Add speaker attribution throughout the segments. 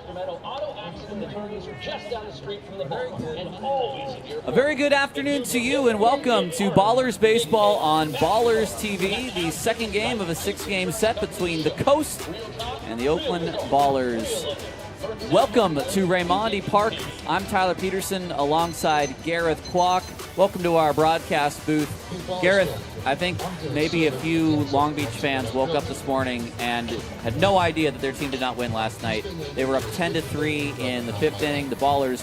Speaker 1: Sacramento auto accident attorneys are just down the street from the bar. And always
Speaker 2: a very good afternoon to you, and welcome to Ballers Baseball on Ballers TV, the second game of a 6-game set between the Coast and the Oakland Ballers. Welcome to Raimondi Park. I'm Tyler Peterson alongside Gareth Kwok. Welcome to our broadcast booth. Gareth, I think maybe a few Long Beach fans woke up this morning and had no idea that their team did not win last night. They were up 10-3 in the 5th inning. The Ballers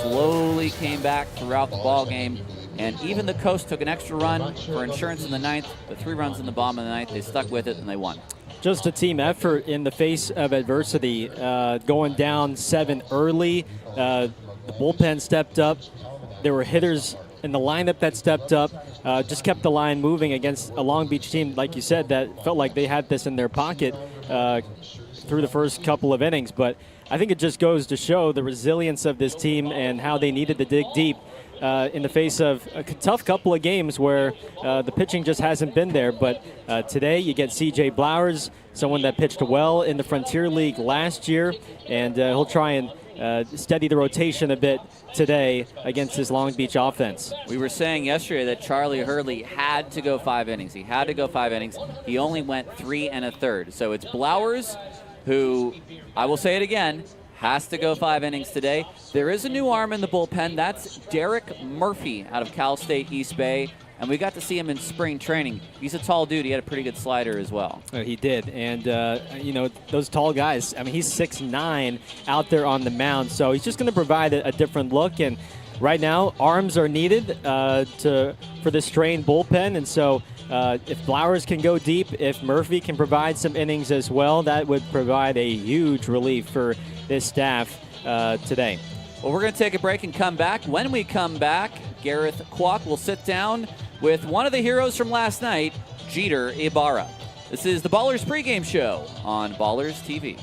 Speaker 2: slowly came back throughout the ball game, and even the Coast took an extra run for insurance in the 9th, but 3 runs in the bottom of the 9th. They stuck with it and they won.
Speaker 3: Just a team effort in the face of adversity. Going down 7 early, the bullpen stepped up. There were hitters in the lineup that stepped up, just kept the line moving against a Long Beach team, like you said, that felt like they had this in their pocket through the first couple of innings. But I think it just goes to show the resilience of this team and how they needed to dig deep in the face of a tough couple of games where the pitching just hasn't been there. But today you get C.J. Blowers, someone that pitched well in the Frontier League last year, and he'll try and steady the rotation a bit today against this Long Beach offense.
Speaker 2: We were saying yesterday that Charlie Hurley had to go 5 innings. He had to go 5 innings. He only went 3 1/3. So it's Blowers who, I will say it again, has to go 5 innings today. There is a new arm in the bullpen. That's Derek Murphy out of Cal State East Bay. And we got to see him in spring training. He's a tall dude. He had a pretty good slider as well.
Speaker 3: He did. And, you know, those tall guys, I mean, he's 6'9" out there on the mound. So he's just going to provide a different look. And right now, arms are needed for this strained bullpen. And so if Flowers can go deep, if Murphy can provide some innings as well, that would provide a huge relief for this staff today.
Speaker 2: Well, we're going to take a break and come back. When we come back, Gareth Kwok will sit down with one of the heroes from last night, Jeter Ibara. This is the Ballers pregame show on Ballers TV.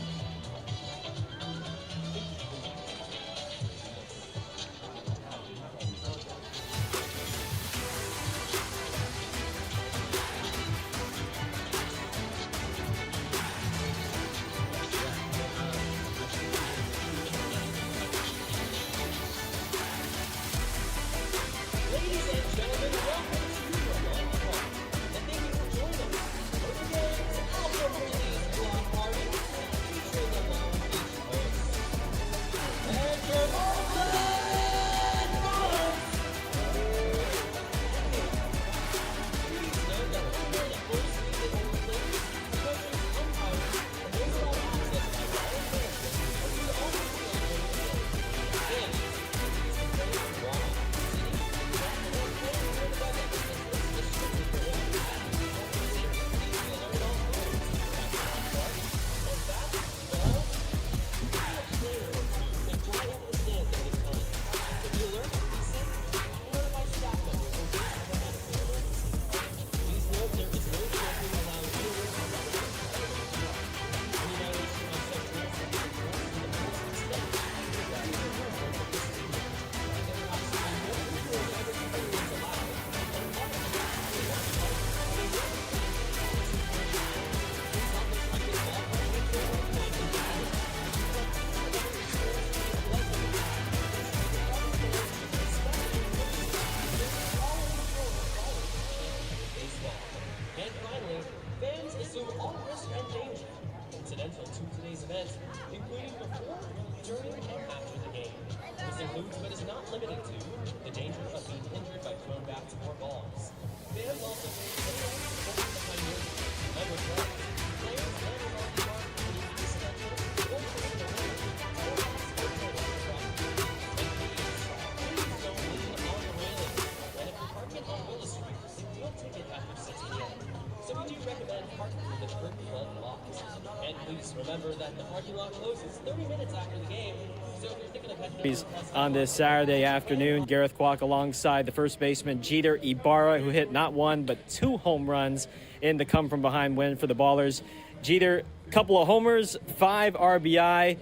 Speaker 1: Remember that the parking lot closes 30 minutes after the game, so if you're thinking of heading
Speaker 3: on this Saturday afternoon, Gareth Kwok alongside the first baseman Jeter Ibara, who hit not 1 but 2 home runs in the come-from-behind win for the Ballers. Jeter, couple of homers, 5 RBI.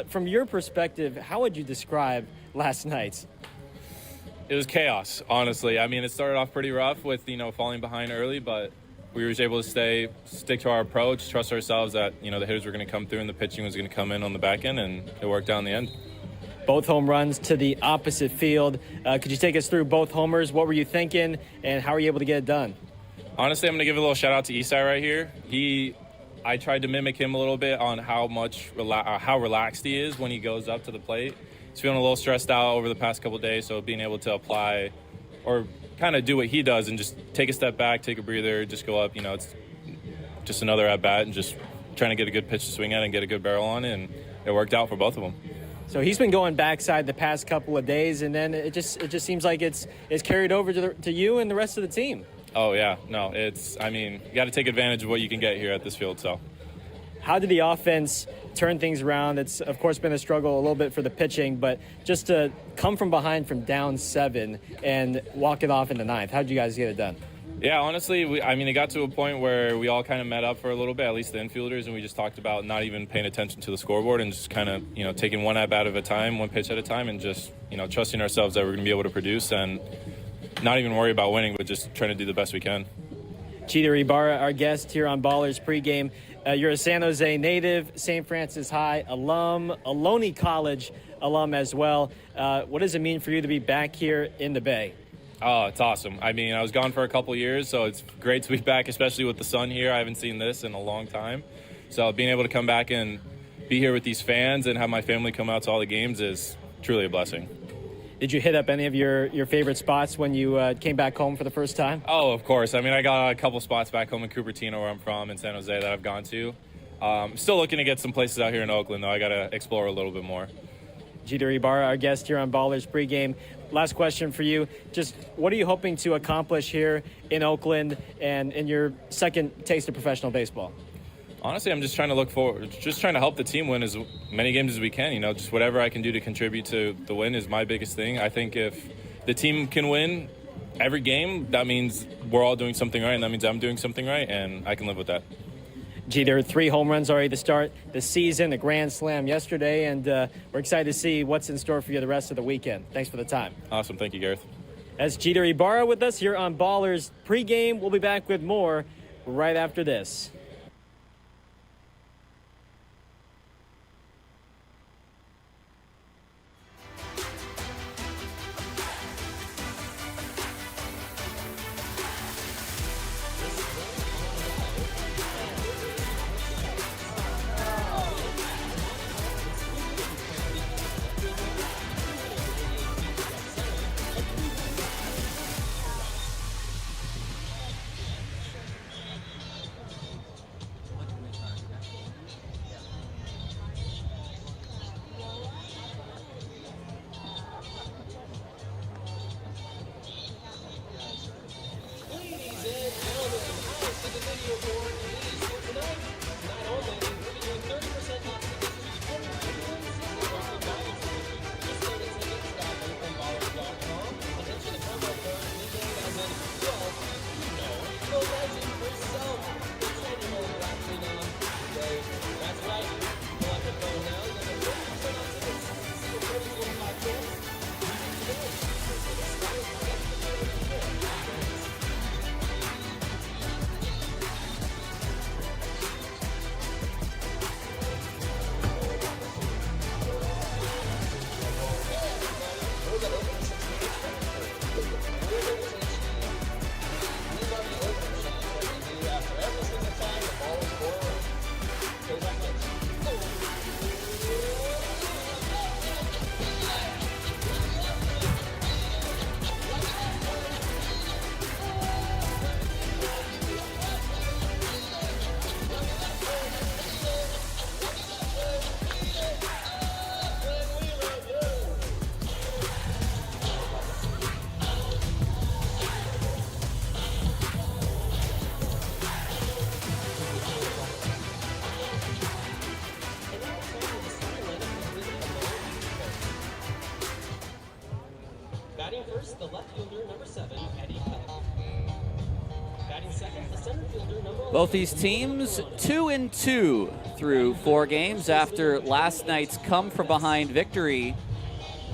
Speaker 3: From your perspective, how would you describe last night's?
Speaker 4: It was chaos, honestly. I mean, it started off pretty rough with, falling behind early, but we were able to stick to our approach, trust ourselves that, the hitters were going to come through and the pitching was going to come in on the back end, and it worked out in the end.
Speaker 3: Both home runs to the opposite field. Could you take us through both homers? What were you thinking, and how were you able to get it done?
Speaker 4: Honestly, I'm going to give a little shout out to Esai right here. I tried to mimic him a little bit on how relaxed he is when he goes up to the plate. He's feeling a little stressed out over the past couple of days, so being able to apply or kind of do what he does and just take a step back, take a breather, just go up, it's just another at-bat and just trying to get a good pitch to swing at and get a good barrel on it, and it worked out for both of them.
Speaker 3: So he's been going backside the past couple of days, and then it just seems like it's carried over to you and the rest of the team.
Speaker 4: Oh, yeah. No, you got to take advantage of what you can get here at this field. So,
Speaker 3: how did the offense turn things around? It's, of course, been a struggle a little bit for the pitching, but just to come from behind from down 7 and walk it off in the 9th, how did you guys get it done?
Speaker 4: Yeah, honestly, it got to a point where we all kind of met up for a little bit, at least the infielders, and we just talked about not even paying attention to the scoreboard and just kind of, taking one at-bat at a time, one pitch at a time, and just, trusting ourselves that we're going to be able to produce and not even worry about winning, but just trying to do the best we can.
Speaker 3: Jeter Ibara, our guest here on Ballers Pregame. You're a San Jose native, St. Francis High alum, Ohlone College alum as well. What does it mean for you to be back here in the Bay?
Speaker 4: Oh, it's awesome. I was gone for a couple years, so it's great to be back, especially with the sun here. I haven't seen this in a long time. So being able to come back and be here with these fans and have my family come out to all the games is truly a blessing.
Speaker 3: Did you hit up any of your favorite spots when you came back home for the first time?
Speaker 4: Oh, of course. I got a couple spots back home in Cupertino, where I'm from, in San Jose, that I've gone to. Still looking to get some places out here in Oakland, though. I got to explore a little bit more.
Speaker 3: Jeter Ibara, our guest here on Ballers Pregame. Last question for you. Just what are you hoping to accomplish here in Oakland and in your second taste of professional baseball?
Speaker 4: Honestly, I'm just trying to help the team win as many games as we can. Just whatever I can do to contribute to the win is my biggest thing. I think if the team can win every game, that means we're all doing something right, and that means I'm doing something right, and I can live with that.
Speaker 3: Jeter, 3 home runs already to start the season, a grand slam yesterday, and we're excited to see what's in store for you the rest of the weekend. Thanks for the time.
Speaker 4: Awesome. Thank you, Gareth.
Speaker 3: That's Jeter Ibara with us here on Ballers Pregame. We'll be back with more right after this.
Speaker 1: Batting first, the left fielder, number 7, Eddie Kelly. Batting second, the center fielder, number 11.
Speaker 2: Both these teams 2-2 through 4 games after last night's come-from-behind victory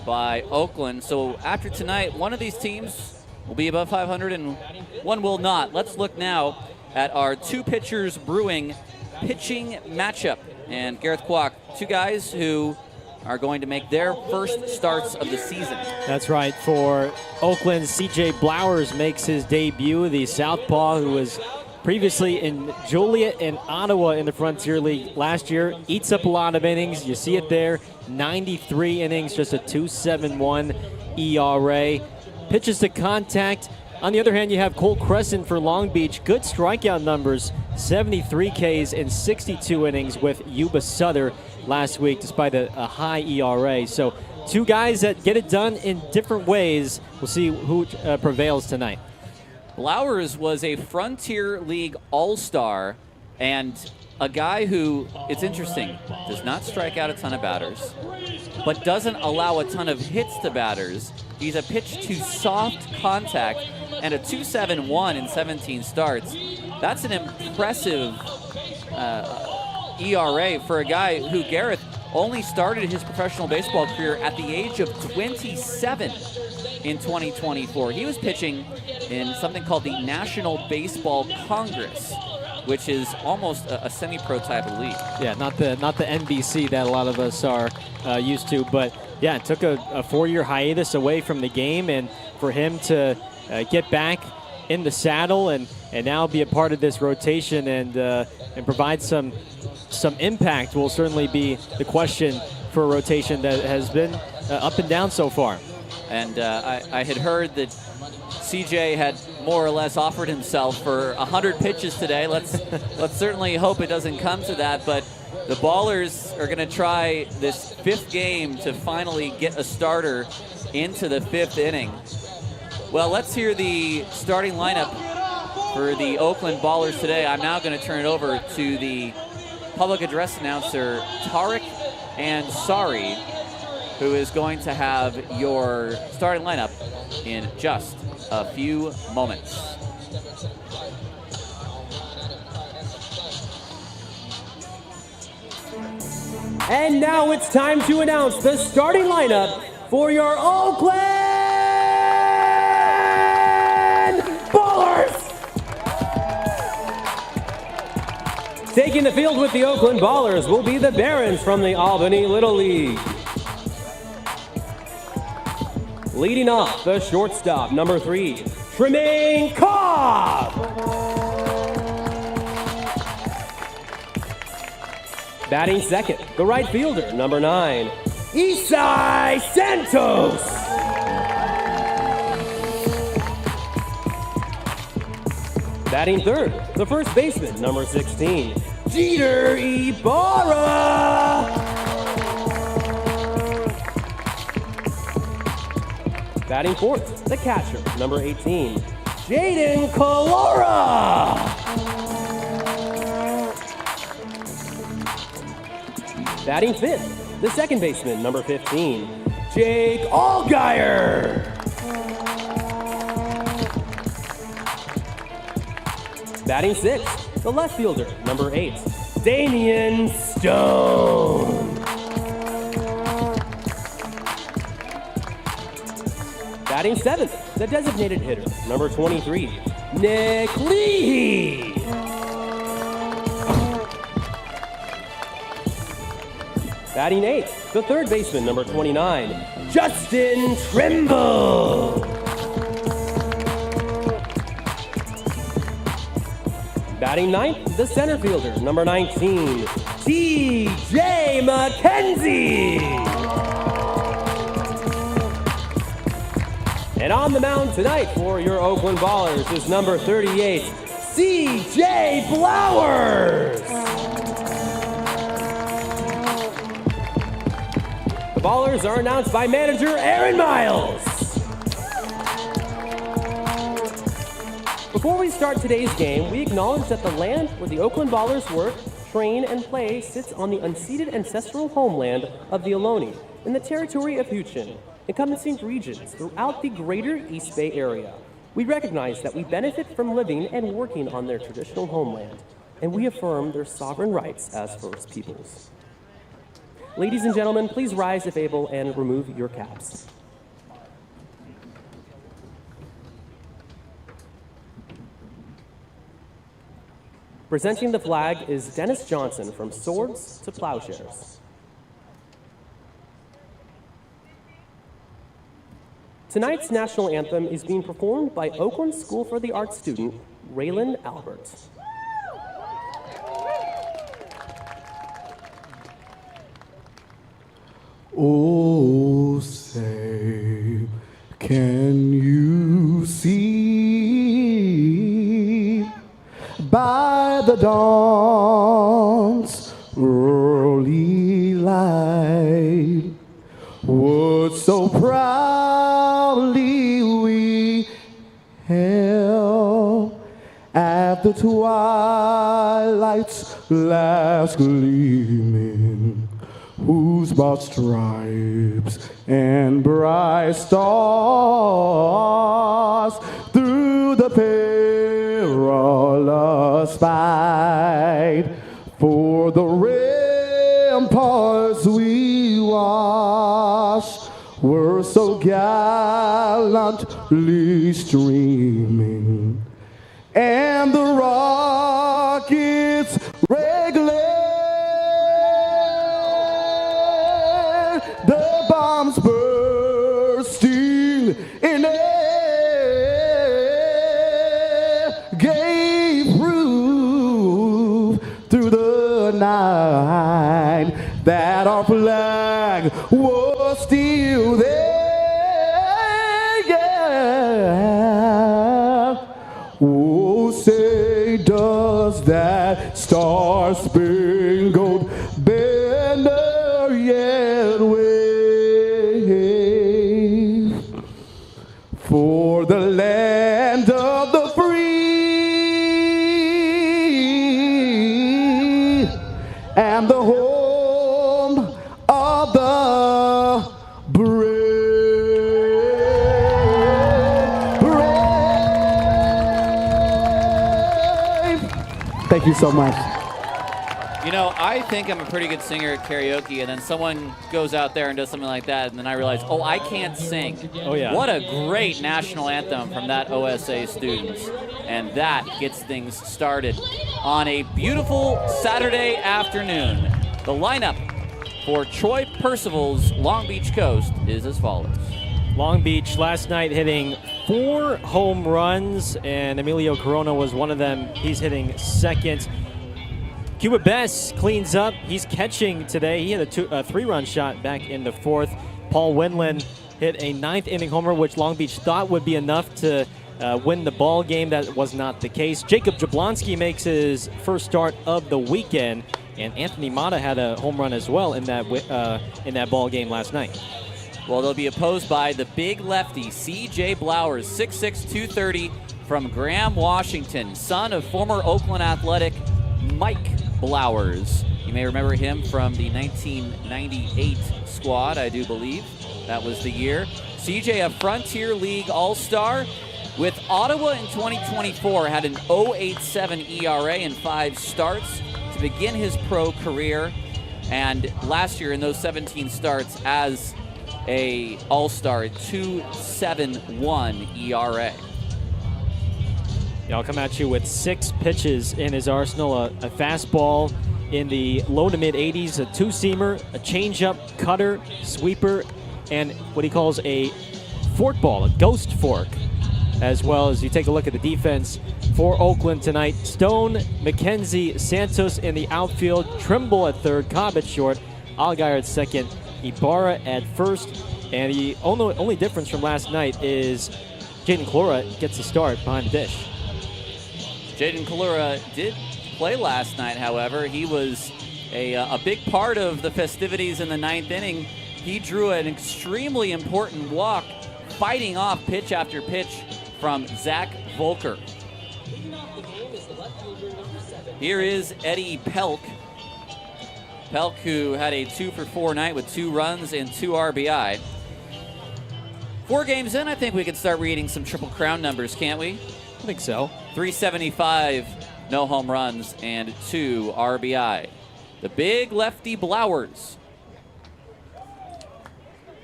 Speaker 2: by Oakland. So after tonight, one of these teams will be above 500 and one will not. Let's look now at our two pitchers brewing pitching matchup. And Gareth Kwok, two guys who are going to make their first starts of the season.
Speaker 3: That's right. For Oakland, C.J. Blowers makes his debut, the southpaw who was previously in Joliet and Ottawa in the Frontier League last year. Eats up a lot of innings. You see it there. 93 innings, just a 2.71 ERA. Pitches to contact. On the other hand, you have Cole Crescent for Long Beach. Good strikeout numbers. 73 Ks in 62 innings with Yuba Sutter last week, despite a high ERA. So two guys that get it done in different ways. We'll see who prevails tonight.
Speaker 2: Blowers was a Frontier League All-Star and a guy who, it's interesting, does not strike out a ton of batters, but doesn't allow a ton of hits to batters. He's a pitch to soft contact and a 2.71 in 17 starts. That's an impressive ERA for a guy who, Gareth, only started his professional baseball career at the age of 27 in 2024. He was pitching in something called the National Baseball Congress, which is almost a semi-pro type of league.
Speaker 3: Yeah, not the NBC that a lot of us are used to, but yeah, it took a 4-year hiatus away from the game, and for him to get back in the saddle and now be a part of this rotation and provide some impact will certainly be the question for a rotation that has been up and down so far.
Speaker 2: And I had heard that CJ had more or less offered himself for 100 pitches today. Let's certainly hope it doesn't come to that, but the Ballers are going to try this fifth game to finally get a starter into the fifth inning. Well, let's hear the starting lineup for the Oakland Ballers today. I'm now going to turn it over to the public address announcer, Tariq Ansari, who is going to have your starting lineup in just a few moments.
Speaker 5: And now it's time to announce the starting lineup for your Oakland Ballers! Taking the field with the Oakland Ballers will be the Barons from the Albany Little League. Leading off, the shortstop, number 3, Tremaine Cobb. Batting second, the right fielder, number 9, Isai Santos. Batting third, the first baseman, number 16, Jeter Ibara. Batting fourth, the catcher, number 18, Jaden Calora. Batting fifth, the second baseman, number 15, Jake Allgaier. Batting sixth, the left fielder, number 8, Damian Stone. Batting seventh, the designated hitter, number 23, Nick Leahy. Batting eighth, the third baseman, number 29, Justin Trimble. Batting ninth, the center fielder, number 19, T.J. McKenzie. And on the mound tonight for your Oakland Ballers is number 38, C.J. Blowers. The Ballers are announced by manager Aaron Miles. Before we start today's game, we acknowledge that the land where the Oakland Ballers work, train, and play sits on the unceded ancestral homeland of the Ohlone in the territory of Huichin, encompassing regions throughout the greater East Bay area. We recognize that we benefit from living and working on their traditional homeland, and we affirm their sovereign rights as First Peoples. Ladies and gentlemen, please rise if able and remove your caps. Presenting the flag is Dennis Johnson from Swords to Plowshares. Tonight's national anthem is being performed by Oakland School for the Arts student Raylan Albert.
Speaker 6: Oh, say, can you see by the dawn's early light what so proudly we held at the twilight's last gleaming, whose broad stripes and bright stars through the perilous fight for the ramparts we watched were so gallantly streaming, and the rockets regular, the bombs bursting in air gave proof through the night that our flag was still there. Yeah. Oh, say does that star-spangled banner yet wave for the land of the free and the home of the brave. Thank you so much.
Speaker 2: You know, I think I'm a pretty good singer at karaoke, and then someone goes out there and does something like that, and then I realize, oh, I can't sing.
Speaker 3: Oh, yeah.
Speaker 2: What a great national anthem from that OSA students. And that gets things started on a beautiful Saturday afternoon. The lineup for Troy Percival's Long Beach Coast is as follows.
Speaker 3: Long Beach last night hitting 4 home runs, and Emilio Corona was one of them. He's hitting second. Cuba Bess cleans up. He's catching today. He had a 3-run shot back in the 4th. Paul Winland hit a 9th-inning homer, which Long Beach thought would be enough to win the ball game. That was not the case. Jacob Jablonski makes his first start of the weekend, and Anthony Mata had a home run as well in that ball game last night.
Speaker 2: Well, they'll be opposed by the big lefty, C.J. Blowers, 6'6", 230, from Graham, Washington, son of former Oakland Athletic Mike Blowers. You may remember him from the 1998 squad, I do believe. That was the year. C.J., a Frontier League All-Star. With Ottawa in 2024, had an 0.87 ERA in 5 starts to begin his pro career. And last year in those 17 starts as a All-Star, 2.71 ERA.
Speaker 3: Yeah, I'll come at you with 6 pitches in his arsenal. A fastball in the low to mid 80s, a 2-seamer, a changeup, cutter, sweeper, and what he calls a forkball, a ghost fork. As well as you take a look at the defense for Oakland tonight. Stone, McKenzie, Santos in the outfield, Trimble at third, Cobb at short, Allgaier at second, Ibara at first, and the only difference from last night is Jaden Clora gets a start behind the dish.
Speaker 2: Jaden Clora did play last night, however. He was a big part of the festivities in the 9th inning. He drew an extremely important walk, fighting off pitch after pitch from Zach Volker. Here is Eddie Pelk. Pelk, who had a 2-for-4 night with 2 runs and 2 RBI. 4 games in, I think we can start reading some Triple Crown numbers, can't we?
Speaker 3: I think so.
Speaker 2: 375, no home runs, and 2 RBI. The big lefty Blowers.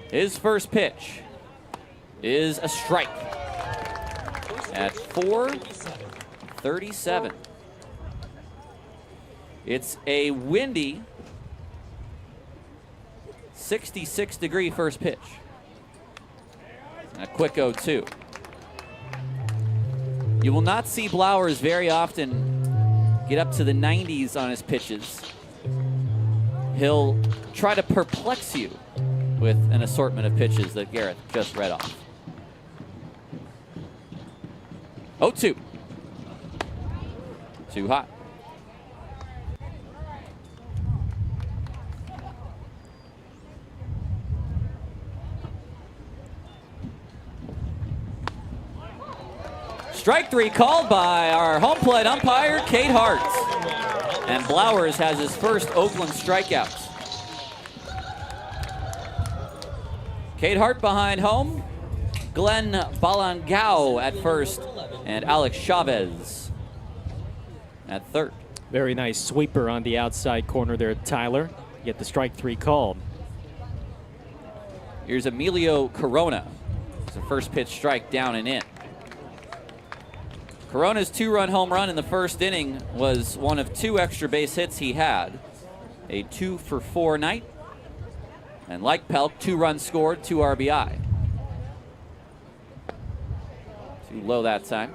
Speaker 2: His first pitch is a strike at 4:37. It's a windy 66-degree first pitch. A quick 0-2. You will not see Blowers very often get up to the 90s on his pitches. He'll try to perplex you with an assortment of pitches that Gareth just read off. 0-2. Too hot. Strike 3 called by our home plate umpire, Kate Hart. And Blowers has his first Oakland strikeouts. Kate Hart behind home, Glenn Balangao at first, and Alex Chavez at third.
Speaker 3: Very nice sweeper on the outside corner there, Tyler. Get the strike 3 called.
Speaker 2: Here's Emilio Corona. It's a first pitch strike down and in. Corona's 2-run home run in the first inning was one of 2 extra base hits he had. A 2-for-4 night. And like Pelk, 2 runs scored, 2 RBI. Too low that time.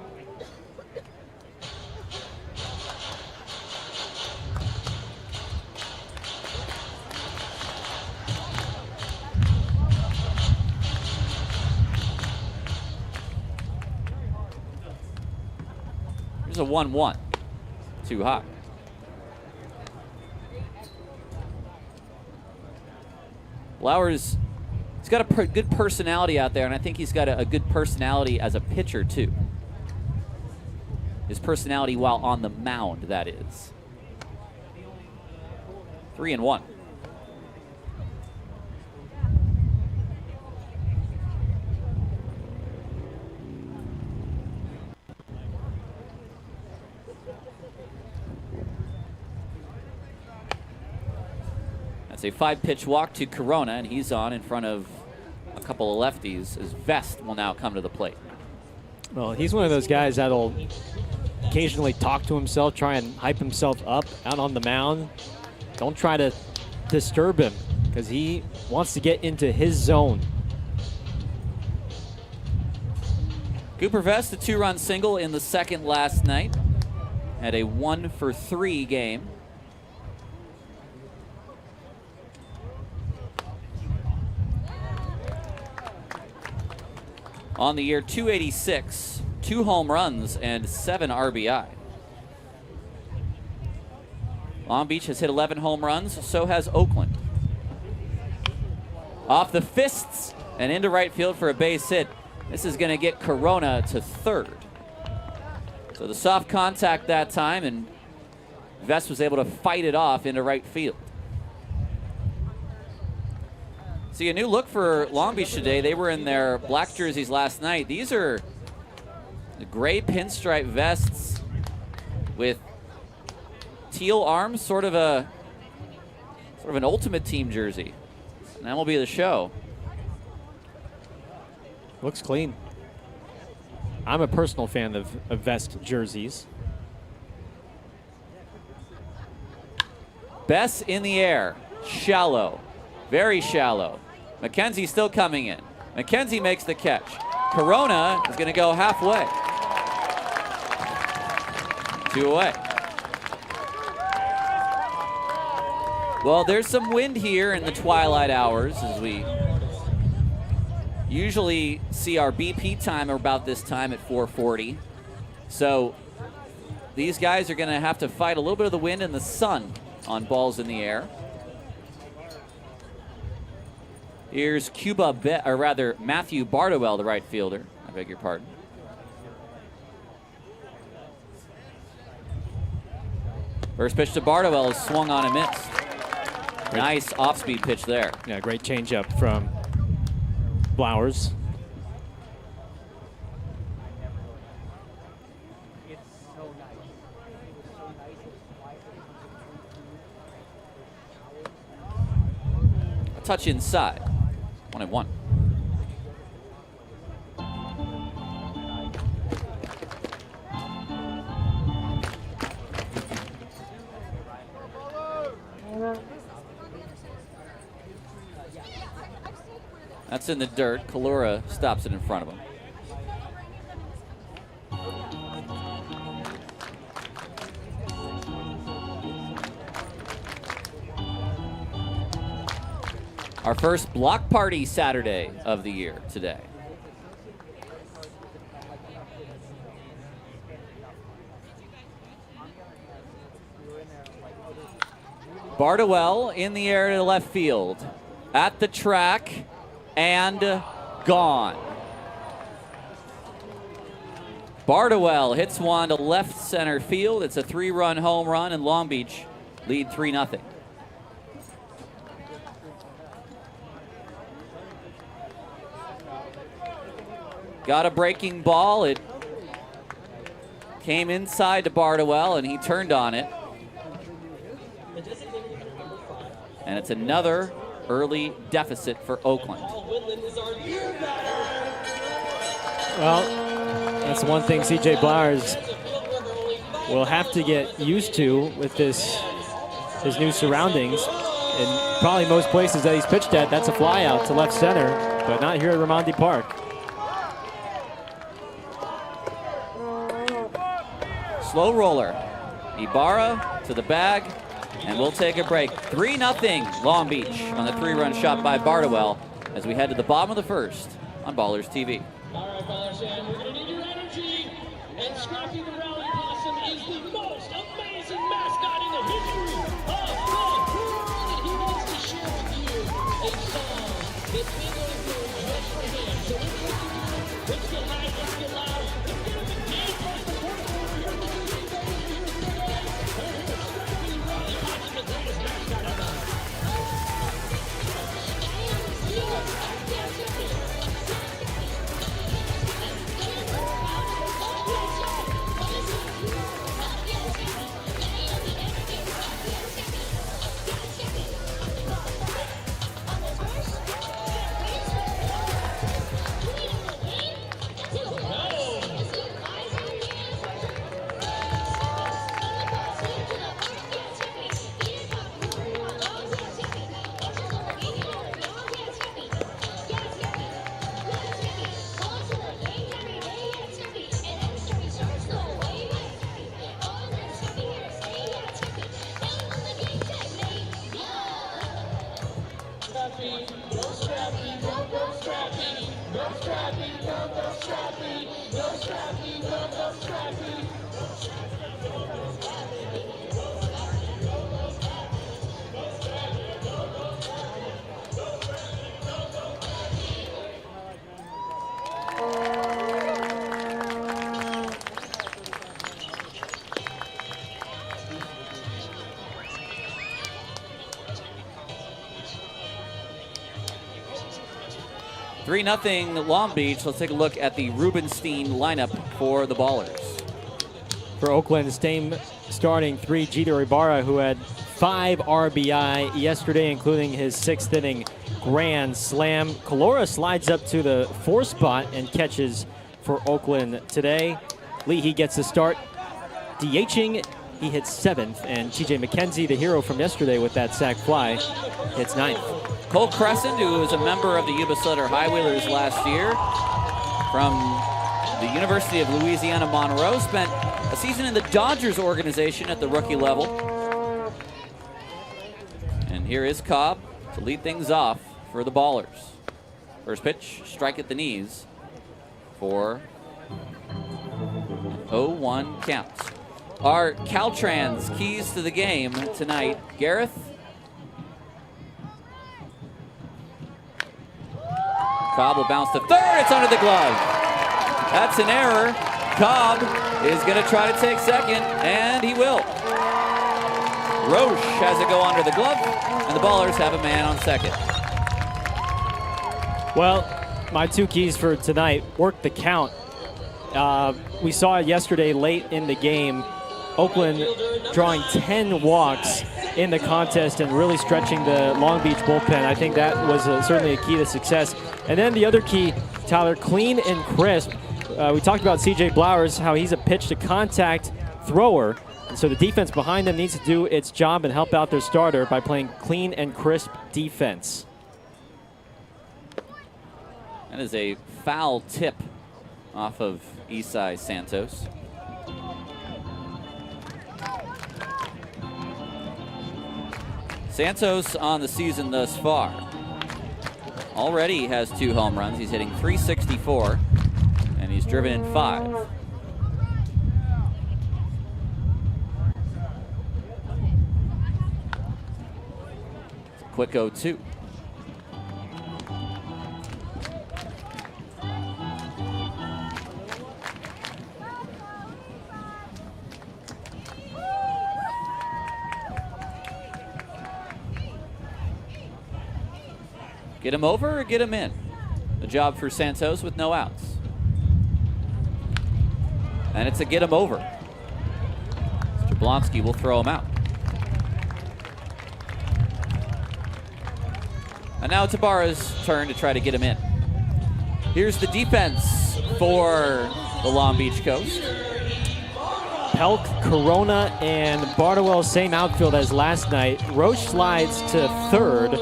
Speaker 2: Here's a 1-1. Too hot. Blowers, he's got a good personality out there, and I think he's got a good personality as a pitcher, too. His personality while on the mound, that is. 3-1. That's a 5-pitch walk to Corona, and he's on in front of a couple of lefties as Vest will now come to the plate.
Speaker 3: Well, he's one of those guys that'll occasionally talk to himself, try and hype himself up out on the mound. Don't try to disturb him because he wants to get into his zone.
Speaker 2: Cooper Vest, a 2-run single in the second last night. Had a 1-for-3 game. On the year, 286, 2 home runs, and 7 RBI. Long Beach has hit 11 home runs, so has Oakland. Off the fists and into right field for a base hit. This is going to get Corona to third. So the soft contact that time, and Vest was able to fight it off into right field. See, a new look for Long Beach today. They were in their black jerseys last night. These are the gray pinstripe vests with teal arms, sort of an ultimate team jersey. And that will be the show.
Speaker 3: Looks clean. I'm a personal fan of vest jerseys.
Speaker 2: Bess in the air, shallow, very shallow. McKenzie still coming in. McKenzie makes the catch. Corona is going to go halfway. 2 away. Well, there's some wind here in the twilight hours as we usually see our BP time about this time at 4:40. So these guys are going to have to fight a little bit of the wind and the sun on balls in the air. Here's Matthew Bardowell, the right fielder. I beg your pardon. First pitch to Bardowell is swung on and missed. Nice off-speed pitch there.
Speaker 3: Yeah, great changeup from Blowers.
Speaker 2: A touch inside. 1-1. That's in the dirt. Kalura stops it in front of him. Our first block party Saturday of the year today. Bardowell in the air to left field. At the track and gone. Bardowell hits one to left center field. It's a 3-run home run, and Long Beach lead 3-0. Got a breaking ball. It came inside to Bardowell, and he turned on it. And it's another early deficit for Oakland.
Speaker 3: Well, that's one thing C.J. Blowers will have to get used to with his new surroundings. In probably most places that he's pitched at, that's a fly out to left center, but not here at Raimondi Park.
Speaker 2: Slow roller. Ibara to the bag, and we'll take a break. 3-0 Long Beach on the 3-run shot by Bardowell as we head to the bottom of the first on Ballers TV.
Speaker 1: All right, Ballers, and we're going to need your energy. And Scrappy the Rally Possum is the most amazing mascot in the history of the world. And he wants to share with you a song that's been going through just for him. So let's get high, let's get loud. Let's get a big hand across the court over here. Scrappy the Rally Possum, the greatest mascot ever.
Speaker 2: Three 3-0 Long Beach. Let's take a look at the Rubenstein lineup for the Ballers.
Speaker 3: For Oakland, same starting 3, Jeter Ibara, who had 5 RBI yesterday, including his 6th inning grand slam. Kalura slides up to the 4th spot and catches for Oakland today. Leahy gets the start, DHing. He hits 7th, and TJ McKenzie, the hero from yesterday with that sac fly, hits 9th.
Speaker 2: Cole Crescent, who was a member of the Yuba Sutter High Wheelers last year from the University of Louisiana Monroe, spent a season in the Dodgers organization at the rookie level. And here is Cobb to lead things off for the Ballers. First pitch, strike at the knees for 0-1 count. Our Caltrans keys to the game tonight. Gareth. Cobb will bounce to third. It's under the glove. That's an error. Cobb is going to try to take second, and he will. Roche has it go under the glove, and the Ballers have a man on second.
Speaker 3: Well, my 2 keys for tonight, work the count. We saw it yesterday late in the game. Oakland drawing 10 walks in the contest and really stretching the Long Beach bullpen. I think that was certainly a key to success. And then the other key, Tyler, clean and crisp. We talked about C.J. Blowers, how he's a pitch-to-contact thrower. And so the defense behind them needs to do its job and help out their starter by playing clean and crisp defense.
Speaker 2: That is a foul tip off of Isai Santos. Santos on the season thus far already has 2 home runs. He's hitting .364, and he's driven in 5. It's a quick 0-2. Get him over or get him in? A job for Santos with no outs. And it's a get him over. Jablonski will throw him out. And now it's Ibara's turn to try to get him in. Here's the defense for the Long Beach Coast.
Speaker 3: Pelk, Corona, and Bardwell, same outfield as last night. Roche slides to third.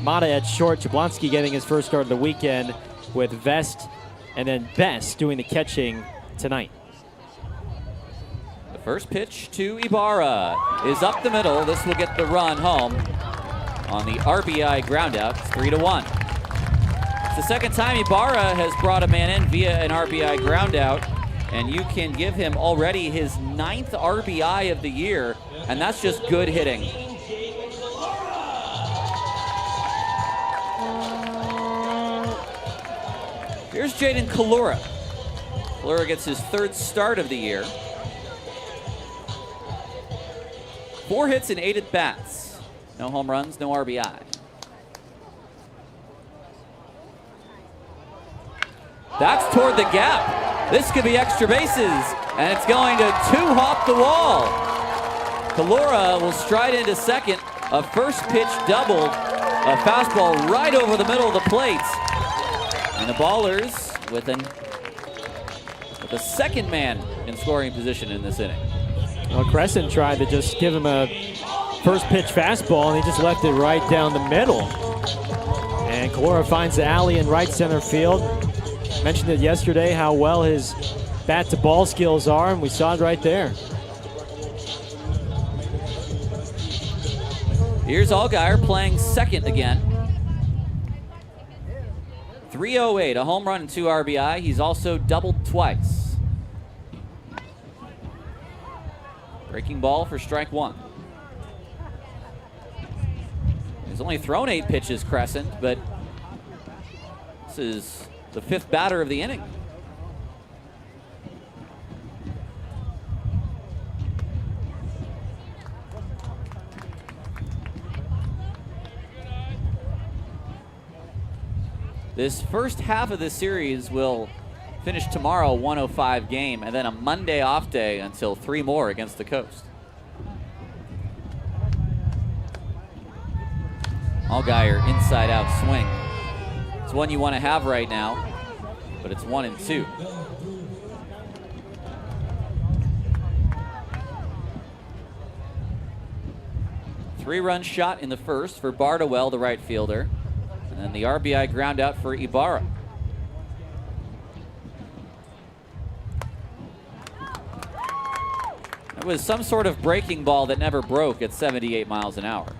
Speaker 3: Mata at short. Jablonski getting his first start of the weekend with Vest, and then Best doing the catching tonight.
Speaker 2: The first pitch to Ibara is up the middle. This will get the run home on the RBI groundout. It's 3-1. It's the second time Ibara has brought a man in via an RBI groundout, and you can give him already his 9th RBI of the year, and that's just good hitting. Here's Jaden Kalura. Kalura gets his 3rd start of the year. 4 hits and 8 at-bats. No home runs, no RBI. That's toward the gap. This could be extra bases, and it's going to 2-hop the wall. Kalura will stride into second. A first pitch double, a fastball right over the middle of the plate. And the Ballers with a second man in scoring position in this inning.
Speaker 3: Well, Crescent tried to just give him a first pitch fastball, and he just left it right down the middle. And Kalura finds the alley in right center field. Mentioned it yesterday how well his bat to ball skills are, and we saw it right there.
Speaker 2: Here's Allgaier playing second again. 308, a home run and 2 RBI. He's also doubled twice. Breaking ball for strike 1. He's only thrown 8 pitches, Crescent, but this is the 5th batter of the inning. This first half of the series will finish tomorrow, 105 game, and then a Monday off day until 3 more against the Coast. Allgaier inside out swing. It's one you want to have right now, but it's 1-2. Three-run shot in the first for Bardwell, the right fielder. And then the RBI ground out for Ibarra. It was some sort of breaking ball that never broke at 78 miles an hour.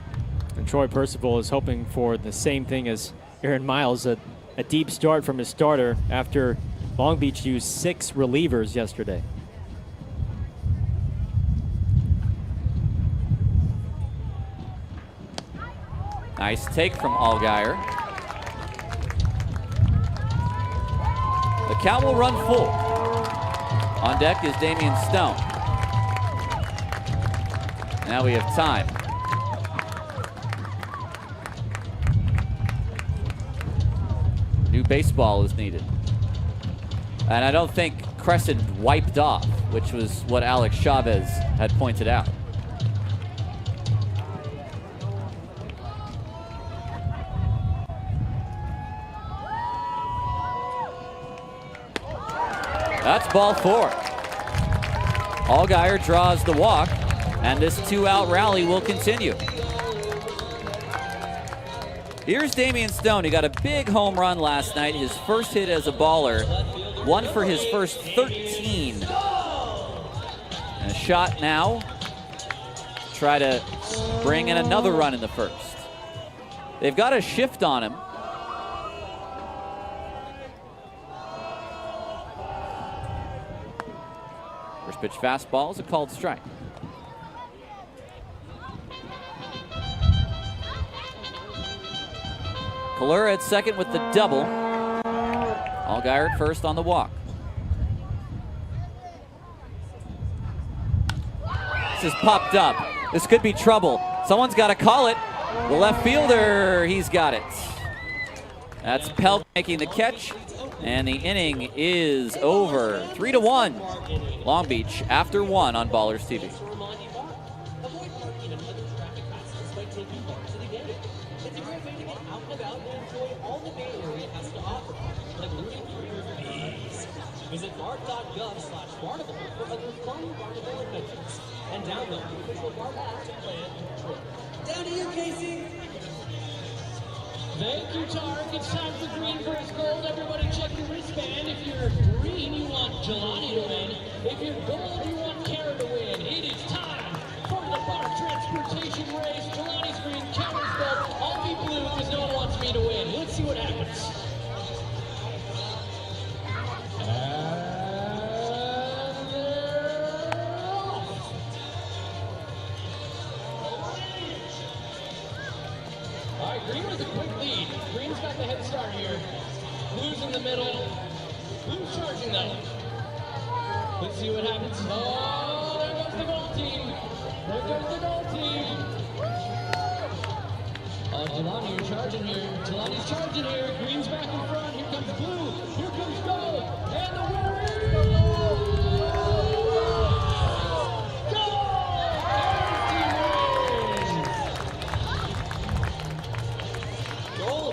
Speaker 3: And Troy Percival is hoping for the same thing as Aaron Miles, a deep start from his starter after Long Beach used 6 relievers yesterday.
Speaker 2: Nice take from Allgaier. The count will run full. On deck is Damian Stone. Now we have time. New baseball is needed. And I don't think Crescent wiped off, which was what Alex Chavez had pointed out. That's ball 4. Allgaier draws the walk, and this 2-out rally will continue. Here's Damian Stone. He got a big home run last night, his first hit as a baller, one for his first 13. And a shot now to try to bring in another run in the first. They've got a shift on him. First pitch fastball is a called strike. Kalura at second with the double. Allgaier at first on the walk. This is popped up. This could be trouble. Someone's got to call it. The left fielder, he's got it. That's Pelt making the catch, and the inning is over. 3-1. Long Beach after 1 on Ballers TV.
Speaker 1: Visit bark.gov/Barnable for other fun Barnable adventures. And download the official Bark app to plan your trip. Down to you, Casey. Thank you, Tarek. It's time for green versus gold. Everybody check your wristband. If you're green, you want Jelani to win. If you're gold, you want Kara to win. It is time for the bar transportation race. Jelani's green, Kara's gold. I'll be blue because no one wants me to win. Let's see what happens. Green with a quick lead. Green's got the head start here. Blue's in the middle. Blue's charging though. Let's see what happens. Oh, there goes the gold team. There goes the gold team. Oh, Jelani, you're charging here. Jelani's charging here. Green's back in front. Here comes blue. Here comes gold. And the winner is gold!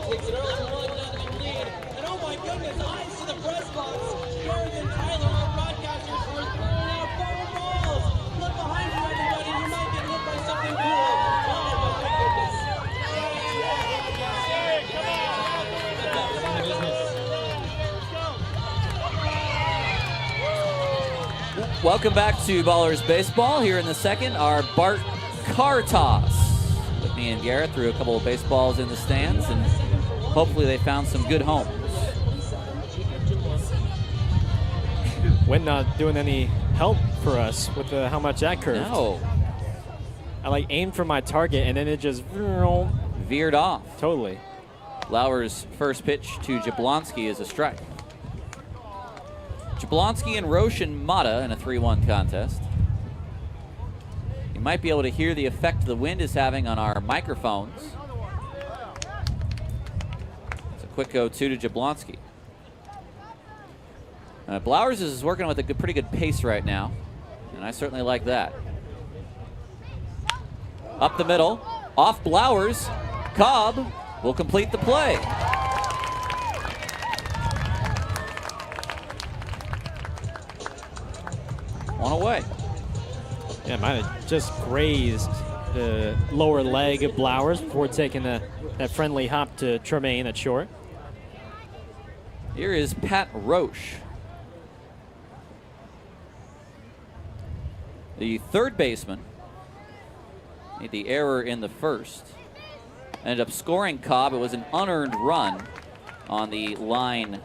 Speaker 1: Takes it early to 1-0 lead. And oh my goodness, eyes to the press box. Garrett and Tyler, our broadcasters, were throwing out foul balls. Look behind you, everybody. You might get hit by something cool. Oh my
Speaker 2: goodness. Welcome back to Ballers Baseball. Here in the second, our Bart car toss. With me and Garrett threw a couple of baseballs in the stands, and hopefully they found some good homes.
Speaker 3: Wind not doing any help for us with how much that curved.
Speaker 2: No.
Speaker 3: I aimed for my target and then it just
Speaker 2: veered off.
Speaker 3: Totally.
Speaker 2: Lauer's first pitch to Jablonski is a strike. Jablonski and Roshan Mata in a 3-1 contest. You might be able to hear the effect the wind is having on our microphones. Quick 0-2 to Jablonski. Blowers is working with a pretty good pace right now, and I certainly like that. Up the middle, off Blowers. Cobb will complete the play. One away.
Speaker 3: Yeah, might have just grazed the lower leg of Blowers before taking that friendly hop to Tremaine at short.
Speaker 2: Here is Pat Roche. The third baseman made the error in the first. Ended up scoring Cobb. It was an unearned run on the line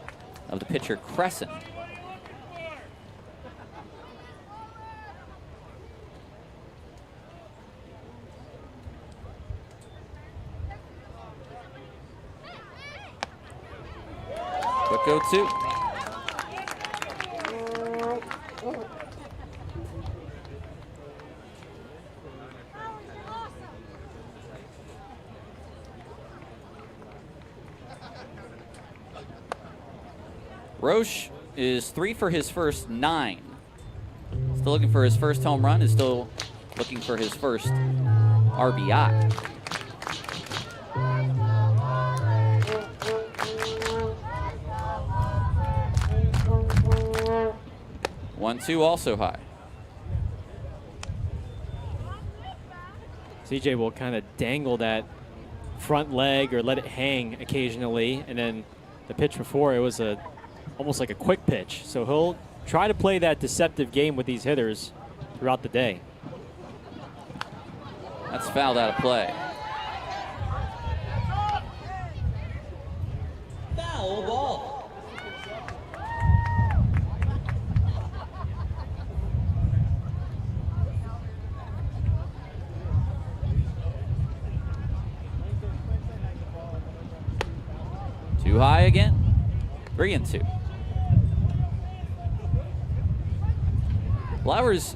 Speaker 2: of the pitcher Crescent. Quick 0-2. Roche is 3 for his first 9. Still looking for his first home run. Is still looking for his first RBI. One-two also high.
Speaker 3: CJ will kind of dangle that front leg or let it hang occasionally. And then the pitch before, it was almost like a quick pitch. So he'll try to play that deceptive game with these hitters throughout the day.
Speaker 2: That's fouled out of play.
Speaker 1: Foul ball.
Speaker 2: Too high again. 3-2. Flowers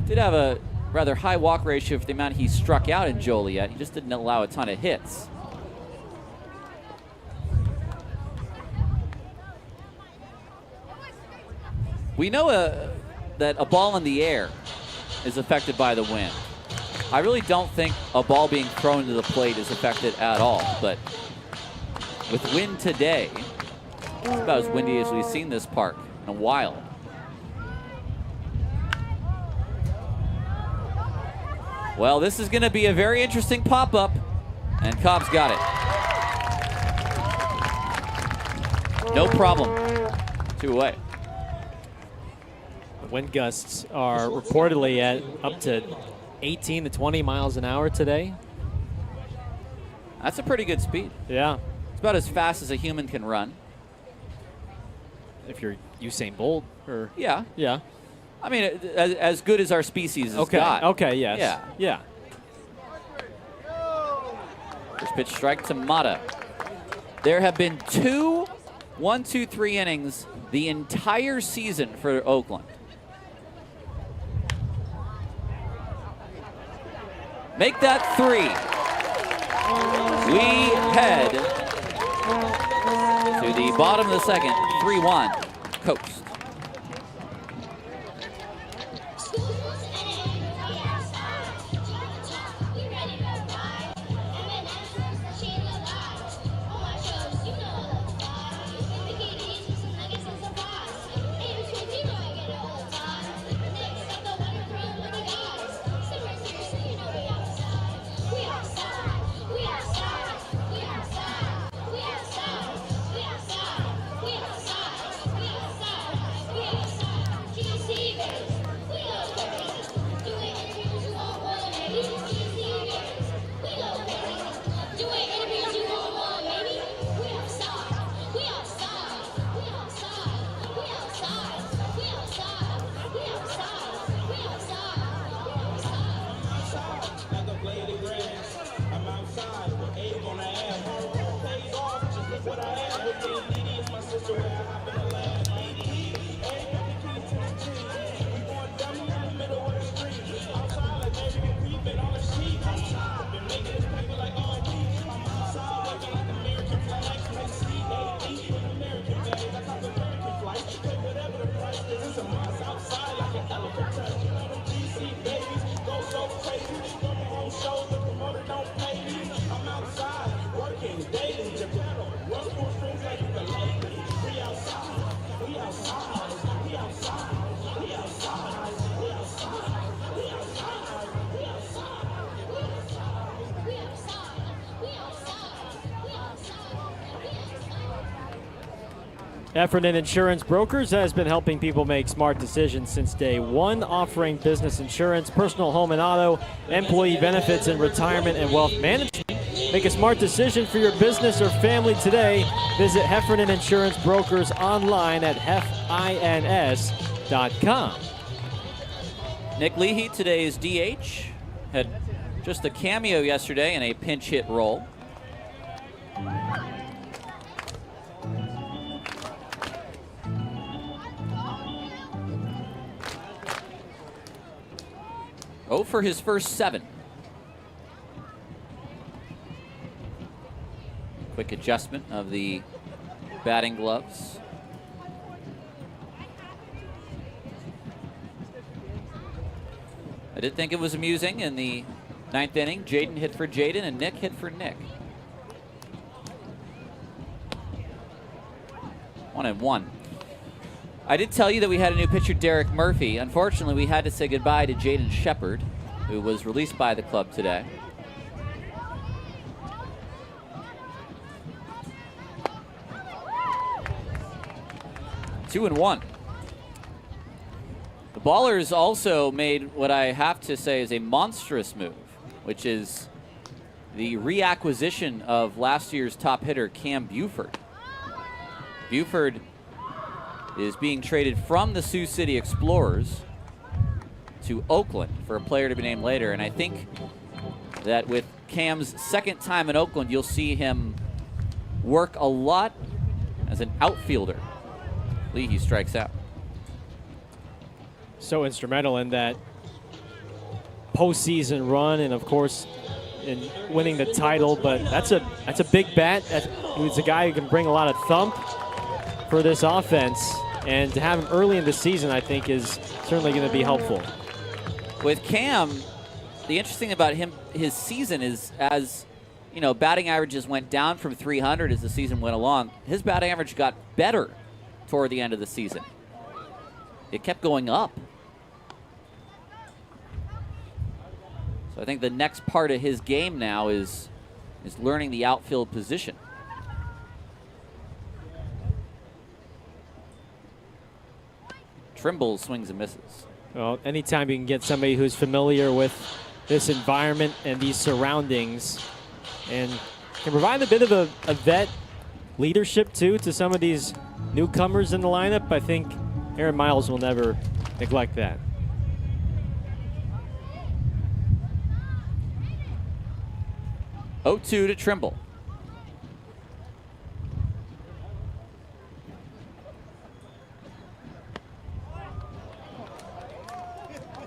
Speaker 2: did have a rather high walk ratio for the amount he struck out in Joliet. He just didn't allow a ton of hits. We know that a ball in the air is affected by the wind. I really don't think a ball being thrown to the plate is affected at all, but with wind today, it's about as windy as we've seen this park in a while. Well, this is going to be a very interesting pop-up, and Cobb's got it. No problem. 2 away.
Speaker 3: The wind gusts are reportedly at up to 18 to 20 miles an hour today.
Speaker 2: That's a pretty good speed.
Speaker 3: Yeah.
Speaker 2: It's about as fast as a human can run.
Speaker 3: If you're Usain Bolt or
Speaker 2: Yeah.
Speaker 3: yeah.
Speaker 2: I mean, as good as our species has got.
Speaker 3: Okay, yes.
Speaker 2: Yeah.
Speaker 3: Yeah.
Speaker 2: First pitch strike to Mata. There have been 2 1-2-3 innings the entire season for Oakland. Make that 3. We head to the bottom of the second, 3-1, Coast.
Speaker 3: Heffernan Insurance Brokers has been helping people make smart decisions since day one, offering business insurance, personal home and auto, employee benefits, and retirement and wealth management. Make a smart decision for your business or family today. Visit Heffernan Insurance Brokers online at hefins.com.
Speaker 2: Nick Leahy, today's DH, had just a cameo yesterday in a pinch hit role. Oh, for his first 7. Quick adjustment of the batting gloves. I did think it was amusing in the 9th inning. Jaden hit for Jaden and Nick hit for Nick. 1-1. I did tell you that we had a new pitcher, Derek Murphy. Unfortunately, we had to say goodbye to Jaden Shepard, who was released by the club today. 2-1. The Ballers also made what I have to say is a monstrous move, which is the reacquisition of last year's top hitter, Cam Buford. Buford is being traded from the Sioux City Explorers to Oakland for a player to be named later. And I think that with Cam's second time in Oakland, you'll see him work a lot as an outfielder. Leahy strikes out.
Speaker 3: So instrumental in that postseason run, and of course in winning the title. But that's a big bat. He's a guy who can bring a lot of thump for this offense, and to have him early in the season, I think, is certainly going to be helpful.
Speaker 2: With Cam, the interesting about him, his season is, as you know, batting averages went down from 300 as the season went along. His batting average got better toward the end of the season. It kept going up. So I think the next part of his game now is learning the outfield position. Trimble swings and misses.
Speaker 3: Well, anytime you can get somebody who's familiar with this environment and these surroundings and can provide a bit of a vet leadership too to some of these newcomers in the lineup, I think Aaron Miles will never neglect that.
Speaker 2: Oh, 2 to Trimble.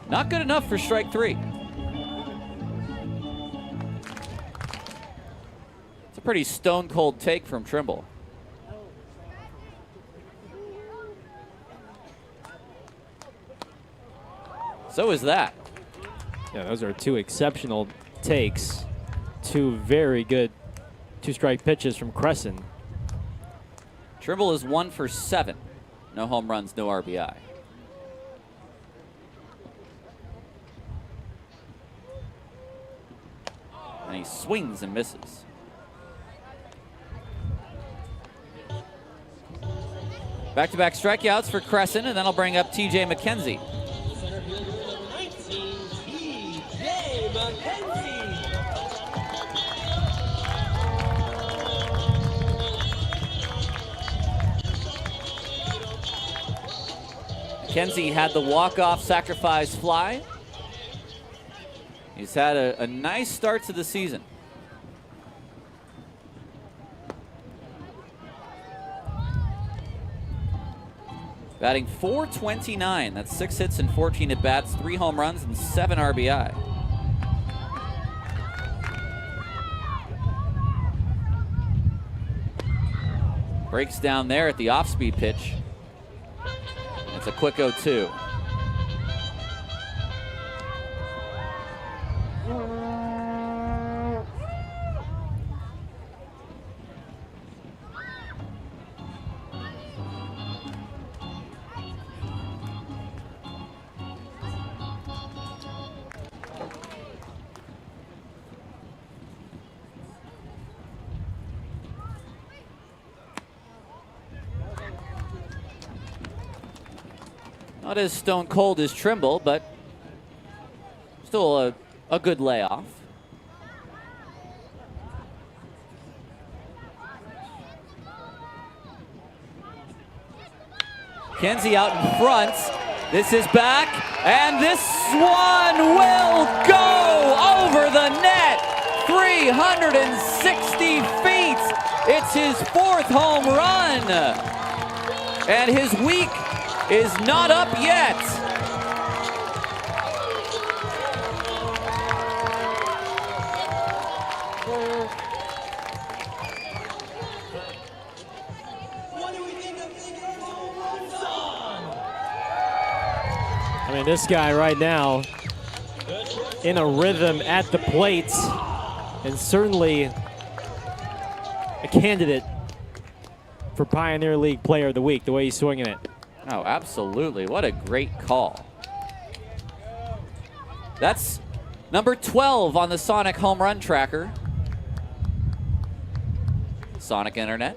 Speaker 2: Not good enough for strike 3. It's a pretty stone cold take from Trimble. So is that.
Speaker 3: Yeah, those are two exceptional takes. Two very good two-strike pitches from Crescent.
Speaker 2: Trimble is 1 for 7. No home runs, no RBI. And he swings and misses. Back-to-back strikeouts for Crescent, and then I'll bring up TJ McKenzie.
Speaker 1: Center fielder number 19, TJ McKenzie.
Speaker 2: McKenzie had the walk-off sacrifice fly. He's had a nice start to the season. Batting .429. That's 6 hits and 14 at-bats, 3 home runs, and 7 RBI. Breaks down there at the off-speed pitch. It's a quick 0-2. Not as stone cold as Trimble, but still a good layoff. Kenzie out in front. This is back, and this one will go over the net. 360 feet. It's his 4th home run. And his week is not up yet.
Speaker 1: What do we think of Big Ed's home run song?
Speaker 3: I mean, this guy right now in a rhythm at the plate, and certainly a candidate for Pioneer League Player of the Week, the way he's swinging it.
Speaker 2: Oh, absolutely. What a great call. That's number 12 on the Sonic home run tracker. Sonic Internet.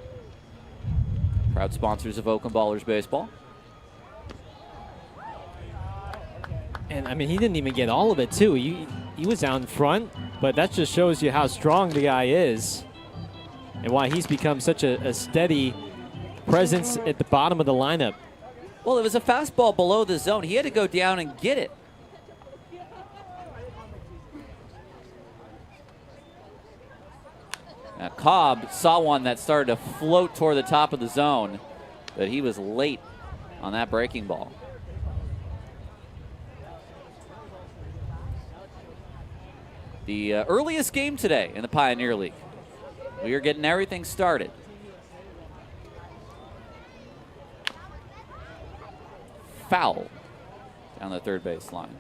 Speaker 2: Proud sponsors of Oakland Ballers Baseball.
Speaker 3: And, I mean, he didn't even get all of it, too. He was out in front, but that just shows you how strong the guy is and why he's become such a steady presence at the bottom of the lineup.
Speaker 2: Well, it was a fastball below the zone. He had to go down and get it. Now, Cobb saw one that started to float toward the top of the zone, but he was late on that breaking ball. The earliest game today in the Pioneer League. We are getting everything started. Foul down the third base line.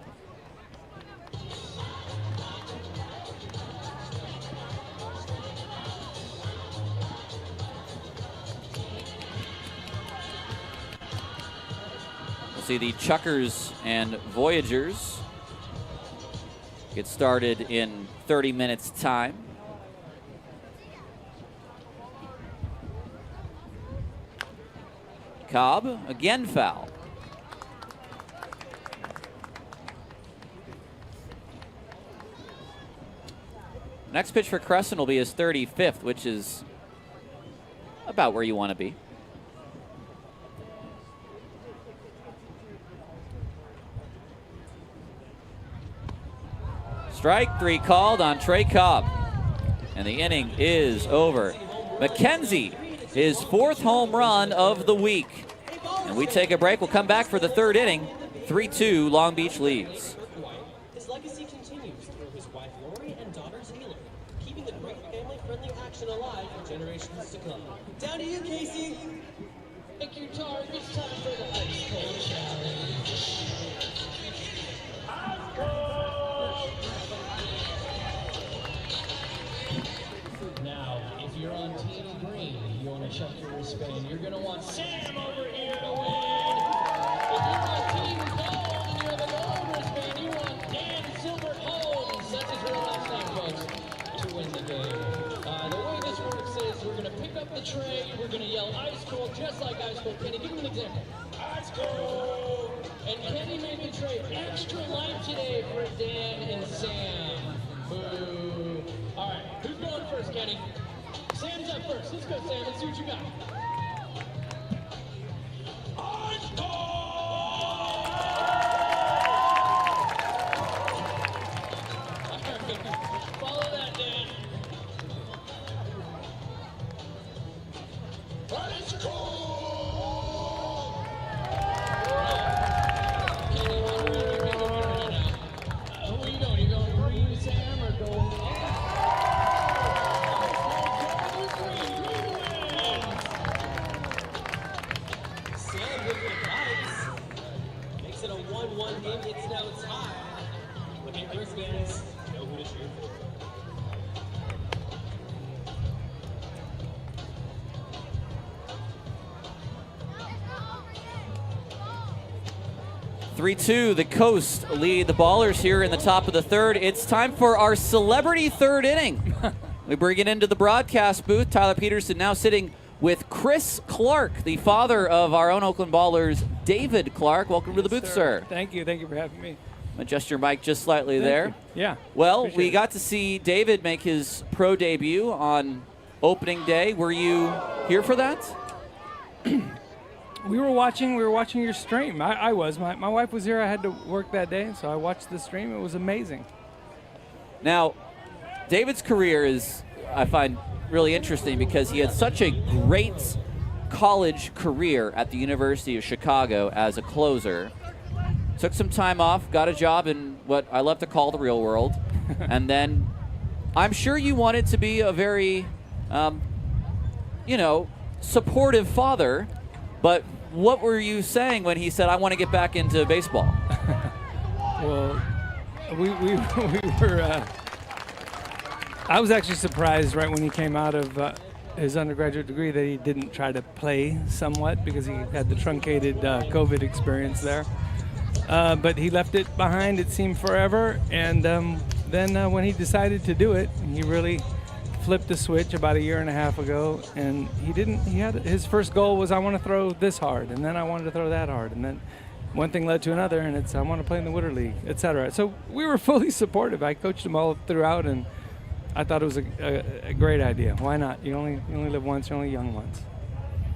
Speaker 2: We'll see the Chuckers and Voyagers get started in 30 minutes time. Cobb, again foul. Next pitch for Crescent will be his 35th, which is about where you want to be. Strike 3 called on Trey Cobb. And the inning is over. McKenzie, his 4th home run of the week. And we take a break. We'll come back for the 3rd inning. 3-2, Long Beach leads.
Speaker 5: His legacy continues through his wife Lori and daughter Taylor, keeping the great family-friendly action alive for generations to come. Down to you, Casey.
Speaker 1: Thank you, Tark. It's time for the Ice Cold Challenge. Now, if you're on Team Green, you want to check your wristband. You're going to want Sam over here to win. If you're on Team Gold and you're the gold wristband, you want Dan Silver Holmes. That's his real last name, folks, to win the game. The way this works is we're going to pick up the tray. We're going to yell Ice Cold, just like Ice Cold. Kenny, give him an example. Ice Cold! And Kenny made the tray extra light today for Dan and Sam. Boo. All right, who's going first, Kenny? Sam's up first. Let's go, Sam. Let's see what you got. Ice Cold! Follow that, Dan. Ice Cold! Kenny, one right here. Pick a winner now. Who are you going? You going green, Sam, or gold?
Speaker 5: Sam with the vibes. Makes it a 1-1 game. It's now tied. Look at wristbands. Know who to cheer for.
Speaker 2: 3-2, the Coast lead the Ballers here in the top of the 3rd. It's time for our celebrity 3rd inning. We bring it into the broadcast booth. Tyler Peterson now sitting with Chris Clark, the father of our own Oakland Ballers, David Clark. Welcome to the booth, sir.
Speaker 7: Thank you. Thank you for having me.
Speaker 2: Adjust your mic just slightly there.
Speaker 7: You. Yeah.
Speaker 2: Well,
Speaker 7: appreciate
Speaker 2: we
Speaker 7: it.
Speaker 2: got to see David make his pro debut on opening day. Were you here for that?
Speaker 7: We were watching your stream. I was. My wife was here. I had to work that day, so I watched the stream. It was amazing.
Speaker 2: Now, David's career is, I find, really interesting because he had such a great college career at the University of Chicago as a closer. Took some time off, got a job in what I love to call the real world. And then I'm sure you wanted to be a very, supportive father. But what were you saying when he said, I want to get back into baseball?
Speaker 7: Well, we were. I was actually surprised right when he came out of his undergraduate degree that he didn't try to play somewhat because he had the truncated COVID experience there. But he left it behind, it seemed forever. And then when he decided to do it, he really flipped the switch about 1.5 years ago. And he had his first goal was, I want to throw this hard. And then I wanted to throw that hard. And then one thing led to another, and it's I want to play in the Winter League, etc. So we were fully supportive. I coached them all throughout, and I thought it was a great idea. Why not? You only live once. You're only young once.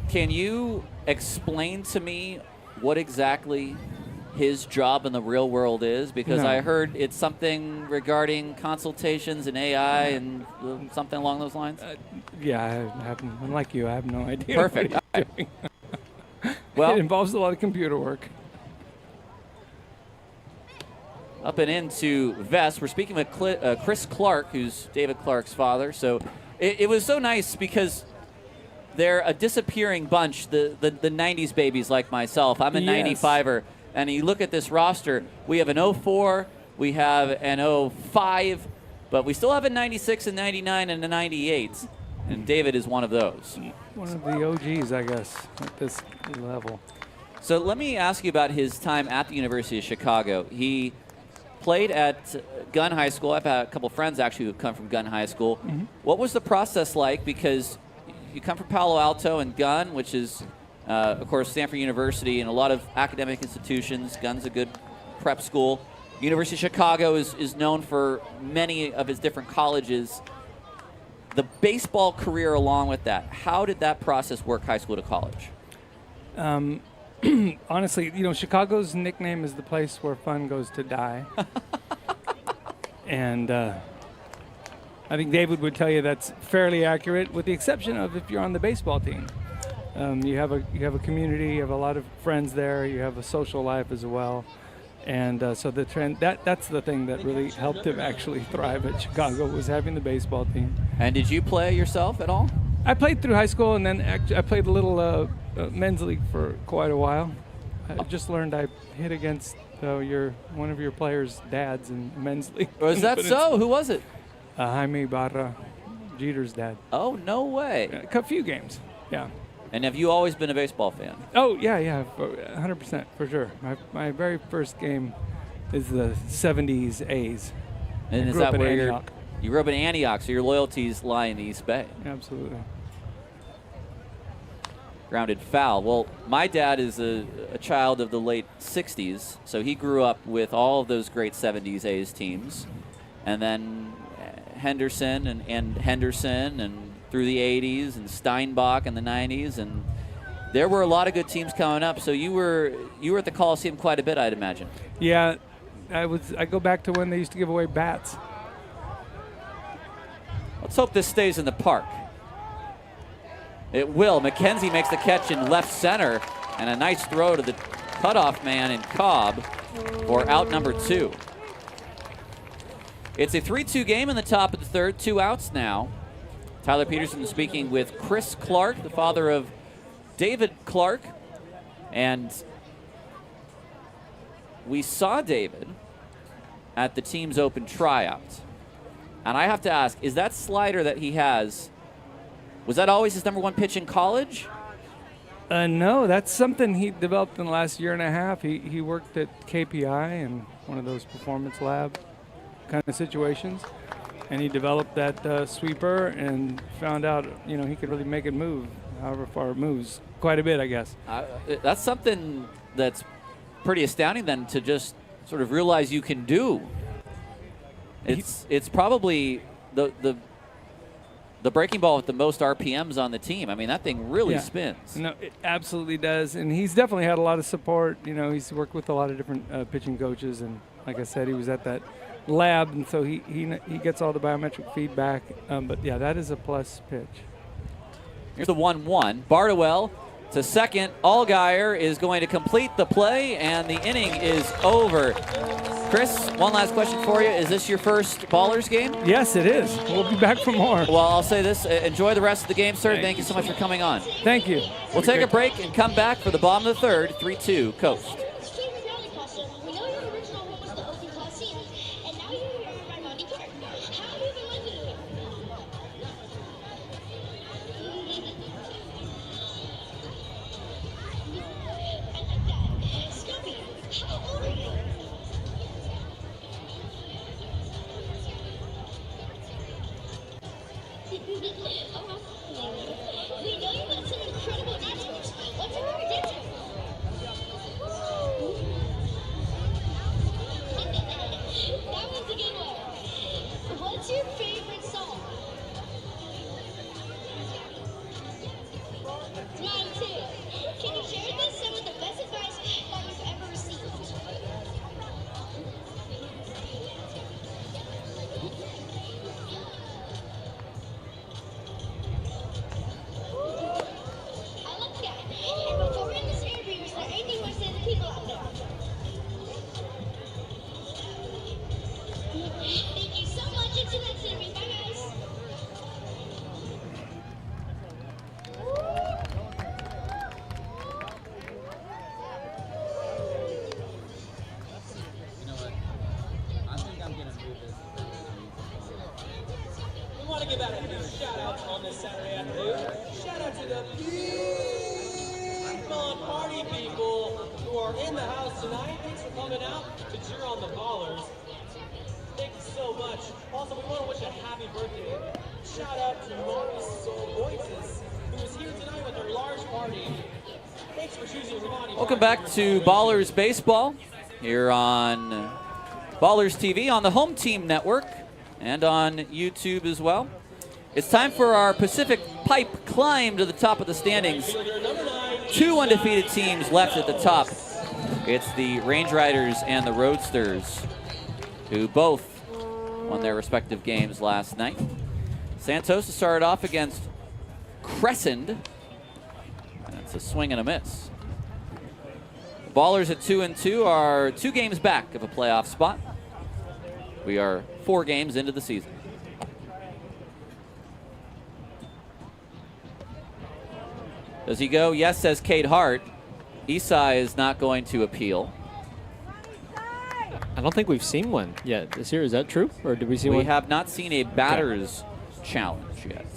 Speaker 2: Can you explain to me what exactly his job in the real world is? Because
Speaker 7: No.
Speaker 2: I heard it's something regarding consultations and AI and something along those lines.
Speaker 7: Yeah, I'm like you. I have no idea.
Speaker 2: Perfect.
Speaker 7: What he's
Speaker 2: All right.
Speaker 7: doing.
Speaker 2: Well,
Speaker 7: It involves a lot of computer work.
Speaker 2: up and into Vest, we're speaking with Chris Clark, who's David Clark's father. So it was so nice because they're a disappearing bunch, the 90s babies like myself. I'm a
Speaker 7: Yes.
Speaker 2: 95er. And you look at this roster, we have an 04, we have an 05, but we still have a 96, a 99, and a 98. And David is one of those.
Speaker 7: One of the OGs, I guess, at this level.
Speaker 2: So let me ask you about his time at the University of Chicago. He played at Gunn High School. I've had a couple friends actually who come from Gunn High School. What was the process like? Because you come from Palo Alto and Gunn, which is, of course, Stanford University and a lot of academic institutions. Gunn's a good prep school. University of Chicago is known for many of its different colleges. The baseball career along with that, how did that process work high school to college?
Speaker 7: Honestly, Chicago's nickname is the place where fun goes to die. And I think David would tell you that's fairly accurate, with the exception of if you're on the baseball team. You have a community, you have a lot of friends there, you have a social life as well. And so the trend, that's the thing that really helped him actually thrive at Chicago, was having the baseball team.
Speaker 2: And did you play yourself at all?
Speaker 7: I played through high school, and then I played a little men's league for quite a while. I just learned I hit against one of your players' dads in men's league.
Speaker 2: Was that so? Who was it?
Speaker 7: Jaime Ibarra, Jeter's dad.
Speaker 2: Oh, no way.
Speaker 7: A few games, yeah.
Speaker 2: And have you always been a baseball fan?
Speaker 7: Oh, yeah, 100% for sure. My very first game is the 70s A's.
Speaker 2: And
Speaker 7: I
Speaker 2: is
Speaker 7: grew up
Speaker 2: that
Speaker 7: in
Speaker 2: where
Speaker 7: Antioch.
Speaker 2: you grew up in Antioch, so your loyalties lie in the East Bay?
Speaker 7: Absolutely.
Speaker 2: Grounded foul. Well, my dad is a child of the late 60s, so he grew up with all of those great 70s A's teams. And then Henderson and Henderson and through the 80s and Steinbach in the 90s. And there were a lot of good teams coming up. So you were at the Coliseum quite a bit, I'd imagine.
Speaker 7: Yeah, I go back to when they used to give away bats.
Speaker 2: Let's hope this stays in the park. It will. McKenzie makes the catch in left center, and a nice throw to the cutoff man in Cobb for out number 2. It's a 3-2 game in the top of the third, 2 outs now. Tyler Peterson speaking with Chris Clark, the father of David Clark. And we saw David at the team's open tryout. And I have to ask, is that slider that he has, was that always his number 1 pitch in college?
Speaker 7: No, that's something he developed in the last year and a half. He worked at KPI in one of those performance lab kind of situations, and he developed that sweeper and found out, he could really make it move, however far it moves. Quite a bit, I guess.
Speaker 2: That's something that's pretty astounding then to just sort of realize you can do. It's probably the breaking ball with the most RPMs on the team. I mean, that thing really spins.
Speaker 7: No, it absolutely does, and he's definitely had a lot of support. He's worked with a lot of different pitching coaches, and like I said, he was at that lab, and so he gets all the biometric feedback. But yeah, that is a plus pitch.
Speaker 2: Here's the 1-1. Bardowell to second. Allgaier is going to complete the play, and the inning is over. Chris, one last question for you. Is this your first Ballers game?
Speaker 7: Yes, it is. We'll be back for more.
Speaker 2: Well, I'll say this. Enjoy the rest of the game, sir. Thank you so much for coming on.
Speaker 7: Thank you.
Speaker 2: We'll take a break and come back for the bottom of the third, 3-2 Coast.
Speaker 1: We know your original home was the Oakland Coliseum, and now you're here at Monty Park. How have you been liking it? Scoopy, how old are you? We know you got some incredible answers. What's your favorite answer? want to give out a few shout-outs on this Saturday afternoon. Shout out to the Piedmont party people who are in the house tonight. Thanks for coming out to cheer on the Ballers. Thank you so much. Also, we want to wish a happy birthday. Shout out to Marisol Voices, who is here tonight with her large party. Thanks for choosing Ramani.
Speaker 2: Welcome back to Ballers Baseball here on Ballers TV on the Home Team Network and on YouTube as well. It's time for our Pacific Pipe climb to the top of the standings. 2 undefeated teams left at the top. It's the Range Riders and the Roadsters, who both won their respective games last night. Santos started off against Crescent. That's a swing and a miss. The Ballers at 2-2 are 2 games back of a playoff spot. We are 4 games into the season. Does he go? Yes, says Kate Hart. Isai is not going to appeal.
Speaker 3: I don't think we've seen one yet this year. Is that true? Or did we see one?
Speaker 2: We have not seen a batter's challenge yet.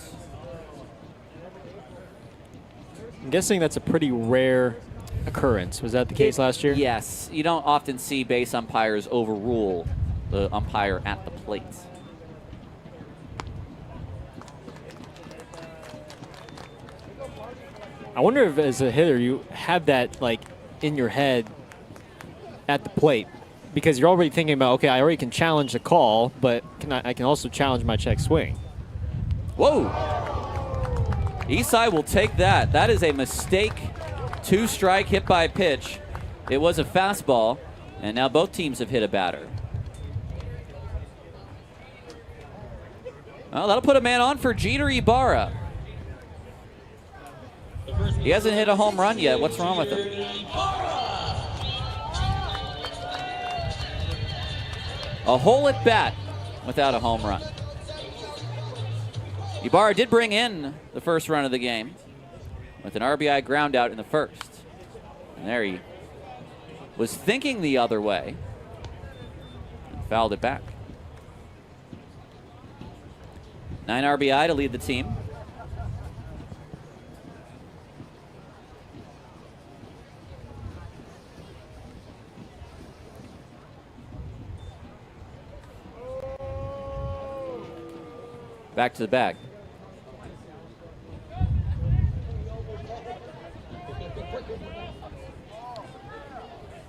Speaker 3: I'm guessing that's a pretty rare occurrence. Was that the case last year?
Speaker 2: Yes. You don't often see base umpires overrule the umpire at the plate.
Speaker 3: I wonder if as a hitter you have that like in your head at the plate, because you're already thinking about, okay, I already can challenge the call, but I can also challenge my check swing.
Speaker 2: Whoa! Isai will take that. That is a mistake. 2-strike hit by pitch. It was a fastball, and now both teams have hit a batter. Well, that'll put a man on for Jeter Ibara. He hasn't hit a home run yet. What's wrong with him? A hole at bat without a home run. Ibarra did bring in the first run of the game with an RBI ground out in the first. And there he was thinking the other way and fouled it back. 9 RBI to lead the team. Back to the bag.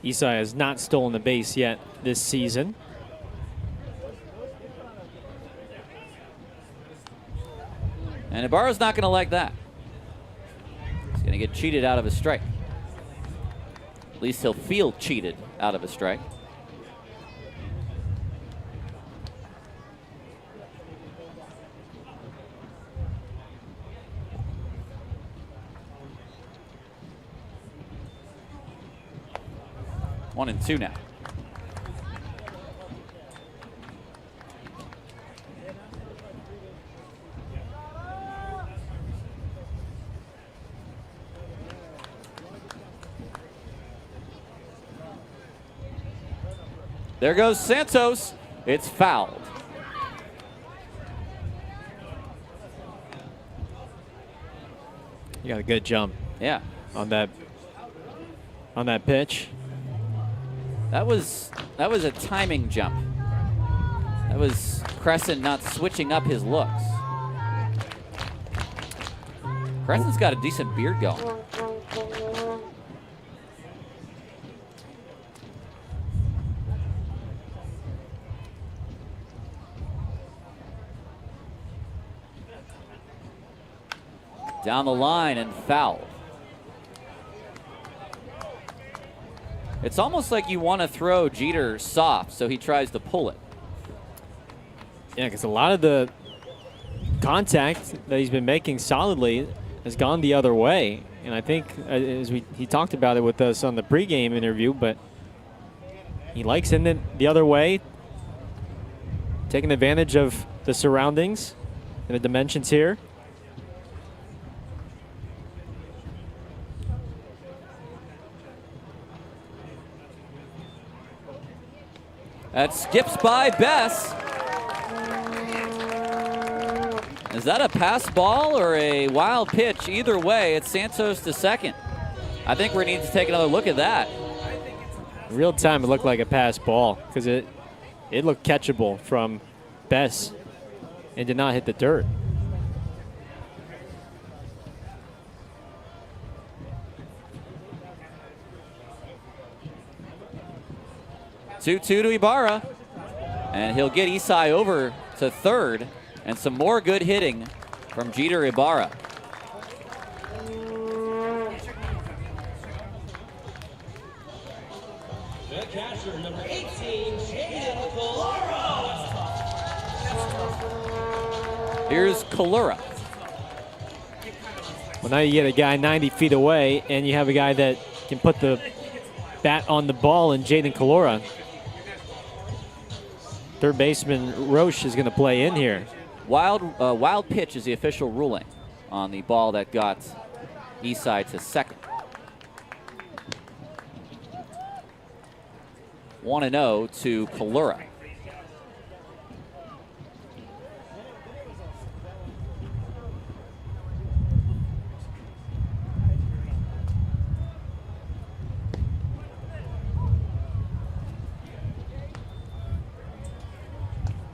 Speaker 3: Isai has not stolen the base yet this season.
Speaker 2: And Ibarra's not going to like that. He's going to get cheated out of a strike. At least he'll feel cheated out of a strike. One and 2 now. There goes Santos. It's fouled.
Speaker 3: You got a good jump.
Speaker 2: Yeah.
Speaker 3: On that pitch.
Speaker 2: That was a timing jump. That was Crescent not switching up his looks. Crescent's got a decent beard going. Down the line and foul. It's almost like you want to throw Jeter soft, so he tries to pull it.
Speaker 3: Yeah, because a lot of the contact that he's been making solidly has gone the other way. And I think as he talked about it with us on the pregame interview, but he likes hitting it the other way, taking advantage of the surroundings and the dimensions here.
Speaker 2: That skips by Bess. Is that a pass ball or a wild pitch? Either way, it's Santos to second. I think we need to take another look at that.
Speaker 3: Real time, it looked like a pass ball because it looked catchable from Bess and did not hit the dirt.
Speaker 2: Two-two to Ibarra, and he'll get Isai over to third, and some more good hitting from Jeter Ibara.
Speaker 1: The catcher, number 18, Jeter Ibara.
Speaker 2: Here's Kalura.
Speaker 3: Well, now you get a guy 90 feet away, and you have a guy that can put the bat on the ball in Jaden Kalura. Third baseman Roche is going to play in here.
Speaker 2: Wild pitch is the official ruling on the ball that got Isai to second. 1-0 to Kalura.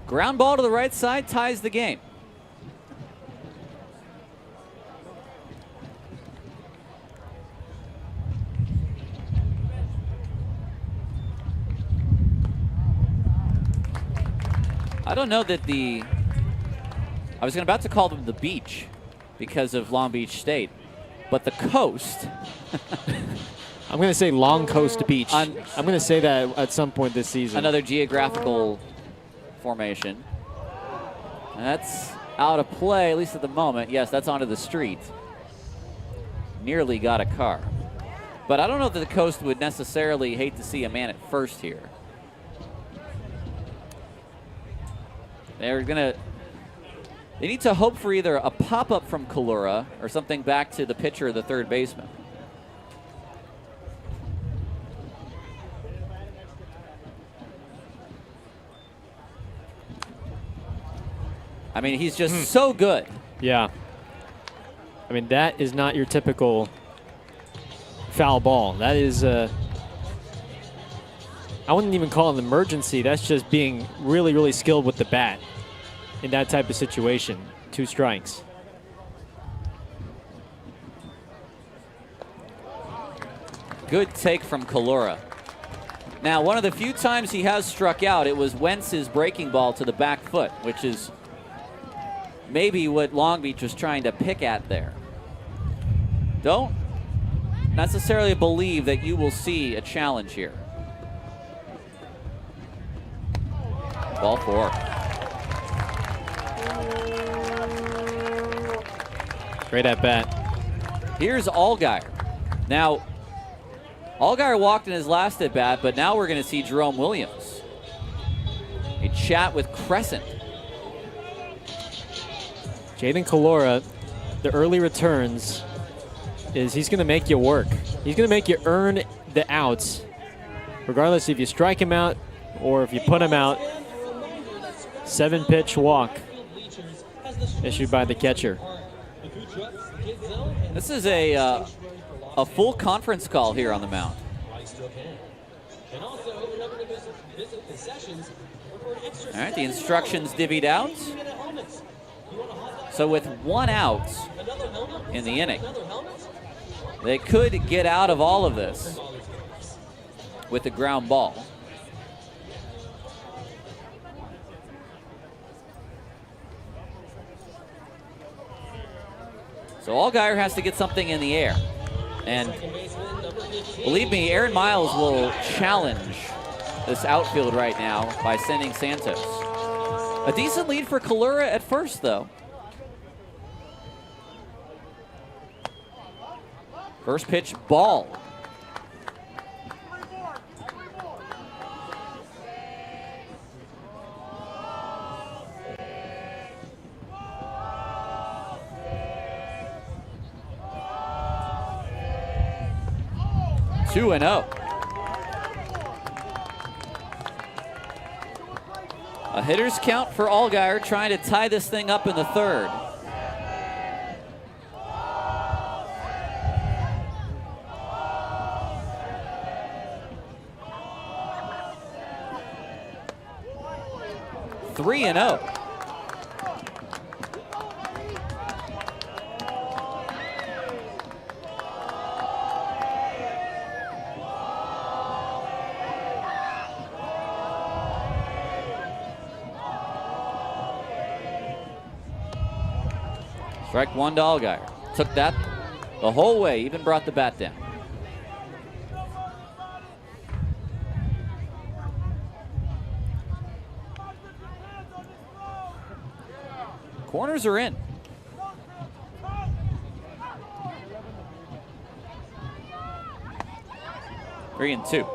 Speaker 2: Ground ball to the right side ties the game. I don't know that I was about to call them the beach because of Long Beach State, but the coast.
Speaker 3: I'm going to say Long Coast Beach. I'm going to say that at some point this season.
Speaker 2: Another geographical formation. And that's out of play, at least at the moment. Yes, that's onto the street. Nearly got a car. But I don't know that the coast would necessarily hate to see a man at first here. They need to hope for either a pop-up from Kalura or something back to the pitcher or the third baseman. I mean, he's just so good.
Speaker 3: Yeah. I mean, that is not your typical foul ball. That is, I wouldn't even call it an emergency. That's just being really, really skilled with the bat in that type of situation. 2 strikes.
Speaker 2: Good take from Kalura. Now, one of the few times he has struck out, it was Wentz's breaking ball to the back foot, which is maybe what Long Beach was trying to pick at there. Don't necessarily believe that you will see a challenge here. Ball 4.
Speaker 3: Great at bat.
Speaker 2: Here's Allgaier. Now, Allgaier walked in his last at bat, but now we're going to see Jerome Williams. A chat with Crescent.
Speaker 3: Jaden Kalura, the early returns is he's going to make you work. He's going to make you earn the outs, regardless if you strike him out or if you put him out. 7-pitch walk issued by the catcher.
Speaker 2: This is a full conference call here on the mound. All right, the instructions divvied out. So with 1 out in the inning, they could get out of all of this with the ground ball. So Allgaier has to get something in the air. And believe me, Aaron Miles will challenge this outfield right now by sending Santos. A decent lead for Kalura at first, though. First pitch, ball. Two and 0. A hitter's count for Allgaier, trying to tie this thing up in the third. 3-0. Strike one to Allgaier. Took that the whole way, even brought the bat down. Corners are in. Three and two.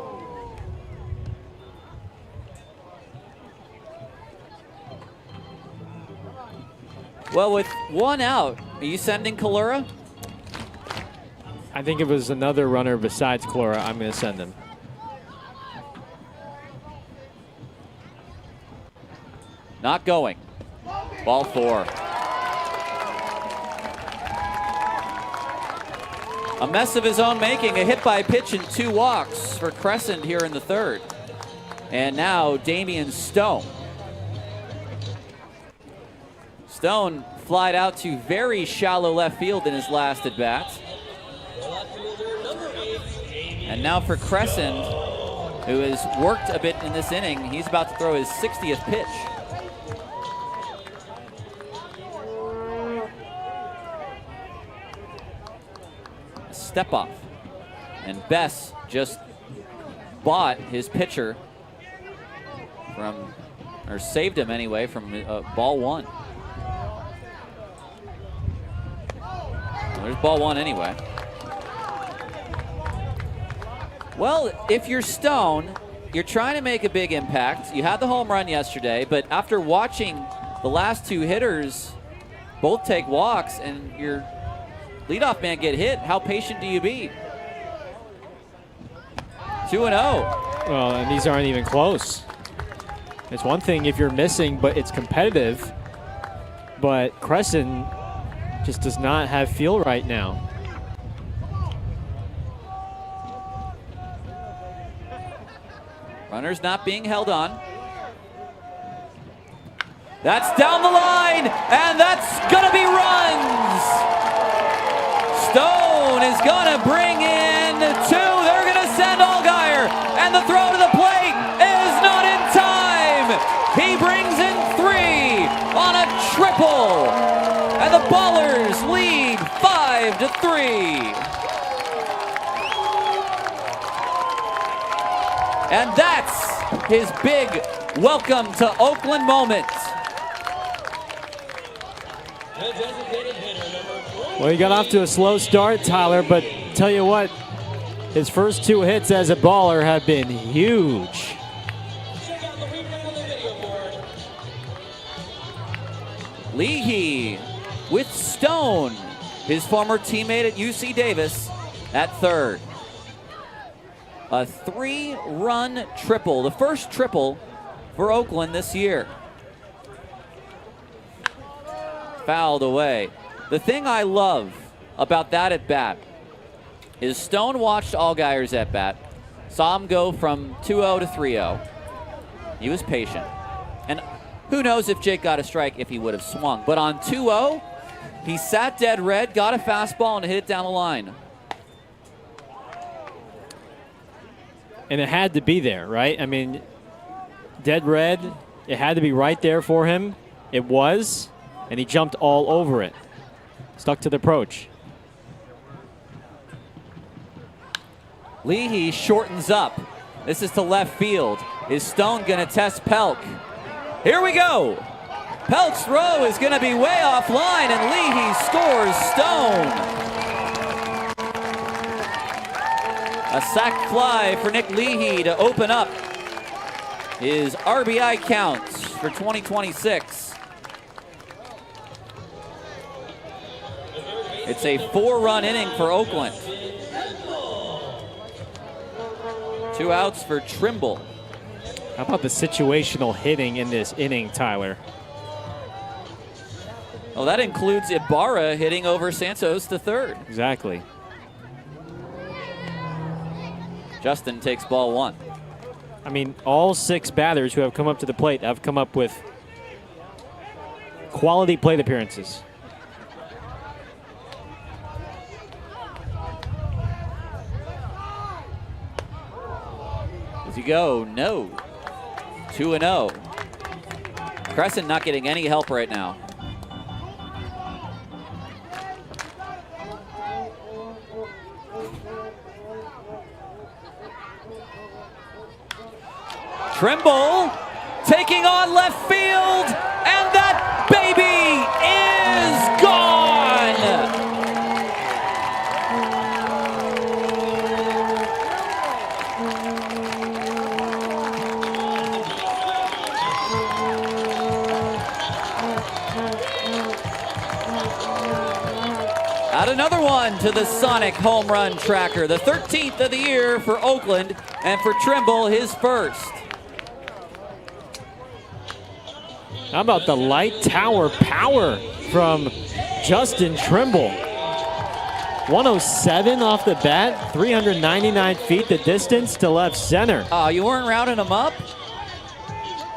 Speaker 2: Well, with one out, are you sending Kalura?
Speaker 3: I think if it was another runner besides Clora, I'm going to send him.
Speaker 2: Not going. Ball four. A mess of his own making. A hit by pitch and 2 walks for Crescent here in the third. And now Damian Stone. Stone flied out to very shallow left field in his last at bat. And now for Crescent, who has worked a bit in this inning, he's about to throw his 60th pitch. A step off. And Bess just bought his pitcher from, or saved him anyway, from ball one. There's ball one anyway. Well, if you're Stone, you're trying to make a big impact. You had the home run yesterday, but after watching the last 2 hitters both take walks and your leadoff man get hit, how patient do you be? 2-0.
Speaker 3: Well, and these aren't even close. It's one thing if you're missing, but it's competitive. But Crescent just does not have feel right now.
Speaker 2: Runners not being held on. That's down the line, and that's gonna be runs. Stone is gonna bring in 2. They're gonna send Allgaier, and the throw to the plate is not in time. He brings in 3 on a triple, and the Ballers lead 5-3. And that's his big welcome to Oakland moment.
Speaker 3: Well, he got off to a slow start, Tyler, but tell you what, his first 2 hits as a baller have been huge.
Speaker 2: Leahy with Stone, his former teammate at UC Davis, at third. A 3-run triple, the first triple for Oakland this year. Fouled away. The thing I love about that at bat is Stone watched Allgaier's at bat, saw him go from 2-0 to 3-0. He was patient. And who knows if Jake got a strike if he would have swung. But on 2-0, he sat dead red, got a fastball, and hit it down the line.
Speaker 3: And it had to be there, right? I mean, dead red, it had to be right there for him. It was, and he jumped all over it. Stuck to the approach.
Speaker 2: Leahy shortens up. This is to left field. Is Stone gonna test Pelk? Here we go. Pelk's throw is gonna be way offline, and Leahy scores Stone. A sac fly for Nick Leahy to open up his RBI counts for 2026. It's a 4-run inning for Oakland. 2 outs for Trimble.
Speaker 3: How about the situational hitting in this inning, Tyler?
Speaker 2: Well, that includes Ibara hitting over Santos to third.
Speaker 3: Exactly.
Speaker 2: Justin takes ball 1.
Speaker 3: I mean, all 6 batters who have come up to the plate have come up with quality plate appearances.
Speaker 2: Does he go? No. 2-0. Crescent not getting any help right now. Trimble taking on left field, and that baby is gone! Add another one to the Sonic home run tracker, the 13th of the year for Oakland, and for Trimble, his first.
Speaker 3: How about the light tower power from Justin Trimble? 107 off the bat, 399 feet the distance to left center.
Speaker 2: Oh, you weren't rounding him up?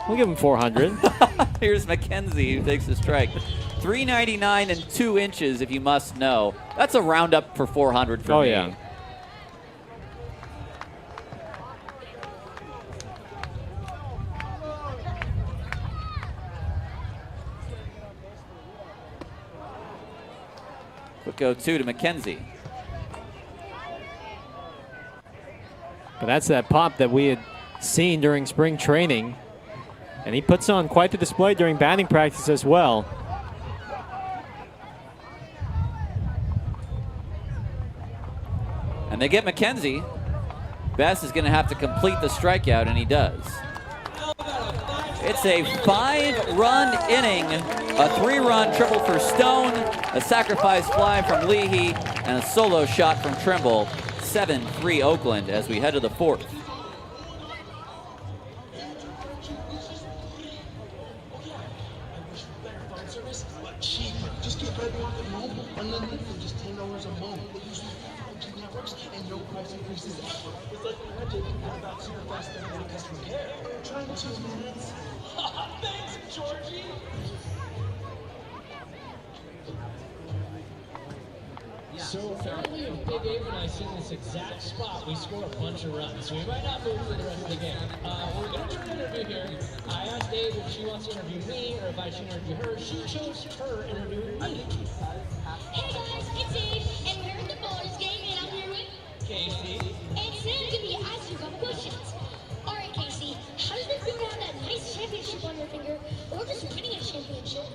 Speaker 3: We'll give him 400.
Speaker 2: Here's McKenzie who takes the strike. 399 and 2 inches, if you must know. That's a roundup for 400 for me.
Speaker 3: Oh, yeah.
Speaker 2: Quick 0-2 to McKenzie.
Speaker 3: But that's that pop that we had seen during spring training. And he puts on quite the display during batting practice as well.
Speaker 2: And they get McKenzie. Bess is going to have to complete the strikeout, and he does. It's a 5-run inning, a 3-run triple for Stone, a sacrifice fly from Leahy, and a solo shot from Trimble. 7-3 Oakland as we head to the 4th.
Speaker 1: Thanks, Georgie. So apparently if Big Abe and I sit in this exact spot, we score a bunch of runs. So we might not move for the rest of the game. We're going to do an interview here. I asked Abe if she wants to interview me or if I should interview her. She chose her interview me.
Speaker 8: Hey guys, it's Abe, and we're at the Ballers game, and I'm here with
Speaker 1: Casey.
Speaker 8: and Sam's gonna be asking you a couple questions. All right, Casey, how does it feel to have that nice championship on your finger, or just winning a championship?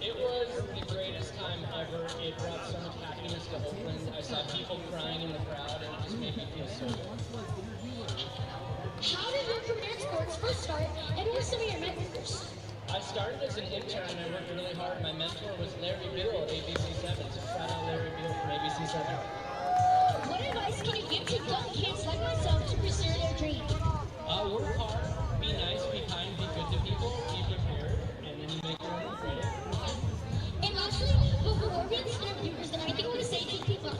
Speaker 1: It was the greatest time ever. It brought so much happiness to Oakland. I saw people crying in the crowd, and it just made me feel so good.
Speaker 8: How did your career in sports first start, and who were some of your mentors?
Speaker 1: I started as an intern. I worked really hard. My mentor was Larry Beal at ABC7. So shout out Larry Beal from ABC7.
Speaker 8: What advice can you give to young kids like myself to pursue their dreams?
Speaker 1: Work hard, be nice, be kind, be good to people, be prepared, and then you make your own credit.
Speaker 8: And lastly, before we get started, viewers, then anything I want to say to people?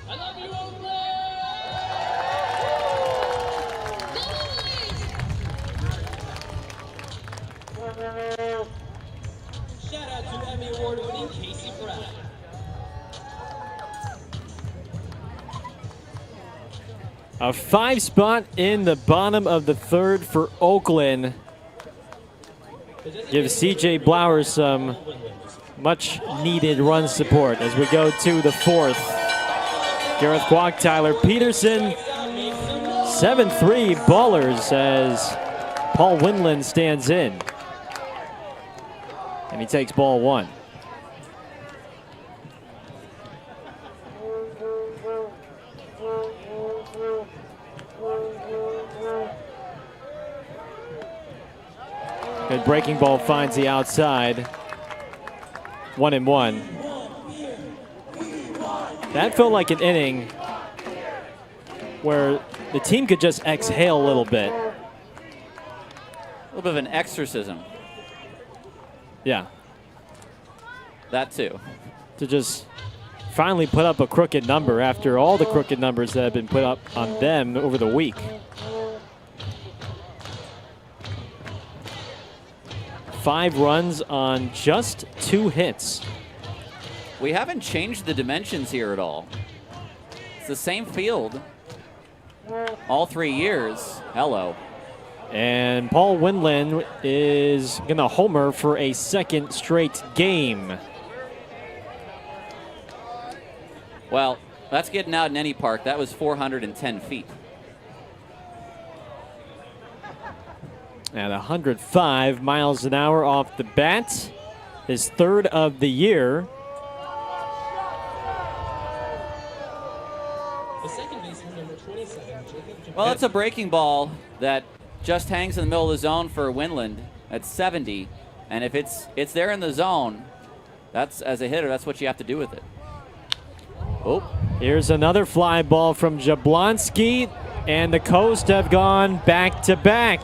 Speaker 1: I love you, Oakland!
Speaker 8: Go Boys!
Speaker 1: Shout out to Emmy Award-winning Casey Pratt.
Speaker 3: A 5 spot in the bottom of the 3rd for Oakland. Gives CJ Blowers some much needed run support as we go to the 4th. Gareth Kwok, Tyler Peterson. 7-3 Ballers as Paul Windland stands in. And he takes ball 1. Good breaking ball finds the outside. 1-1. That felt like an inning where the team could just exhale a little bit.
Speaker 2: A little bit of an exorcism.
Speaker 3: Yeah.
Speaker 2: That too.
Speaker 3: To just finally put up a crooked number after all the crooked numbers that have been put up on them over the week. 5 runs on just 2 hits.
Speaker 2: We haven't changed the dimensions here at all. It's the same field all 3 years. Hello.
Speaker 3: And Paul Winland is going to homer for a 2nd straight game.
Speaker 2: Well, that's getting out in any park. That was 410 feet.
Speaker 3: At 105 miles an hour off the bat. His 3rd of the year.
Speaker 5: The second baseman, number 27, Jacob.
Speaker 2: Well, that's a breaking ball that just hangs in the middle of the zone for Winland at 70. And if it's there in the zone, that's, as a hitter, that's what you have to do with it. Oh,
Speaker 3: Here's another fly ball from Jablonski, and the Coast have gone back-to-back.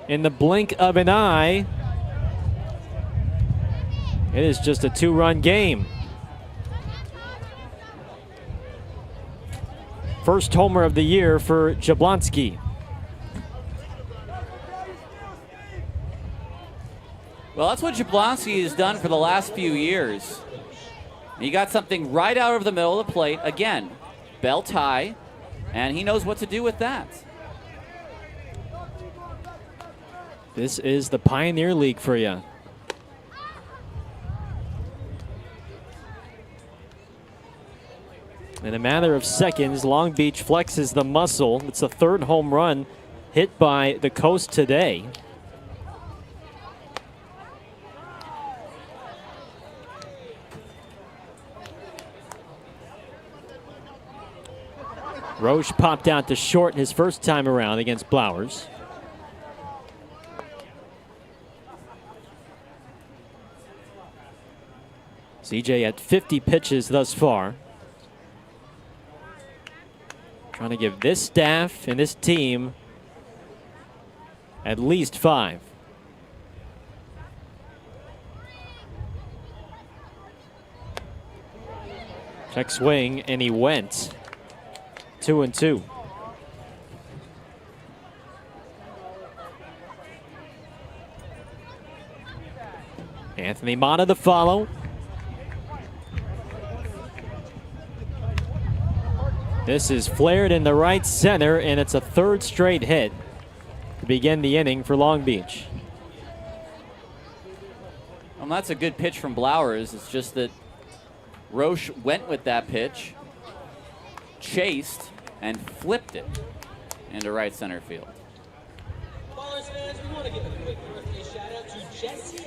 Speaker 3: In the blink of an eye, it is just a 2-run game. First homer of the year for Jablonski.
Speaker 2: well, that's what Jablonski has done for the last few years. He got something right out of the middle of the plate. Again, belt high, and he knows what to do with that.
Speaker 3: This is the Pioneer League for you. In a matter of seconds, Long Beach flexes the muscle. It's the 3rd home run hit by the Coast today. Roche popped out to short his first time around against Blowers. CJ at 50 pitches thus far. Trying to give this staff and this team at least 5. Check swing, and he went. 2-2. Anthony Mata to follow. This is flared in the right center, and it's a 3rd straight hit to begin the inning for Long Beach.
Speaker 2: Well, that's a good pitch from Blowers. It's just that Roche went with that pitch, chased, and flipped it into right center field.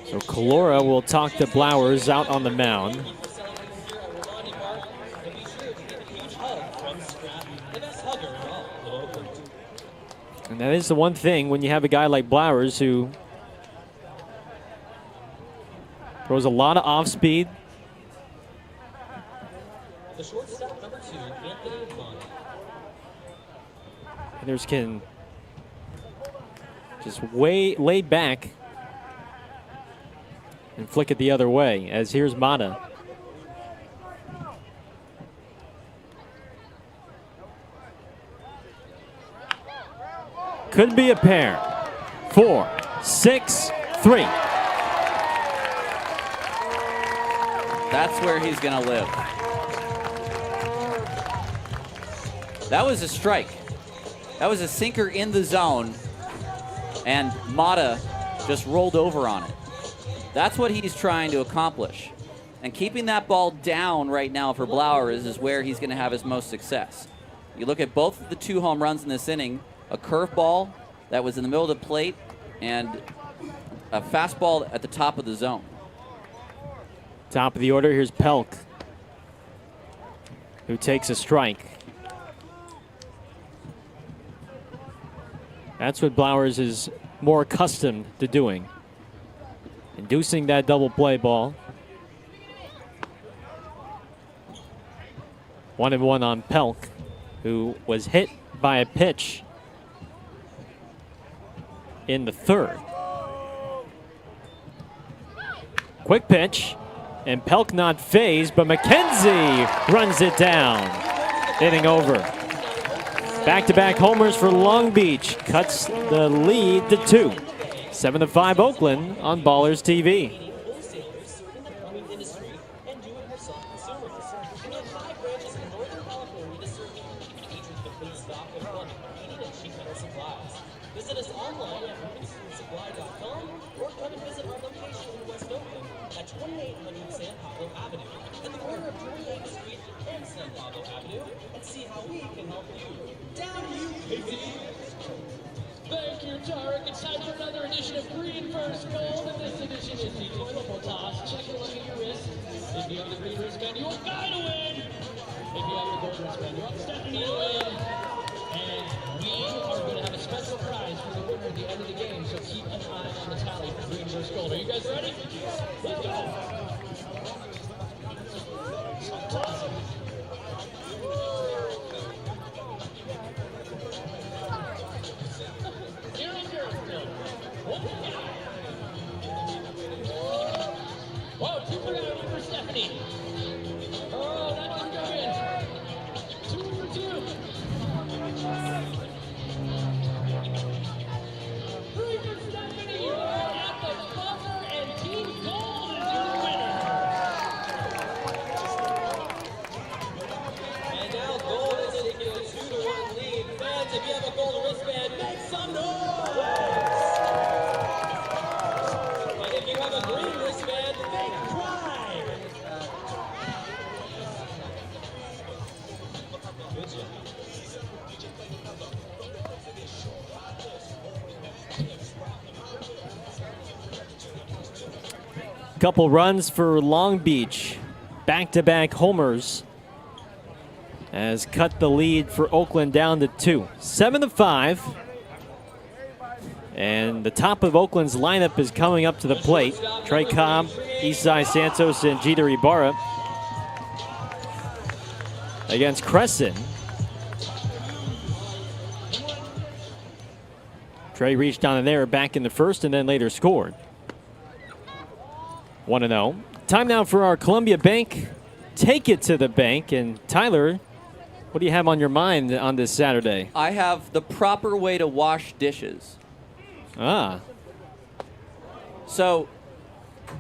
Speaker 3: So Calora will talk to Blowers out on the mound. And that is the one thing when you have a guy like Blowers who throws a lot of off speed.
Speaker 5: The shortstop, number 2, Anthony Ibara.
Speaker 3: Hitters can just lay back and flick it the other way, as here's Mata. Could be a pair. 4, 6, 3.
Speaker 2: That's where he's going to live. That was a strike. That was a sinker in the zone, and Mata just rolled over on it. That's what he's trying to accomplish. And keeping that ball down right now for Blowers is where he's going to have his most success. You look at both of the 2 home runs in this inning, a curveball that was in the middle of the plate and a fastball at the top of the zone.
Speaker 3: Top of the order, here's Pelk, who takes a strike. That's what Blowers is more accustomed to doing. Inducing that double play ball. 1-1 on Pelk, who was hit by a pitch in the 3rd. Quick pitch, and Pelk not phased, but McKenzie runs it down. Hitting over. Back-to-back homers for Long Beach. Cuts the lead to 2. 7-5 Oakland on Ballers TV.
Speaker 1: Visit us online at westernsupply.com or come and visit our location in West Oakland at 2800 San Pablo Avenue at the corner of 28th Street and San Pablo Avenue and see how we can help you. Down to you, Casey! Thank you, Tarek. It's time for another edition of Green First Gold, and this edition is the toiletable toss. Check your look at your wrist. If you have the green wristband, you want Guy to win. If you have the gold wristband, you want Stephanie to win. And we are going to have a special prize for the winner at the end of the game, so keep an eye on the tally for Green First Gold. Are you guys ready? Let's go! Whoa, 2 for Stephanie. Oh, that didn't go in. 2 for 2. 3 for Stephanie. At the buzzer, and Team Gold is your winner. And now Gold is taking a 2-1 lead. Fans, if you have a gold wristband, make some noise. And if you have a green wristband, make pride. Good job.
Speaker 3: Couple runs for Long Beach. Back-to-back homers has cut the lead for Oakland down to 2. 7-5. And the top of Oakland's lineup is coming up to the plate. Trey Cobb, Isai Santos, and Jeter Ibara against Crescent. Trey reached down in there back in the first and then later scored. 1-0. Time now for our Columbia Bank Take It to the Bank. And Tyler, what do you have on your mind on this Saturday?
Speaker 2: I have the proper way to wash dishes.
Speaker 3: Ah.
Speaker 2: So,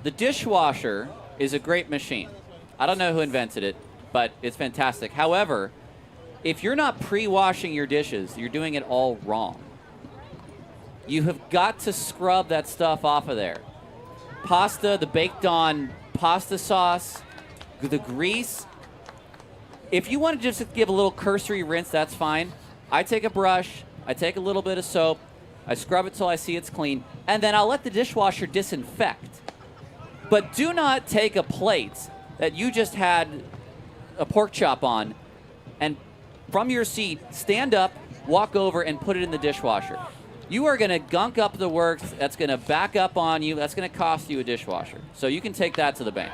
Speaker 2: the dishwasher is a great machine. I don't know who invented it, but it's fantastic. However, if you're not pre-washing your dishes, you're doing it all wrong. You have got to scrub that stuff off of there. Pasta, the baked on pasta sauce, the grease. If you want to just give a little cursory rinse, that's fine. I take a brush, I take a little bit of soap, I scrub it till I see it's clean, and then I'll let the dishwasher disinfect. But do not take a plate that you just had a pork chop on and from your seat, stand up, walk over, and put it in the dishwasher. You are going to gunk up the works. That's going to back up on you. That's going to cost you a dishwasher. So you can take that to the bank.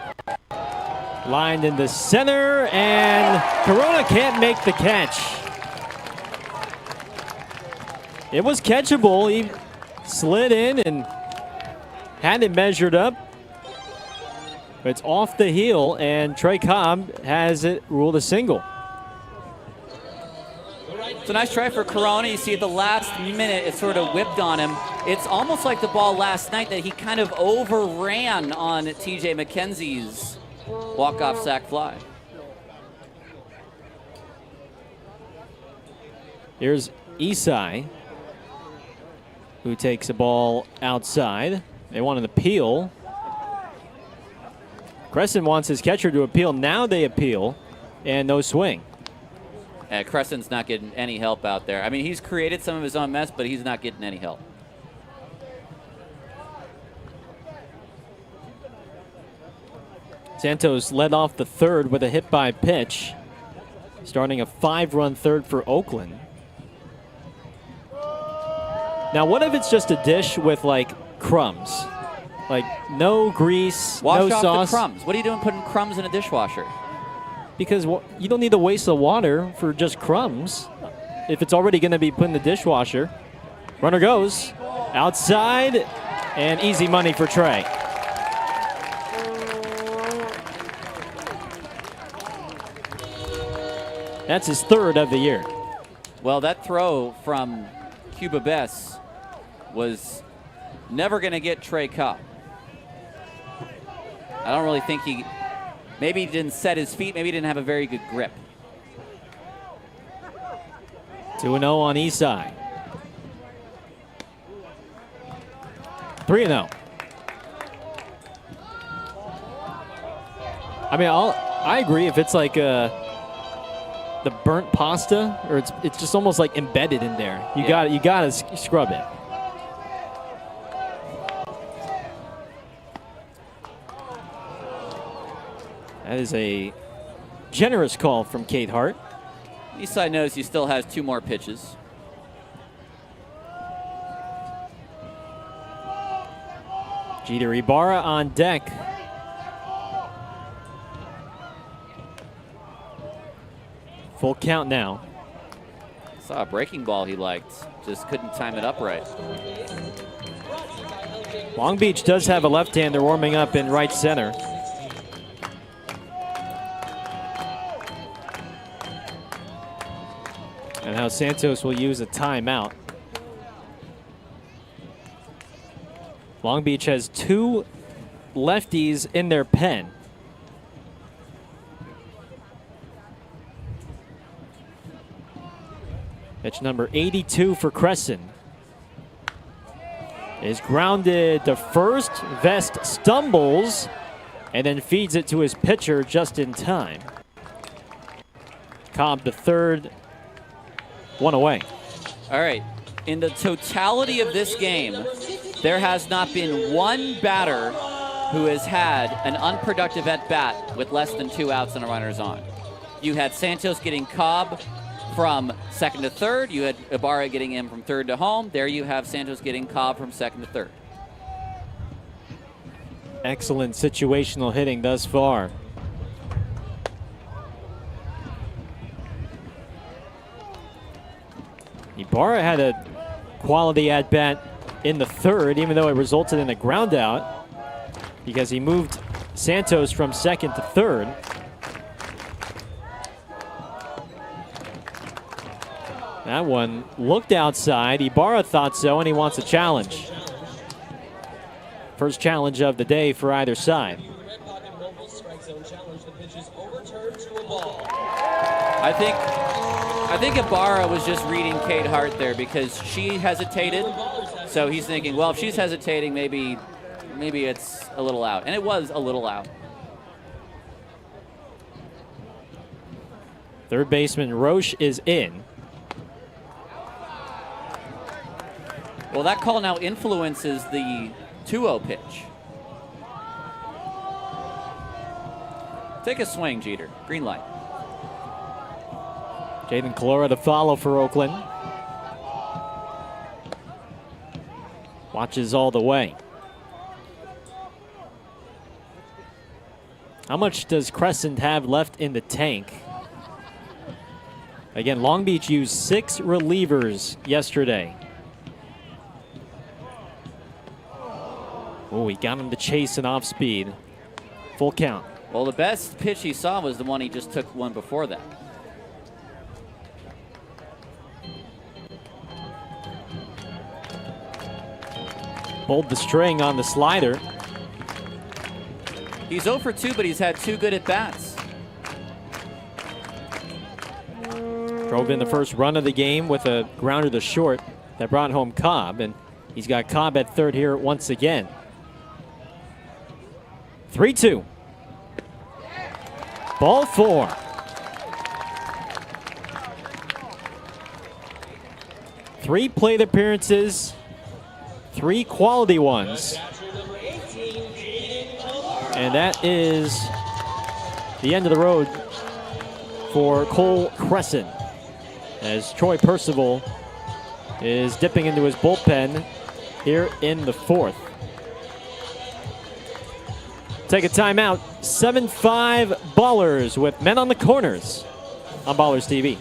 Speaker 3: Lined in the center, and Corona can't make the catch. It was catchable. He slid in and had it measured up. It's off the heel, and Trey Cobb has it ruled a single.
Speaker 2: It's a nice try for Corona. You see at the last minute, it sort of whipped on him. It's almost like the ball last night that he kind of overran on TJ McKenzie's walk-off sac fly.
Speaker 3: Here's Isai, who takes a ball outside. They want an appeal. Crescent wants his catcher to appeal. Now they appeal, and no swing.
Speaker 2: Crescent's not getting any help out there. I mean, he's created some of his own mess, but he's not getting any help.
Speaker 3: Santos led off the third with a hit by pitch, starting a 5-run third for Oakland. Now, what if it's just a dish with, like, crumbs? Like, no grease,
Speaker 2: Wash
Speaker 3: no
Speaker 2: off
Speaker 3: sauce?
Speaker 2: the crumbs. What are you doing putting crumbs in a dishwasher?
Speaker 3: Because you don't need to waste the water for just crumbs if it's already going to be put in the dishwasher. Runner goes outside, and easy money for Trey. That's his third of the year.
Speaker 2: Well, that throw from Cuba Bess was never going to get Trey Cobb. I don't really think maybe he didn't set his feet, maybe he didn't have a very good grip.
Speaker 3: 2-0 on Eastside. 3-0. I mean, I agree if it's like the burnt pasta, or it's just almost like embedded in there. You gotta scrub it. That is a generous call from Kate Hart.
Speaker 2: Eastside knows he still has 2 more pitches.
Speaker 3: Jeter Ibara on deck. Full count now.
Speaker 2: Saw a breaking ball he liked, just couldn't time it up right.
Speaker 3: Long Beach does have a left-hander warming up in right center. And now Santos will use a timeout. Long Beach has 2 lefties in their pen. Pitch number 82 for Crescent is grounded to first. Vest stumbles and then feeds it to his pitcher just in time. Cobb to third, 1 away.
Speaker 2: All right, in the totality of this game, there has not been one batter who has had an unproductive at-bat with less than 2 outs and a runner's on. You had Santos getting Cobb from second to third. You had Ibarra getting him from third to home. There you have Santos getting Cobb from second to third.
Speaker 3: Excellent situational hitting thus far. Ibarra had a quality at-bat in the third, even though it resulted in a ground out, because he moved Santos from second to third. That one looked outside. Ibarra thought so, and he wants a challenge. First challenge of the day for either side.
Speaker 2: I think Ibarra was just reading Kate Hart there because she hesitated. So he's thinking, well, if she's hesitating, maybe it's a little out. And it was a little out.
Speaker 3: Third baseman Roche is in.
Speaker 2: Well, that call now influences the 2-0 pitch. Take a swing, Jeter. Green light.
Speaker 3: Jaden Calora to follow for Oakland. Watches all the way. How much does Crescent have left in the tank? Again, Long Beach used 6 relievers yesterday. Oh, he got him to chase an off speed. Full count.
Speaker 2: Well, the best pitch he saw was the one he just took one before that.
Speaker 3: Pulled the string on the slider.
Speaker 2: He's 0 for 2, but he's had 2 good at-bats.
Speaker 3: Drove in the first run of the game with a grounder to short that brought home Cobb, and he's got Cobb at third here once again. 3-2. Ball 4. Three plate appearances, 3 quality ones. And that is the end of the road for Cole Crescent, as Troy Percival is dipping into his bullpen here in the 4th. Take a timeout. 7-5 Ballers with men on the corners on Ballers TV.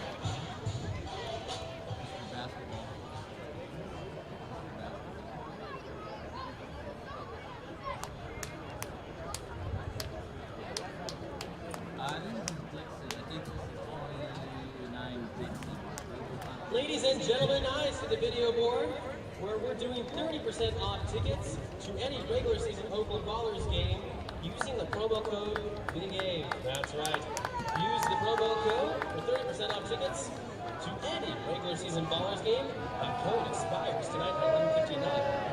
Speaker 5: doing 30% off tickets to any regular season Oakland Ballers game using the promo code Pregame. That's right. Use the promo code for 30% off tickets to any regular season Ballers game. That code expires tonight at 11:59.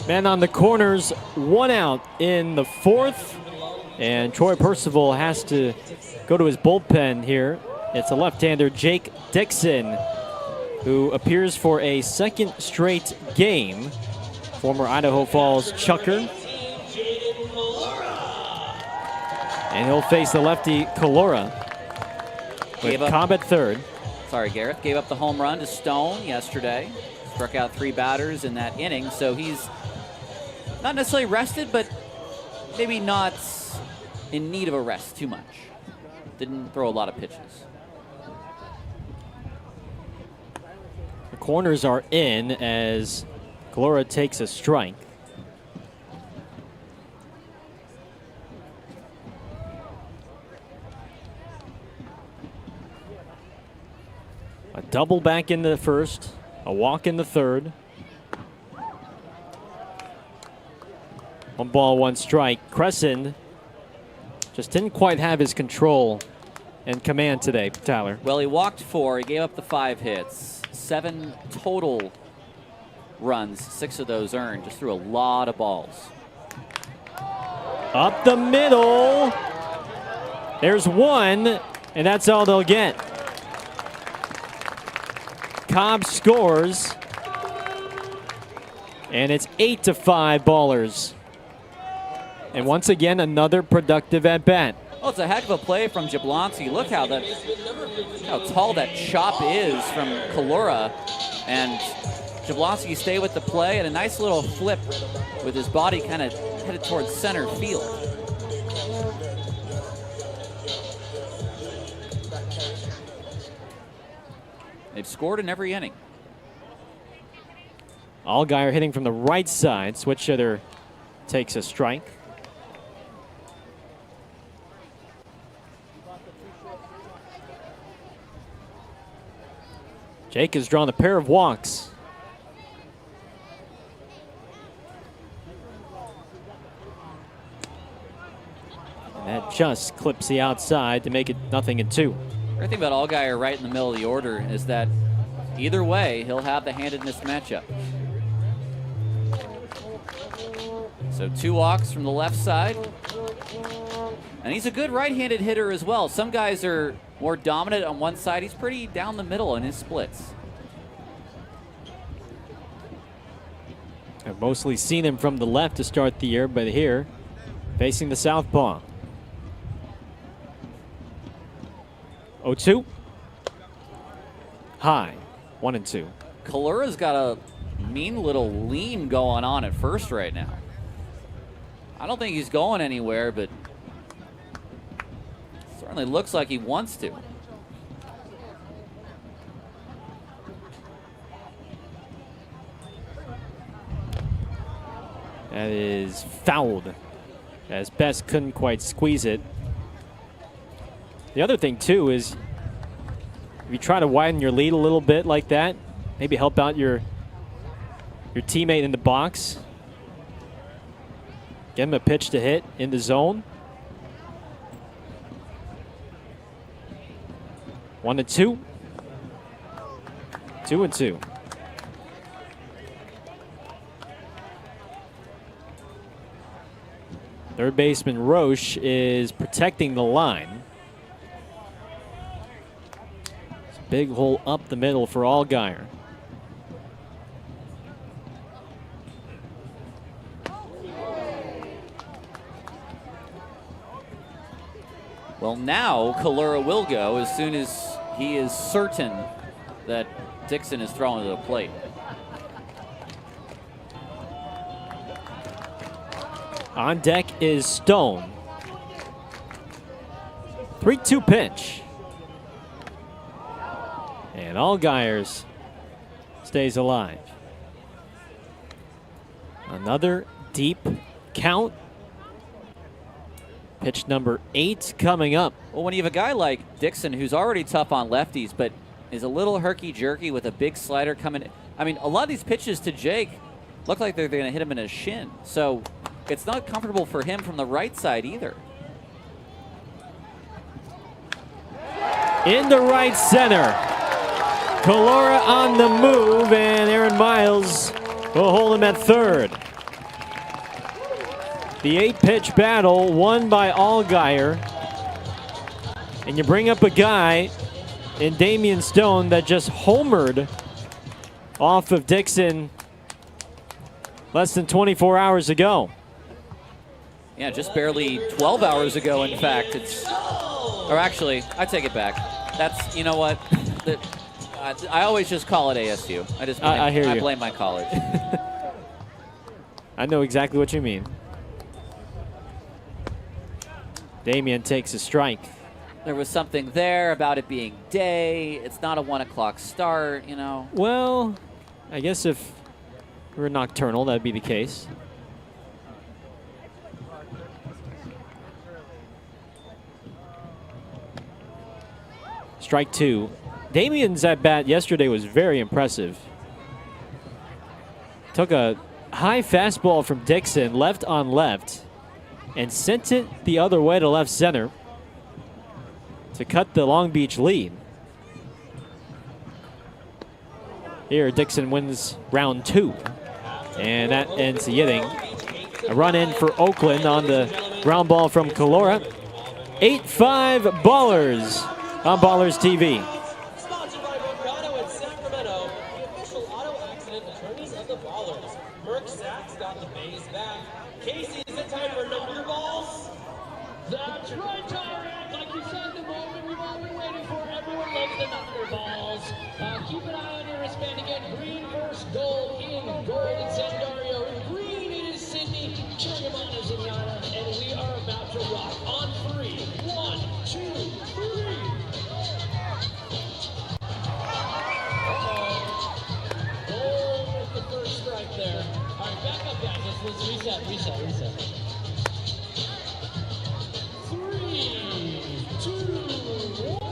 Speaker 3: Men on the corners, 1 out in the 4th. And Troy Percival has to go to his bullpen here. It's a left-hander, Jake Dixon, who appears for a 2nd straight game. Former Idaho Falls Chucker. And he'll face the lefty Calora with Cobb at 3rd.
Speaker 2: Sorry, Gareth. Gave up the home run to Stone yesterday. Struck out 3 batters in that inning, so he's not necessarily rested, but maybe not in need of a rest too much. Didn't throw a lot of pitches.
Speaker 3: The corners are in as Calora takes a strike. A double back in the 1st, a walk in the 3rd. 1 ball, 1 strike. Crescent just didn't quite have his control and command today, Tyler.
Speaker 2: Well, he walked 4. He gave up the 5 hits. 7 total runs, 6 of those earned. Just threw a lot of balls.
Speaker 3: Up the middle. There's 1, and that's all they'll get. Cobb scores, and it's 8-5 Ballers. And once again, another productive at-bat.
Speaker 2: Well, it's a heck of a play from Jablonski. Look how tall that chop is from Calora. And Jablonski stayed with the play and a nice little flip with his body kind of headed towards center field. They've scored in every inning.
Speaker 3: Allgaier hitting from the right side. Switch hitter takes a strike. Jake has drawn a pair of walks. And that just clips the outside to make it 0-2.
Speaker 2: Great thing about Allgaier right in the middle of the order is that either way, he'll have the handedness matchup. So 2 walks from the left side. And he's a good right-handed hitter as well. Some guys are more dominant on one side. He's pretty down the middle in his splits.
Speaker 3: I've mostly seen him from the left to start the year, but here, facing the southpaw. 0-2. High. 1-2.
Speaker 2: Calora's got a mean little lean going on at first right now. I don't think he's going anywhere, but certainly looks like he wants to.
Speaker 3: That is fouled, as Best couldn't quite squeeze it. The other thing, too, is if you try to widen your lead a little bit like that, maybe help out your teammate in the box. Get him a pitch to hit in the zone. 1-2. 2-2. Third baseman Roche is protecting the line. It's a big hole up the middle for Allgaier.
Speaker 2: Well, now Kalura will go as soon as he is certain that Dixon is throwing to the plate.
Speaker 3: On deck is Stone. 3-2 pitch. And Allgaier stays alive. Another deep count. Pitch number 8 coming up.
Speaker 2: Well, when you have a guy like Dixon who's already tough on lefties, but is a little herky-jerky with a big slider coming in. I mean, a lot of these pitches to Jake look like they're going to hit him in his shin. So it's not comfortable for him from the right side either.
Speaker 3: In the right center. Kalura on the move, and Aaron Miles will hold him at third. The 8-pitch battle won by Allgaier. And you bring up a guy in Damian Stone that just homered off of Dixon less than 24 hours ago.
Speaker 2: Yeah, just barely 12 hours ago, in fact. Or actually, I take it back. That's, you know what? I always just call it ASU.
Speaker 3: I hear you.
Speaker 2: I blame my college.
Speaker 3: I know exactly what you mean. Damian takes a strike.
Speaker 2: There was something there about it being day. It's not a 1 o'clock start, you know.
Speaker 3: Well, I guess if we were nocturnal, that'd be the case. Strike 2. Damian's at bat yesterday was very impressive. Took a high fastball from Dixon, left on left, and sent it the other way to left center to cut the Long Beach lead. Here, Dixon wins round 2, and that ends the inning. A run in for Oakland on the ground ball from Kalura. 8-5 Ballers on Ballers TV.
Speaker 1: Sponsored by Mercado in Sacramento, the official auto accident attorneys of the Ballers. Merc Sachs got the base back. Casey, is it time for number balls? That's right, Tyrant. Like you said, the moment we've all been waiting for. Everyone loves the number balls. Keep an eye on your wristband again. Green versus gold. In gold, it's Sandario. In green, it is Sydney. Chirgamana Zinana. And we are about to rock on 3. 1, 2, 3. Gold with the first strike there. All right, back up, guys. Let's reset. 3, 2, 1.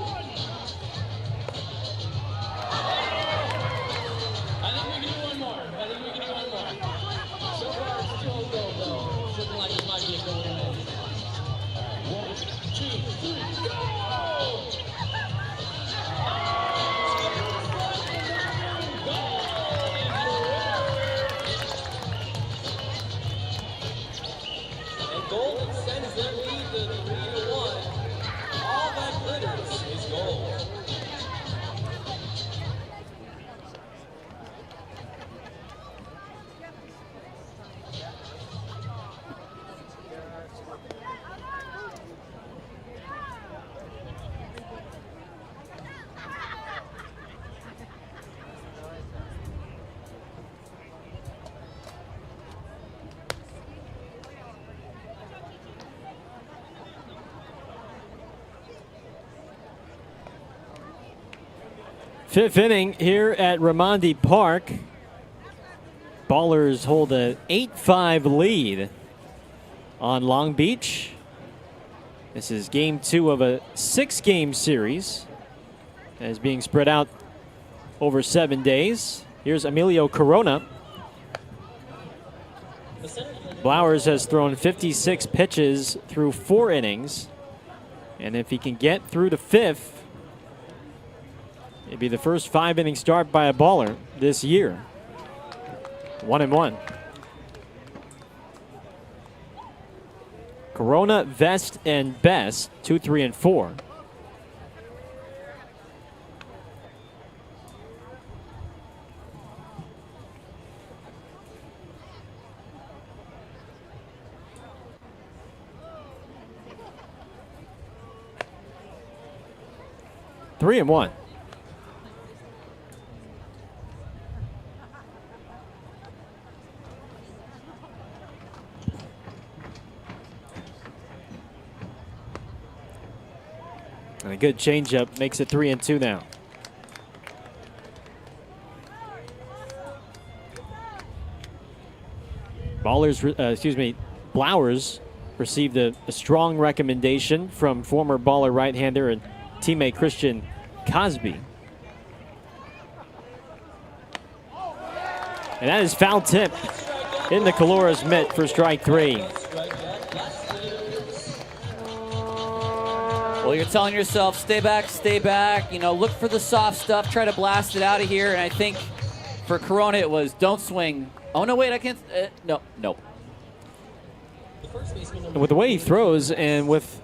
Speaker 1: I think we can do one more. So far, it's still gold, though. It's looking like it might be a gold win. All right, 1, 2, 3, go! And gold extends their lead to 3-1. All that glitters is gold.
Speaker 3: Fifth inning here at Raimondi Park. Ballers hold an 8-5 lead on Long Beach. This is game 2 of a 6-game series that is being spread out over 7 days. Here's Emilio Corona. Blowers has thrown 56 pitches through 4 innings. And if he can get through the 5th, It'd be the first 5-inning start by a baller this year. 1-1. Corona, Vest, and Best, 2, 3, and 4. Three and 1. And a good changeup makes it 3 and 2 now. Blowers received a strong recommendation from former baller right-hander and teammate Christian Cosby. And that is foul tip in the Calora's mitt for strike 3.
Speaker 2: Well, you're telling yourself, stay back, you know, look for the soft stuff, try to blast it out of here. And I think for Corona, it was don't swing. Oh, no, wait, I can't. No.
Speaker 3: And with the way he throws and with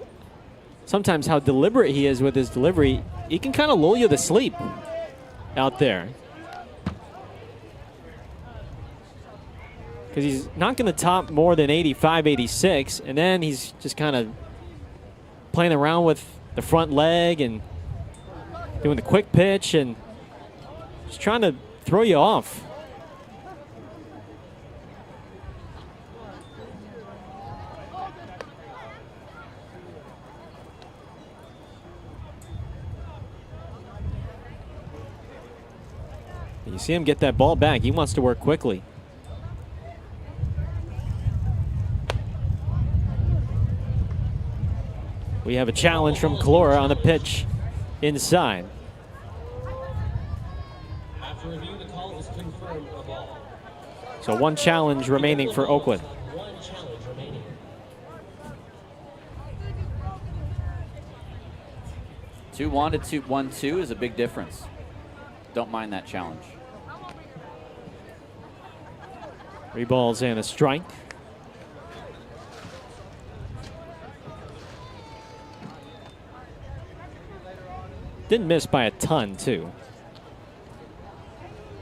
Speaker 3: sometimes how deliberate he is with his delivery, he can kind of lull you to sleep out there. Because he's not going to top more than 85, 86, and then he's just kind of playing around with the front leg and doing the quick pitch and just trying to throw you off. You see him get that ball back. He wants to work quickly. We have a challenge from Calora on the pitch inside.
Speaker 1: After review, the call is confirmed a ball.
Speaker 3: So one challenge remaining for Oakland.
Speaker 1: One challenge remaining.
Speaker 2: 2-1 to 2-1-2 is a big difference. Don't mind that challenge.
Speaker 3: 3 balls and a strike. Didn't miss by a ton, too.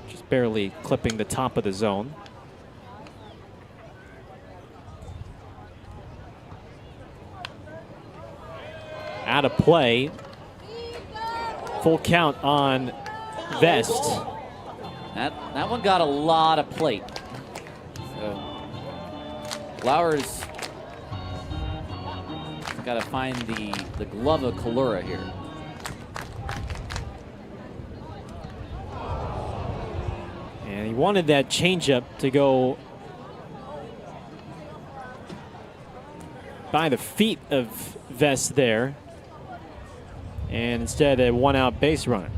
Speaker 3: Just barely clipping the top of the zone. Out of play. Full count on Vest.
Speaker 2: That one got a lot of plate. So Flowers got to find the glove of Calora here.
Speaker 3: And he wanted that changeup to go by the feet of Vest there. And instead a 1-out base runner.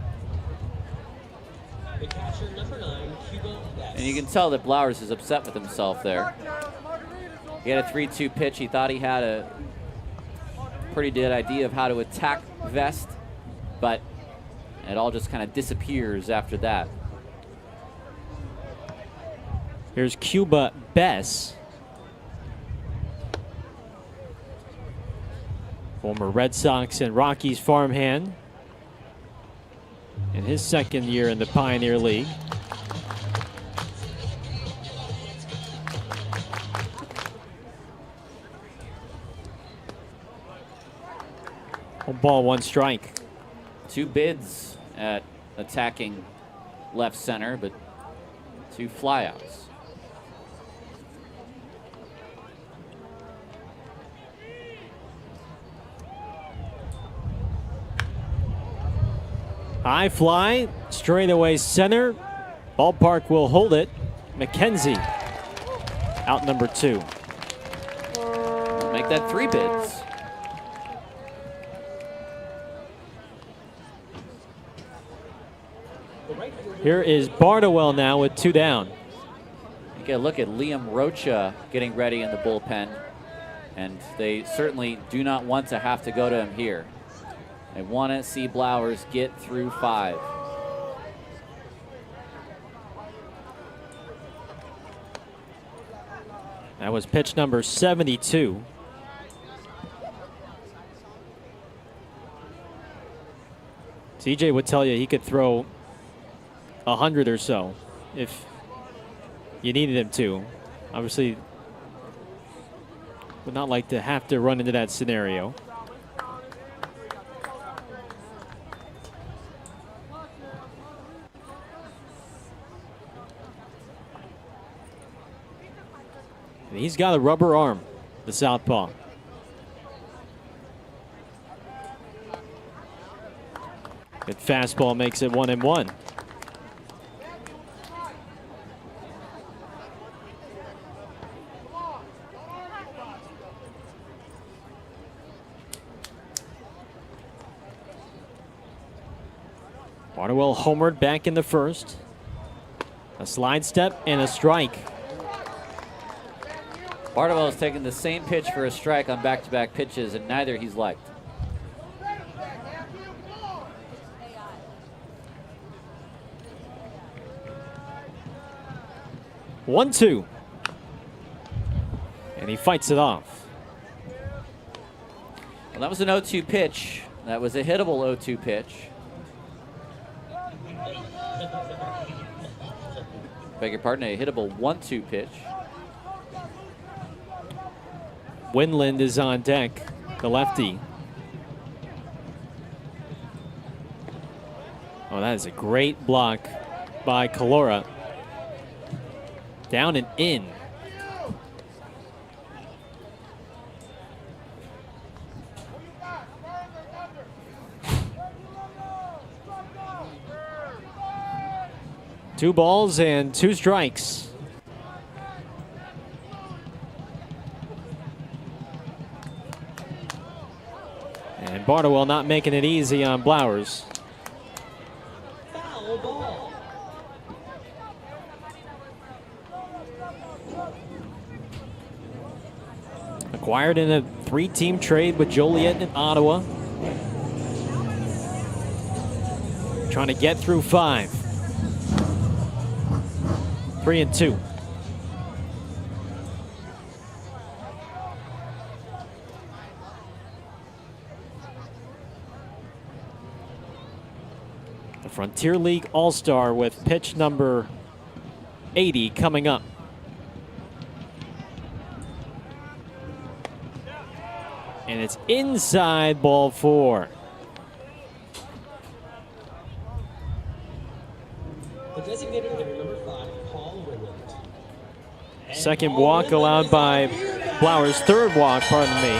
Speaker 1: The catcher, number 9, Cuba Vest.
Speaker 2: And you can tell that Blowers is upset with himself there. He had a 3-2 pitch. He thought he had a pretty good idea of how to attack Vest, but it all just kind of disappears after that.
Speaker 3: Here's Cuba Bess. Former Red Sox and Rockies farmhand. In his second year in the Pioneer League. One ball, one strike.
Speaker 2: 2 bids at attacking left center, but 2 flyouts.
Speaker 3: High fly, straightaway center. Ballpark will hold it. McKenzie, out number 2.
Speaker 2: Make that 3 bids.
Speaker 3: Here is Bardowell now with 2 down.
Speaker 2: You get a look at Liam Rocha getting ready in the bullpen, and they certainly do not want to have to go to him here. They want to see Blowers get through 5.
Speaker 3: That was pitch number 72. CJ would tell you he could throw 100 or so if you needed him to. Obviously, would not like to have to run into that scenario. And he's got a rubber arm, the southpaw. Good fastball makes it 1-1. Barnwell homered back in the first. A slide step and a strike.
Speaker 2: Barnwell has taken the same pitch for a strike on back-to-back pitches, and neither he's liked.
Speaker 3: One, two. And he fights it off.
Speaker 2: Well, that was an 0-2 pitch. That was a hittable 0-2 pitch. Beg your pardon, a hittable 1-2 pitch.
Speaker 3: Winland is on deck, the lefty. Oh, that is a great block by Calora. Down and in. Two balls and two strikes. And Barnwell not making it easy on Blowers.
Speaker 1: Foul ball.
Speaker 3: Acquired in a 3-team trade with Joliet and Ottawa. Trying to get through 5. 3-2. The Frontier League All-Star with pitch number 80 coming up. And it's inside, ball 4.
Speaker 1: The designated hitter number 5, Paul Winland.
Speaker 3: Second walk allowed by Blowers. Third walk, pardon me.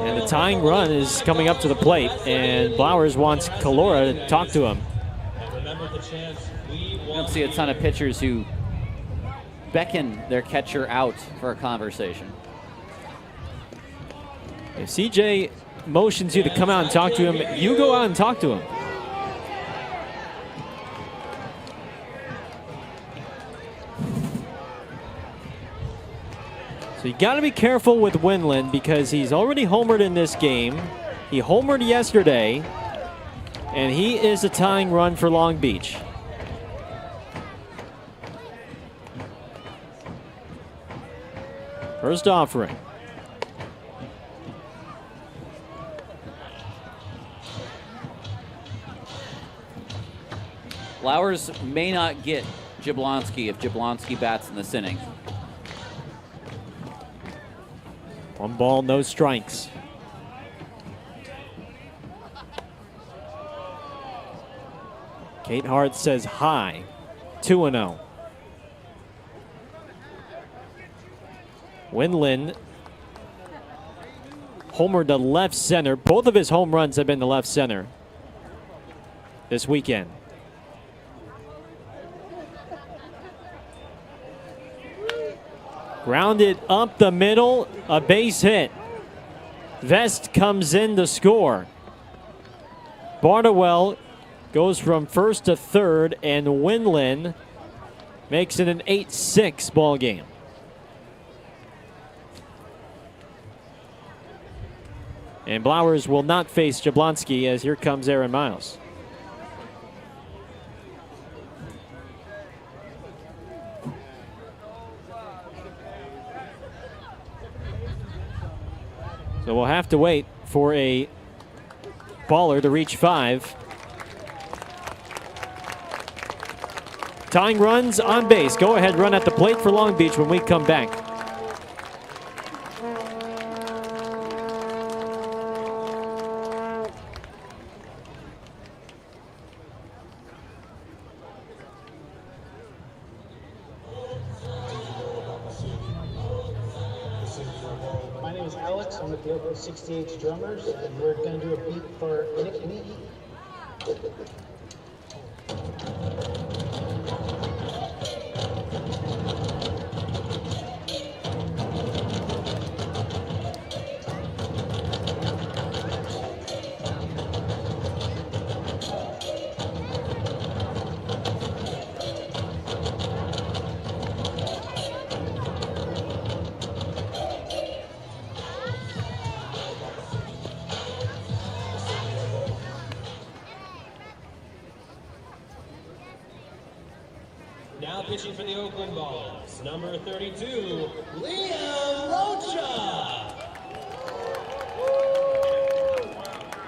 Speaker 3: And the tying run is coming up to the plate, and Blowers wants Calora to talk to him.
Speaker 2: You don't see a ton of pitchers who beckon their catcher out for a conversation.
Speaker 3: If CJ motions you to come out and talk to him, you go out and talk to him. So you got to be careful with Winland because he's already homered in this game. He homered yesterday, and he is a tying run for Long Beach. First offering.
Speaker 2: Flowers may not get Jablonski if Jablonski bats in this inning.
Speaker 3: 1 ball, no strikes. Kate Hart says hi. 2-0. Winland homered to left center. Both of his home runs have been to left center this weekend. Grounded up the middle, a base hit. Vest comes in to score. Barnwell goes from first to third, and Winland makes it an 8-6 ball game. And Blowers will not face Jablonski as here comes Aaron Miles. So we'll have to wait for a baller to reach 5. Tying runs on base. Go ahead run at the plate for Long Beach when we come back.
Speaker 9: My name is Alex. I'm with the Oakland 68 Drummers, and we're going to do a beat for Nick.
Speaker 5: Now pitching for the Oakland Ballers, number 32, Liam Rocha.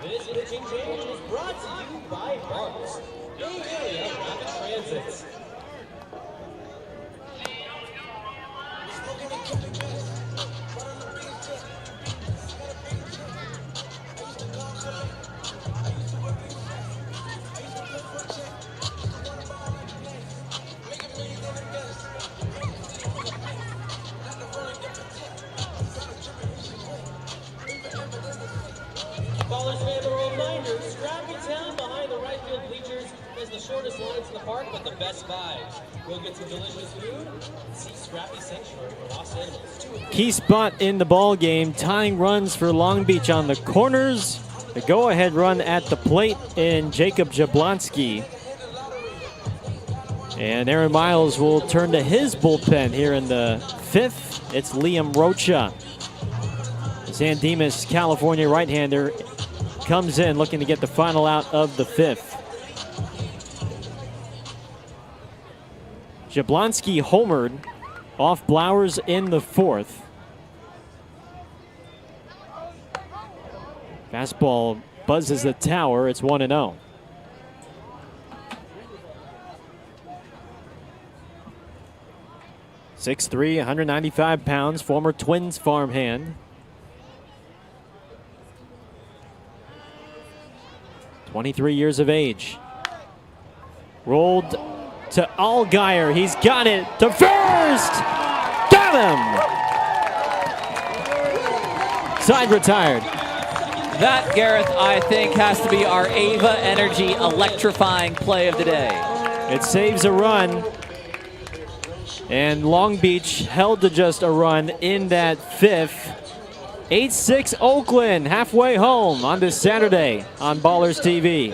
Speaker 5: This pitching change is brought to you by Barks, Bay Area Rapid Transit. Ballers fan, a reminder, Scrappy Town behind the right field bleachers has the shortest lines in the park, but the best vibes. We'll get some delicious food and see Scrappy Sanctuary for Lost Animals.
Speaker 3: Key spot in the ball game. Tying runs for Long Beach on the corners. The go-ahead run at the plate in Jacob Jablonski. And Aaron Miles will turn to his bullpen here in the 5th. It's Liam Rocha. San Dimas, California right-hander, comes in looking to get the final out of the 5th. Jablonski homered off Blowers in the 4th. Fastball buzzes the tower. It's 1-0. .6'3", 195 pounds, former Twins farmhand. 23 years of age. Rolled to Allgaier. He's got it to first. Got him. Side retired.
Speaker 2: That, Gareth, I think has to be our Ava Energy electrifying play of the day.
Speaker 3: It saves a run. And Long Beach held to just a run in that 5th. 8-6 Oakland, halfway home on this Saturday on Ballers TV.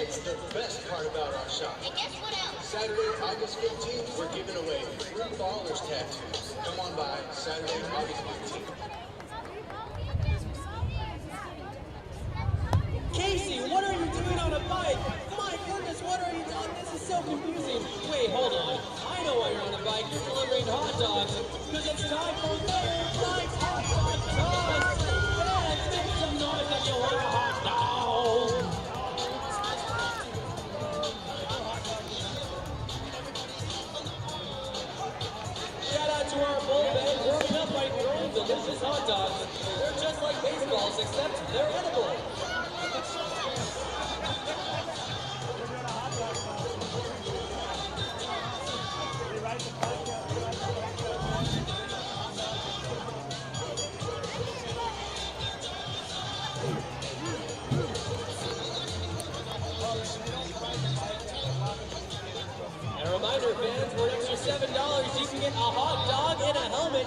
Speaker 10: It's the best part about our shop.
Speaker 8: And guess what else?
Speaker 10: Saturday, August 15th, we're giving away free Ballers tattoos. Come on by Saturday, August 15th.
Speaker 5: Casey, what are you doing on a bike? My goodness, what are you doing? This is so confusing. Wait, hold on. I know why you're on a bike. You're delivering hot dogs. Because it's time for Thursday Night's Hot Dog Toss. Fans, make some noise if you want a hot dog. Shout out to our bullpen, warming up by throwing delicious hot dogs. They're just like baseballs, except they're edible. And a reminder, fans, for an extra $7, you can get a hot dog and a helmet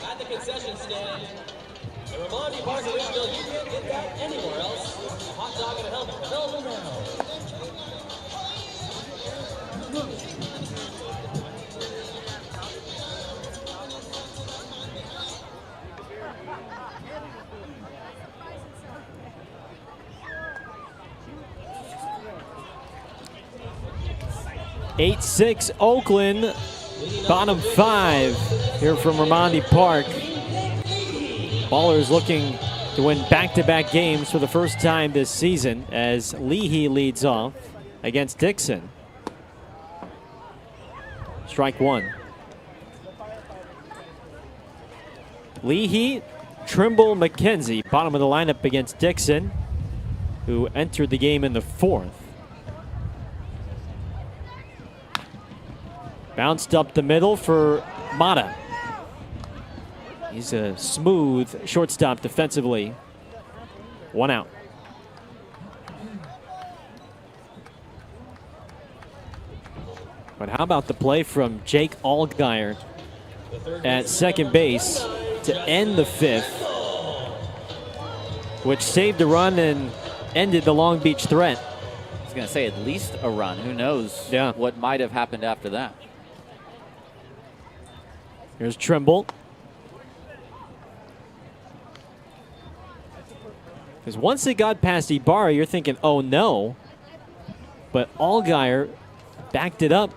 Speaker 5: at the concession stand. And remind you, Park Original, you can't get that anywhere else. A hot dog and a helmet, available now.
Speaker 3: 8-6 Oakland, bottom 5 here from Raimondi Park. Ballers looking to win back-to-back games for the first time this season as Leahy leads off against Dixon. Strike one. Leahy, Trimble, McKenzie, bottom of the lineup against Dixon, who entered the game in the 4th. Bounced up the middle for Mata. He's a smooth shortstop defensively. 1 out. But how about the play from Jake Allgaier at second base to end the 5th, which saved a run and ended the Long Beach threat.
Speaker 2: I was going to say at least a run. Who knows what might have happened after that.
Speaker 3: Here's Trimble. Because once they got past Ibarra, you're thinking, oh no. But Allgaier backed it up.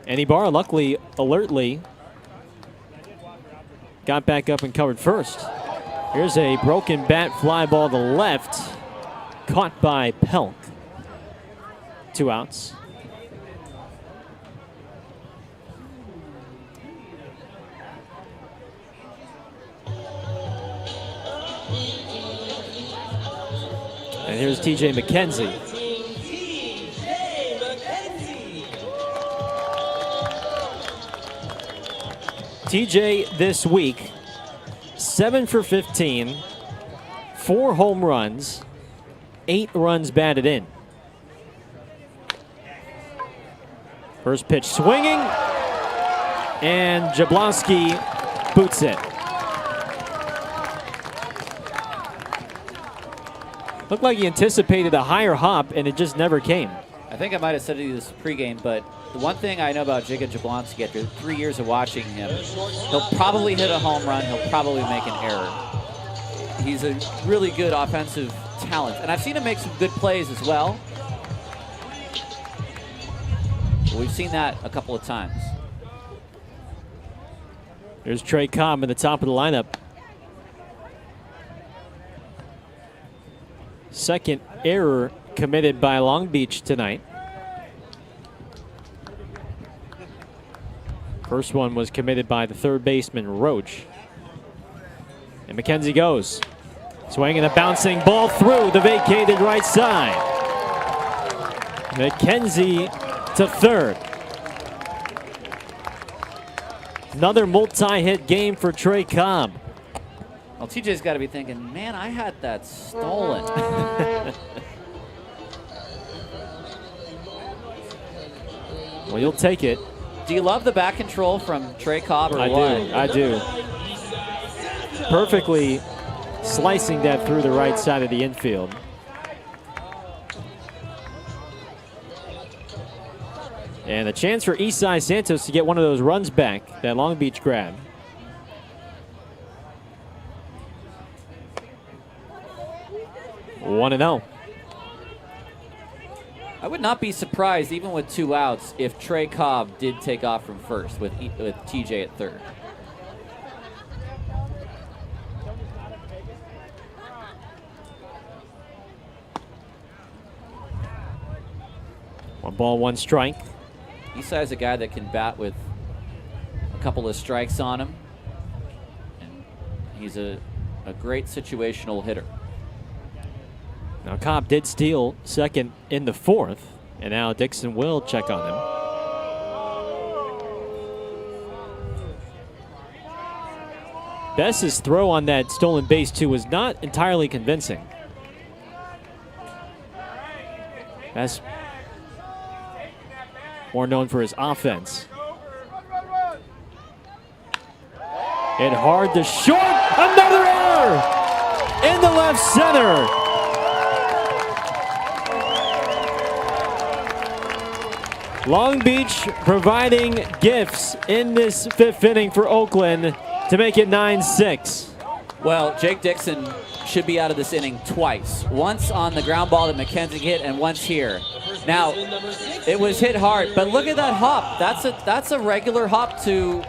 Speaker 3: And Ibarra, luckily, alertly, got back up and covered first. Here's a broken bat fly ball to left, caught by Pelk. 2 outs. And here's TJ McKenzie. TJ this week, 7 for 15, 4 home runs, 8 runs batted in. First pitch swinging, and Jablonski boots it. Looked like he anticipated a higher hop, and it just never came.
Speaker 2: I think I might have said it this pregame, but the one thing I know about Jacob Jablonski after 3 years of watching him, he'll probably hit a home run, he'll probably make an error. He's a really good offensive talent, and I've seen him make some good plays as well. We've seen that a couple of times.
Speaker 3: There's Trey Cobb in the top of the lineup. Second error committed by Long Beach tonight. First one was committed by the third baseman, Roach. And McKenzie goes. Swinging a bouncing ball through the vacated right side. McKenzie to third. Another multi-hit game for Trey Cobb.
Speaker 2: Well, TJ's got to be thinking, man, I had that stolen.
Speaker 3: Well, you'll take it.
Speaker 2: Do you love the back control from Trey Cobb or what?
Speaker 3: I do. Perfectly slicing that through the right side of the infield. And a chance for Isai Santos to get one of those runs back that Long Beach grabbed. One and 0.
Speaker 2: I would not be surprised, even with 2 outs, if Trey Cobb did take off from first with TJ at third.
Speaker 3: One ball, one strike.
Speaker 2: Isai's a guy that can bat with a couple of strikes on him. And he's a great situational hitter.
Speaker 3: Now Cobb did steal second in the 4th, and now Dixon will check on him. Bess's throw on that stolen base too was not entirely convincing. Bess more known for his offense. Hit hard to short, another error in the left center. Long Beach providing gifts in this 5th inning for Oakland to make it 9-6.
Speaker 2: Well, Jake Dixon should be out of this inning twice. Once on the ground ball that McKenzie hit, and once here. Now, it was hit hard, but look at that hop. That's a regular hop to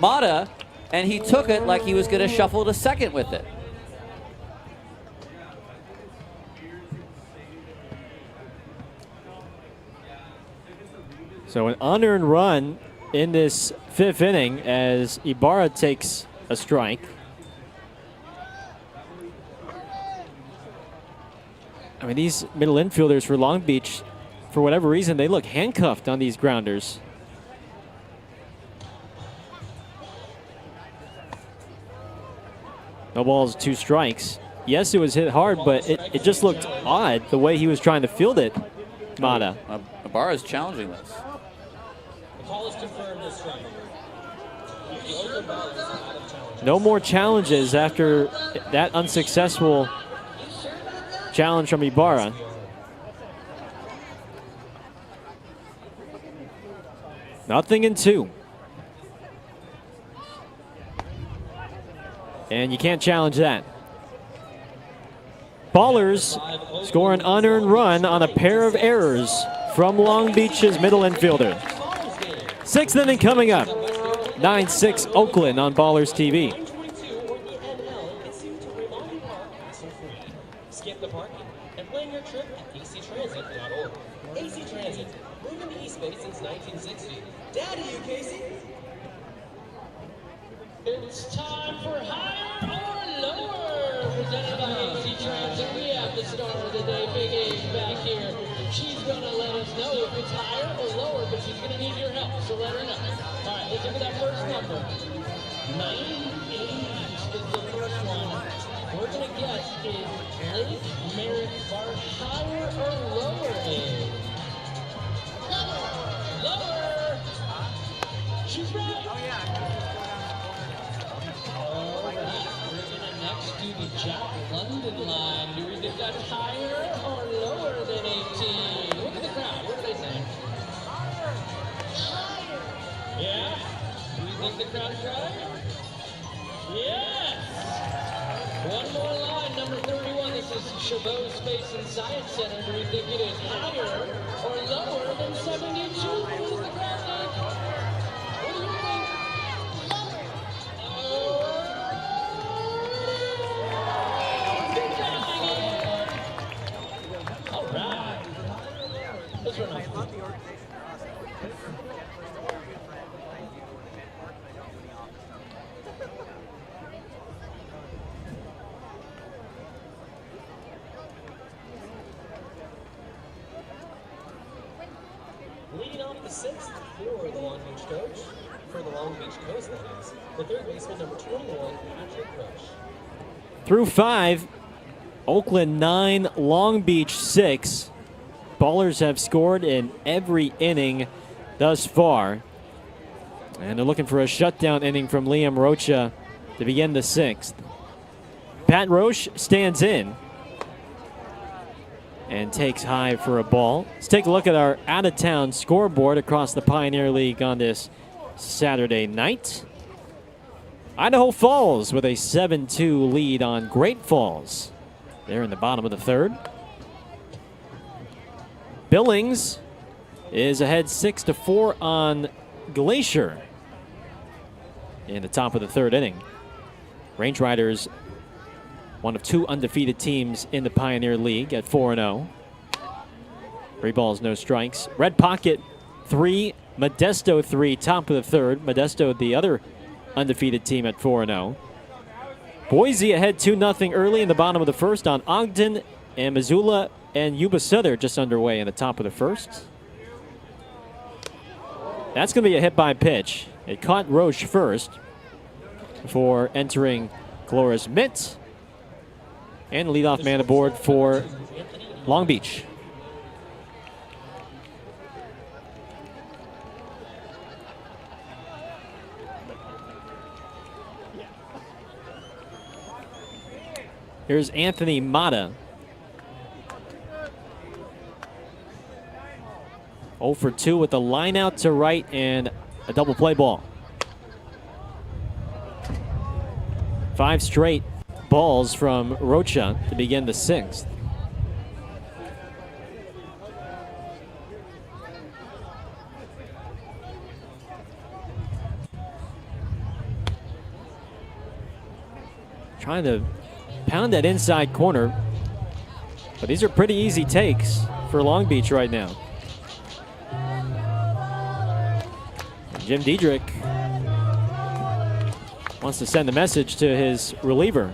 Speaker 2: Mata, and he took it like he was going to shuffle to second with it.
Speaker 3: So an unearned run in this 5th inning as Ibara takes a strike. I mean, these middle infielders for Long Beach, for whatever reason, they look handcuffed on these grounders. No balls, 2 strikes. Yes, it was hit hard, but it just looked odd the way he was trying to field it, Mata.
Speaker 2: Ibara is challenging this.
Speaker 3: No more challenges after that unsuccessful challenge from Ibara. Nothing in 2. And you can't challenge that. Ballers score an unearned run on a pair of errors from Long Beach's middle infielder. 6th inning coming up. 9-6 Oakland on Ballers TV.
Speaker 1: Skip the parking and plan your trip at actransit.org. AC Transit, moving the East Bay since 1960. Daddy, you Casey? It's time for higher or lower. Presented by AC Transit. We have the star of the day, Big A's back here. She's gonna let us know if it's higher or lower, but she's gonna need your help, so let her know. All right, let's look at that first number. 98 is the first one. We're gonna guess is Lake Merritt Bar higher or lower is? Lower. She's right. All right, we're gonna next do the Jack London line. Do we think that's higher or lower than 18? Look at the crowd. What do they say? Higher. Yeah? Do you think the crowd's right? Yes! One more line, number 31. This is Chabot Space and Science Center. Do we think it is higher or lower than 72? What does the crowd think? What do you think? All right. Let's run off. Leading off the 6th for the Long Beach coach, for the Long Beach Coast, that is, the third baseman, number 21, Patrick Rush.
Speaker 3: Through 5, Oakland 9, Long Beach 6. Ballers have scored in every inning thus far. And they're looking for a shutdown inning from Liam Rocha to begin the 6th. Pat Roche stands in and takes high for a ball. Let's take a look at our out-of-town scoreboard across the Pioneer League on this Saturday night. Idaho Falls with a 7-2 lead on Great Falls. They're in the bottom of the 3rd. Billings is ahead 6-4 on Glacier in the top of the 3rd inning. Range Riders, one of 2 undefeated teams in the Pioneer League at 4-0. 3 balls, no strikes. Red Pocket 3, Modesto 3, top of the 3rd. Modesto, the other undefeated team at 4-0. Boise ahead 2-0 early in the bottom of the 1st on Ogden, and Missoula and Yuba Sutter just underway in the top of the 1st. That's going to be a hit by pitch. It caught Roche first before entering Cloris Mitt. And leadoff man aboard for Long Beach. Here's Anthony Mata. 0 for 2 with a line out to right and a double play ball. 5 straight balls from Rocha to begin the 6th. Trying to pound that inside corner, but these are pretty easy takes for Long Beach right now. Jim Diedrich wants to send a message to his reliever.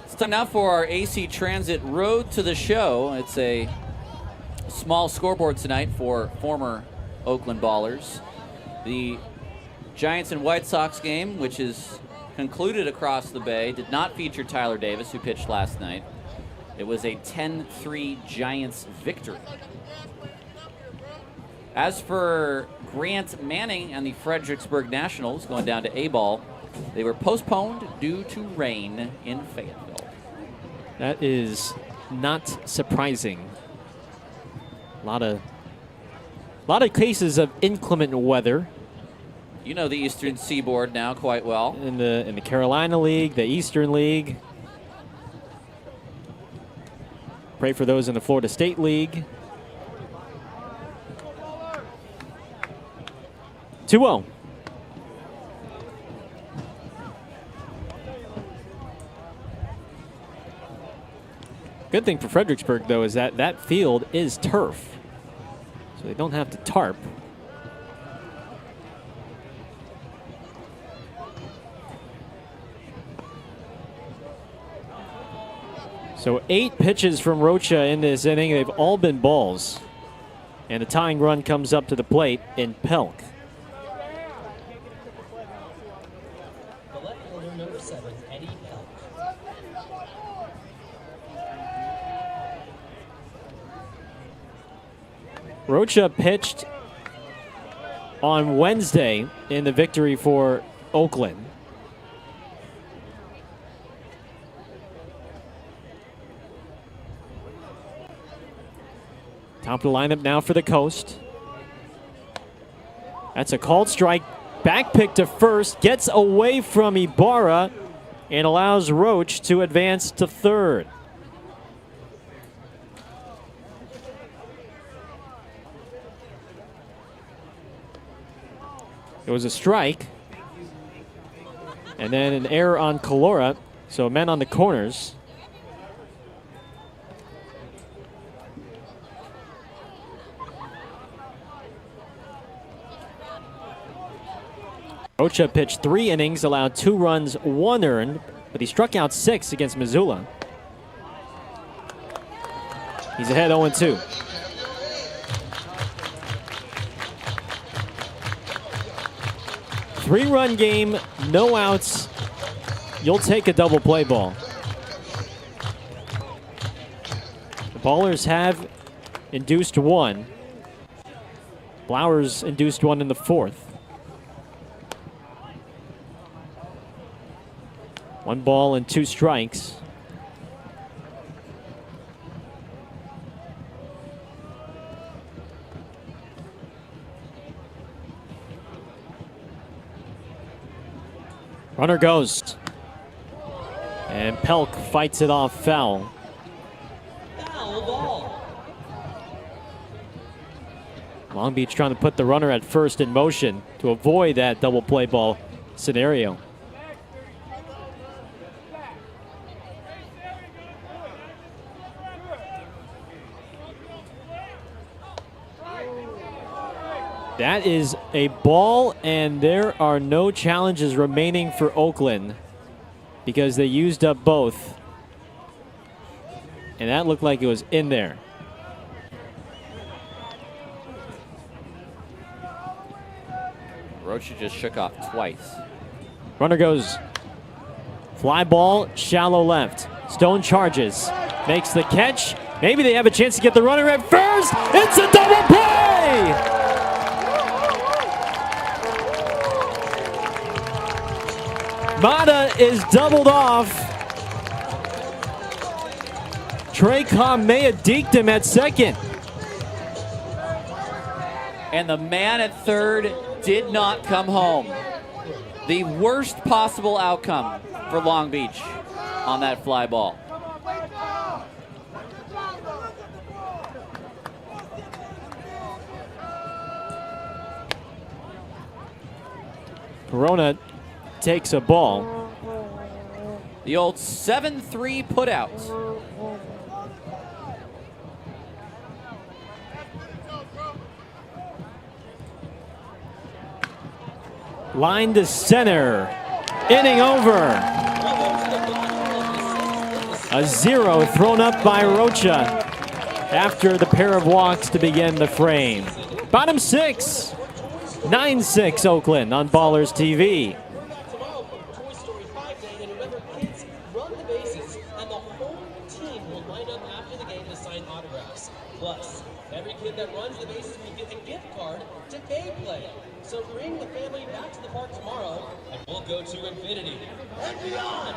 Speaker 2: It's time now for our AC Transit Road to the Show. It's a small scoreboard tonight for former Oakland Ballers. The Giants and White Sox game, which is concluded across the bay, did not feature Tyler Davis, who pitched last night. It was a 10-3 Giants victory. As for Grant Manning and the Fredericksburg Nationals going down to A-ball, they were postponed due to rain in Fayetteville.
Speaker 3: That is not surprising. A lot of cases of inclement weather.
Speaker 2: You know the Eastern Seaboard now quite well.
Speaker 3: In the Carolina League, the Eastern League. Pray for those in the Florida State League. 2-0. Good thing for Fredericksburg, though, is that that field is turf. So they don't have to tarp. So 8 pitches from Rocha in this inning. They've all been balls. And the tying run comes up to the plate in Pelk.
Speaker 5: The left fielder, number 7, Eddie Pelk.
Speaker 3: Rocha pitched on Wednesday in the victory for Oakland. Top of the lineup now for the Coast. That's a called strike. Back pick to first. Gets away from Ibara and allows Roach to advance to third. It was a strike. And then an error on Calora. So men on the corners. Rocha pitched 3 innings, allowed 2 runs, 1 earned, but he struck out 6 against Missoula. He's ahead 0-2. Three-run game, no outs. You'll take a double play ball. The Ballers have induced 1. Flowers induced 1 in the 4th. 1 ball and 2 strikes. Runner goes. And Pelk fights it off foul.
Speaker 5: Foul ball.
Speaker 3: Long Beach trying to put the runner at first in motion to avoid that double play ball scenario. That is a ball, and there are no challenges remaining for Oakland because they used up both. And that looked like it was in there.
Speaker 2: Rocha just shook off twice.
Speaker 3: Runner goes. Fly ball, shallow left. Stone charges, makes the catch. Maybe they have a chance to get the runner at first. It's a double play! Mata is doubled off. Trey Kamea deked him at second.
Speaker 2: And the man at third did not come home. The worst possible outcome for Long Beach on that fly ball.
Speaker 3: Corona takes a ball.
Speaker 2: The old 7-3 putout.
Speaker 3: Line to center. Inning over. A 0 thrown up by Rocha after the pair of walks to begin the frame. Bottom 6. 9-6 Oakland on Ballers TV.
Speaker 5: Tomorrow, Toy Story 5 Day, and remember, kids run the bases, and the whole team will line up after the game to sign autographs. Plus, every kid that runs the bases will get a gift card to K-Play. So bring the family back to the park tomorrow, and we'll go to infinity and beyond.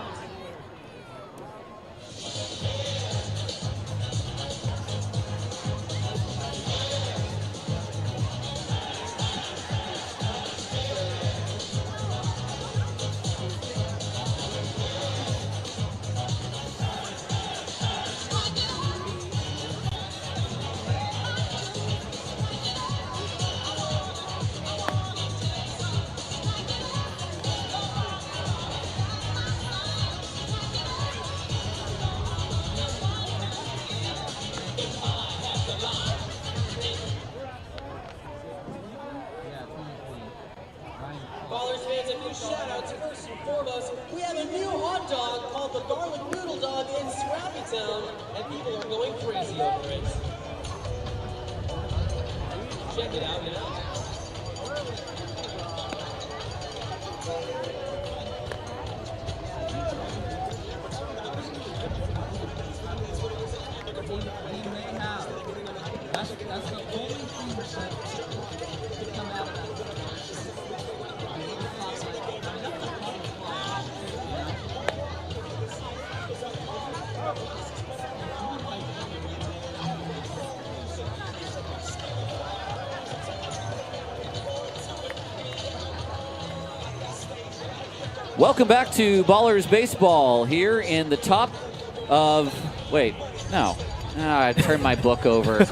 Speaker 5: Ballers fans, a few shout-outs. First and foremost, we have a new hot dog called the Garlic Noodle Dog in Scrappy Town, and people are going crazy over it. Check it out now.
Speaker 1: That's the only thing that could come out of that.
Speaker 2: Welcome back to Ballers Baseball here in the top of, wait, no. I turned my book over.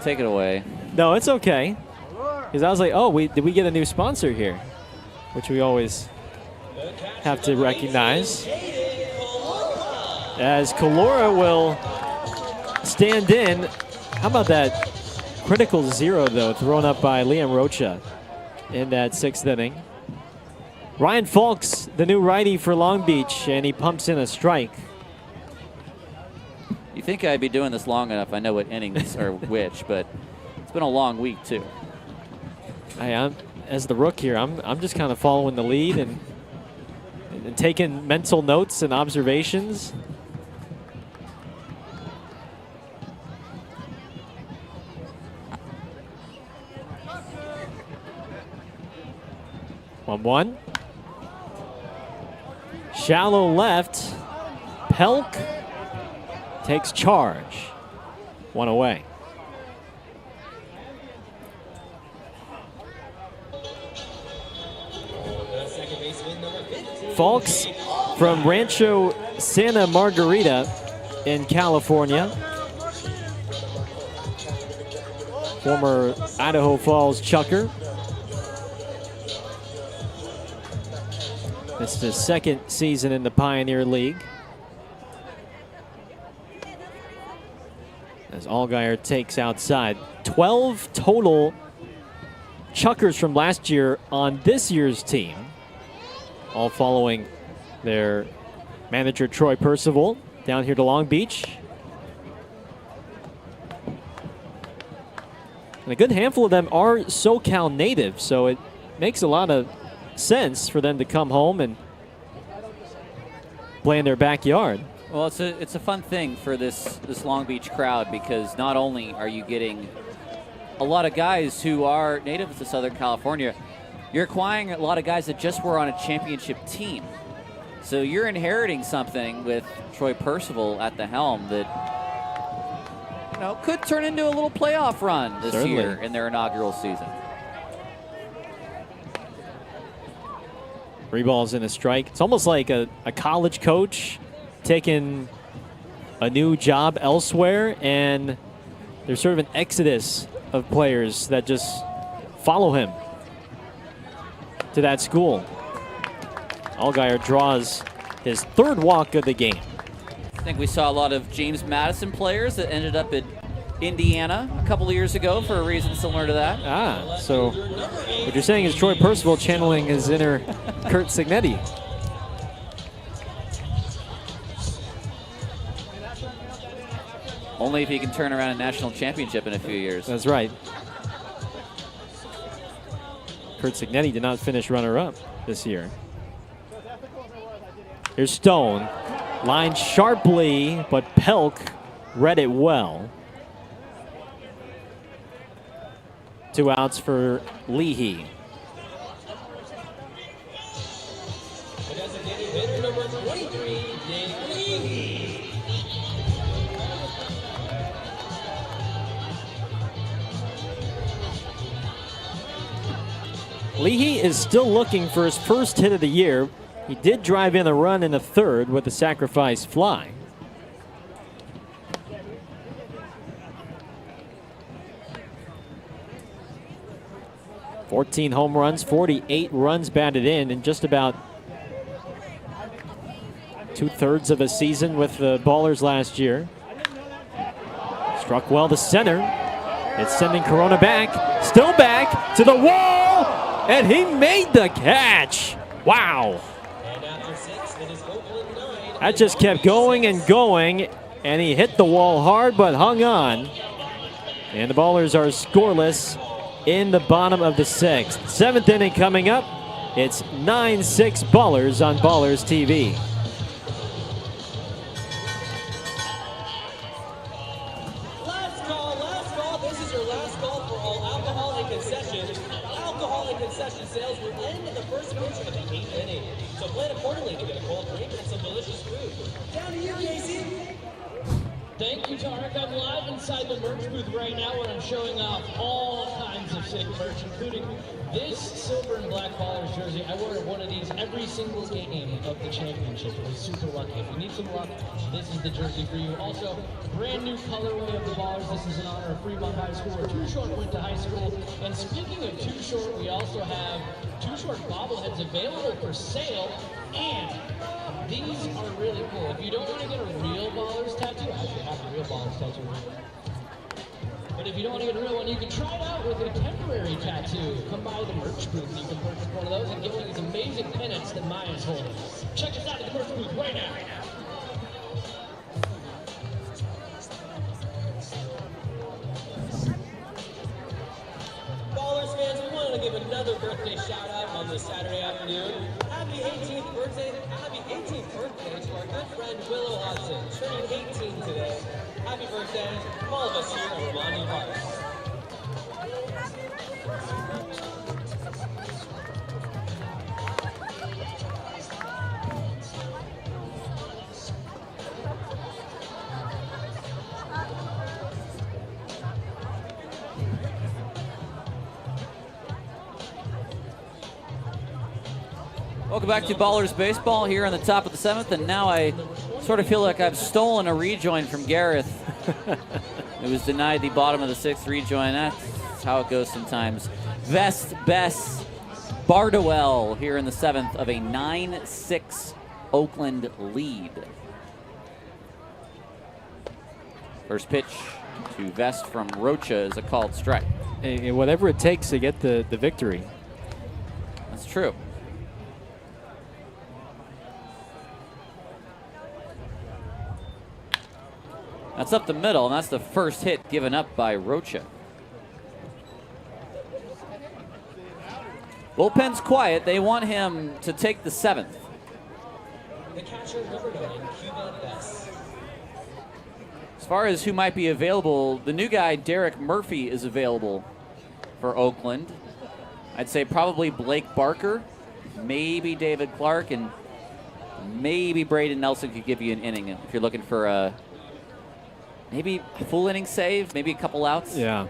Speaker 2: Take it away.
Speaker 3: No, it's okay. Because I was like, oh, did we get a new sponsor here? Which we always have to recognize. As Kalora will stand in. How about that critical 0, though, thrown up by Liam Rocha in that 6th inning. Ryan Falks, the new righty for Long Beach, and he pumps in a strike.
Speaker 2: You think I'd be doing this long enough? I know what innings are which, but it's been a long week too.
Speaker 3: As the rook here, I'm just kind of following the lead and taking mental notes and observations. One. Shallow left. Pelk takes charge. 1 away. Falks from Rancho Santa Margarita in California. Former Idaho Falls Chucker. It's his 2nd season in the Pioneer League. As Allgaier takes outside. 12 total Chuckers from last year on this year's team. All following their manager, Troy Percival, down here to Long Beach. And a good handful of them are SoCal native, so it makes a lot of sense for them to come home and play in their backyard.
Speaker 2: Well, it's a fun thing for this Long Beach crowd, because not only are you getting a lot of guys who are native to Southern California, you're acquiring a lot of guys that just were on a championship team. So you're inheriting something with Troy Percival at the helm that, you know, could turn into a little playoff run this year in their inaugural season.
Speaker 3: 3 balls and a strike. It's almost like a college coach taking a new job elsewhere, and there's sort of an exodus of players that just follow him to that school. Allgaier draws his 3rd walk of the game.
Speaker 2: I think we saw a lot of James Madison players that ended up at Indiana a couple of years ago for a reason similar to that.
Speaker 3: So what you're saying is Troy Percival channeling his inner Kurt Signetti.
Speaker 2: Only if he can turn around a national championship in a few years.
Speaker 3: That's right. Kurt Signetti did not finish runner-up this year. Here's Stone. Lined sharply, but Pelk read it well. 2 outs for Leahy. Leahy is still looking for his first hit of the year. He did drive in a run in the 3rd with a sacrifice fly. "14 home runs, 48 runs batted in just about 2/3 of a season with the Ballers last year. Struck well to center. It's sending Corona back, still back to the wall, and he made the catch. Wow. That just kept going and going, and he hit the wall hard but hung on. And the Ballers are scoreless in the bottom of the 6th. 7th inning coming up. It's 9-6 Ballers on Ballers TV.
Speaker 11: Last call. This is your last call for all alcohol and concessions. Alcohol and concession sales will end in the first portion of the 8th inning. So plan accordingly to get a cold drink and some delicious food. Down to you, Casey.
Speaker 1: Thank you, Tarek. I'm live inside the merch booth right now where I'm showing off all kinds of sick merch, including this silver and black Ballers jersey. I wore one of these every single game of the championship. I was super lucky. If you need some luck, this is the jersey for you. Also, brand new colorway of the Ballers. This is in honor of Fremont High School, where Too Short went to high school. And speaking of Too Short, we also have Too Short bobbleheads available for sale. And these are really cool. If you don't want to get a real Ballers tattoo, I actually have a real Ballers tattoo. But if you don't want to get a real one, you can try it out with a temporary tattoo. Come by the merch booth. You can purchase one of those and get one of these amazing pennants that Maya's holding. Check us out at the merch booth right now.
Speaker 11: Ballers fans, we wanted to give another birthday shout out on this Saturday afternoon. Happy 18th birthday to our good friend Willow Hudson, turning 18 today. Happy birthday from all of us here at Romani Hearts.
Speaker 2: Welcome back to Ballers Baseball here on the top of the 7th, and now I sort of feel like I've stolen a rejoin from Gareth. It was denied the bottom of the 6th rejoin. That's how it goes sometimes. Vest, Bess, Bardowell here in the 7th of a 9-6 Oakland lead. First pitch to Vest from Rocha is a called strike.
Speaker 3: And whatever it takes to get the victory.
Speaker 2: That's true. That's up the middle, and that's the first hit given up by Rocha. Bullpen's quiet. They want him to take the 7th.
Speaker 11: The catcher, number 9, Cuba Bess.
Speaker 2: As far as who might be available, the new guy, Derek Murphy, is available for Oakland. I'd say probably Blake Barker, maybe David Clark, and maybe Braden Nelson could give you an inning if you're looking for a maybe a full inning save, maybe a couple outs.
Speaker 3: Yeah.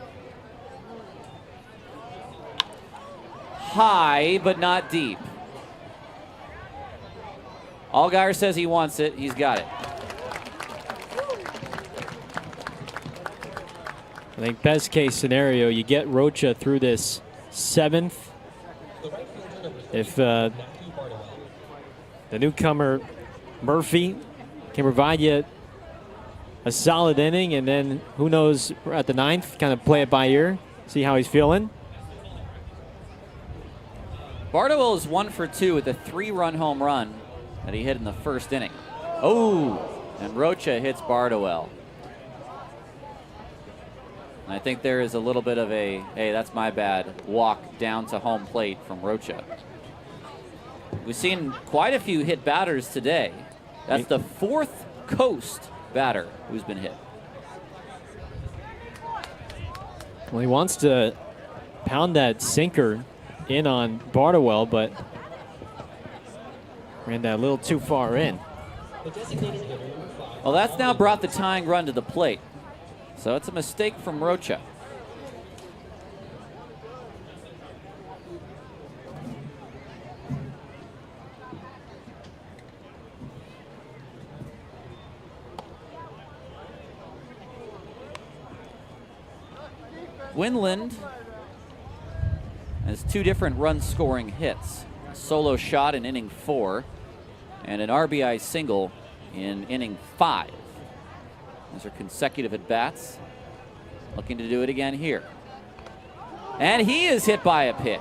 Speaker 2: High, but not deep. Allgaier says he wants it. He's got it.
Speaker 3: I think best case scenario, you get Rocha through this 7th. If the newcomer Murphy can provide you a solid inning, and then who knows, at the 9th, kind of play it by ear, see how he's feeling.
Speaker 2: Bardowell is 1 for 2 with a 3-run home run that he hit in the first inning. Oh, and Rocha hits Bardowell. And I think there is a little bit of a, hey, that's my bad, walk down to home plate from Rocha. We've seen quite a few hit batters today. That's the 4th Coast batter who's been hit.
Speaker 3: Well, he wants to pound that sinker in on Bardowell, but ran that a little too far in.
Speaker 2: Well, that's now brought the tying run to the plate. So it's a mistake from Rocha. Winland has 2 different run-scoring hits. A solo shot in inning 4 and an RBI single in inning 5. Those are consecutive at-bats. Looking to do it again here. And he is hit by a pitch.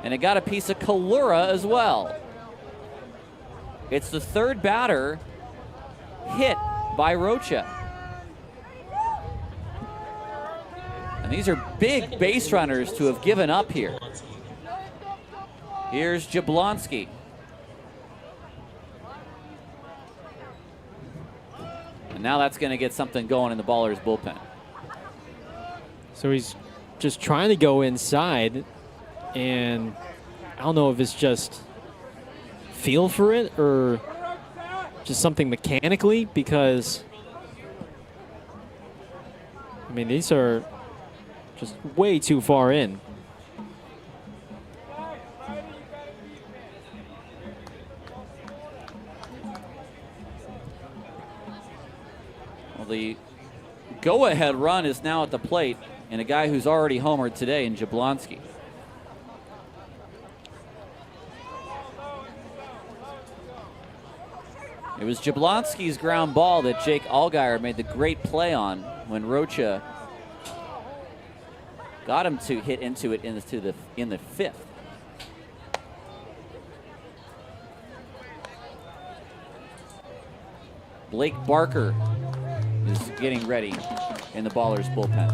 Speaker 2: And it got a piece of Kalura as well. It's the 3rd batter hit by Rocha. And these are big base runners to have given up here. Here's Jablonski. And now that's going to get something going in the Ballers bullpen.
Speaker 3: So he's just trying to go inside, and I don't know if it's just feel for it or just something mechanically, because I mean, these are just way too far in.
Speaker 2: Well, the go-ahead run is now at the plate, and a guy who's already homered today in Jablonski. It was Jablonski's ground ball that Jake Allgaier made the great play on when Rocha got him to hit into it in the 5th. Blake Barker is getting ready in the Ballers bullpen.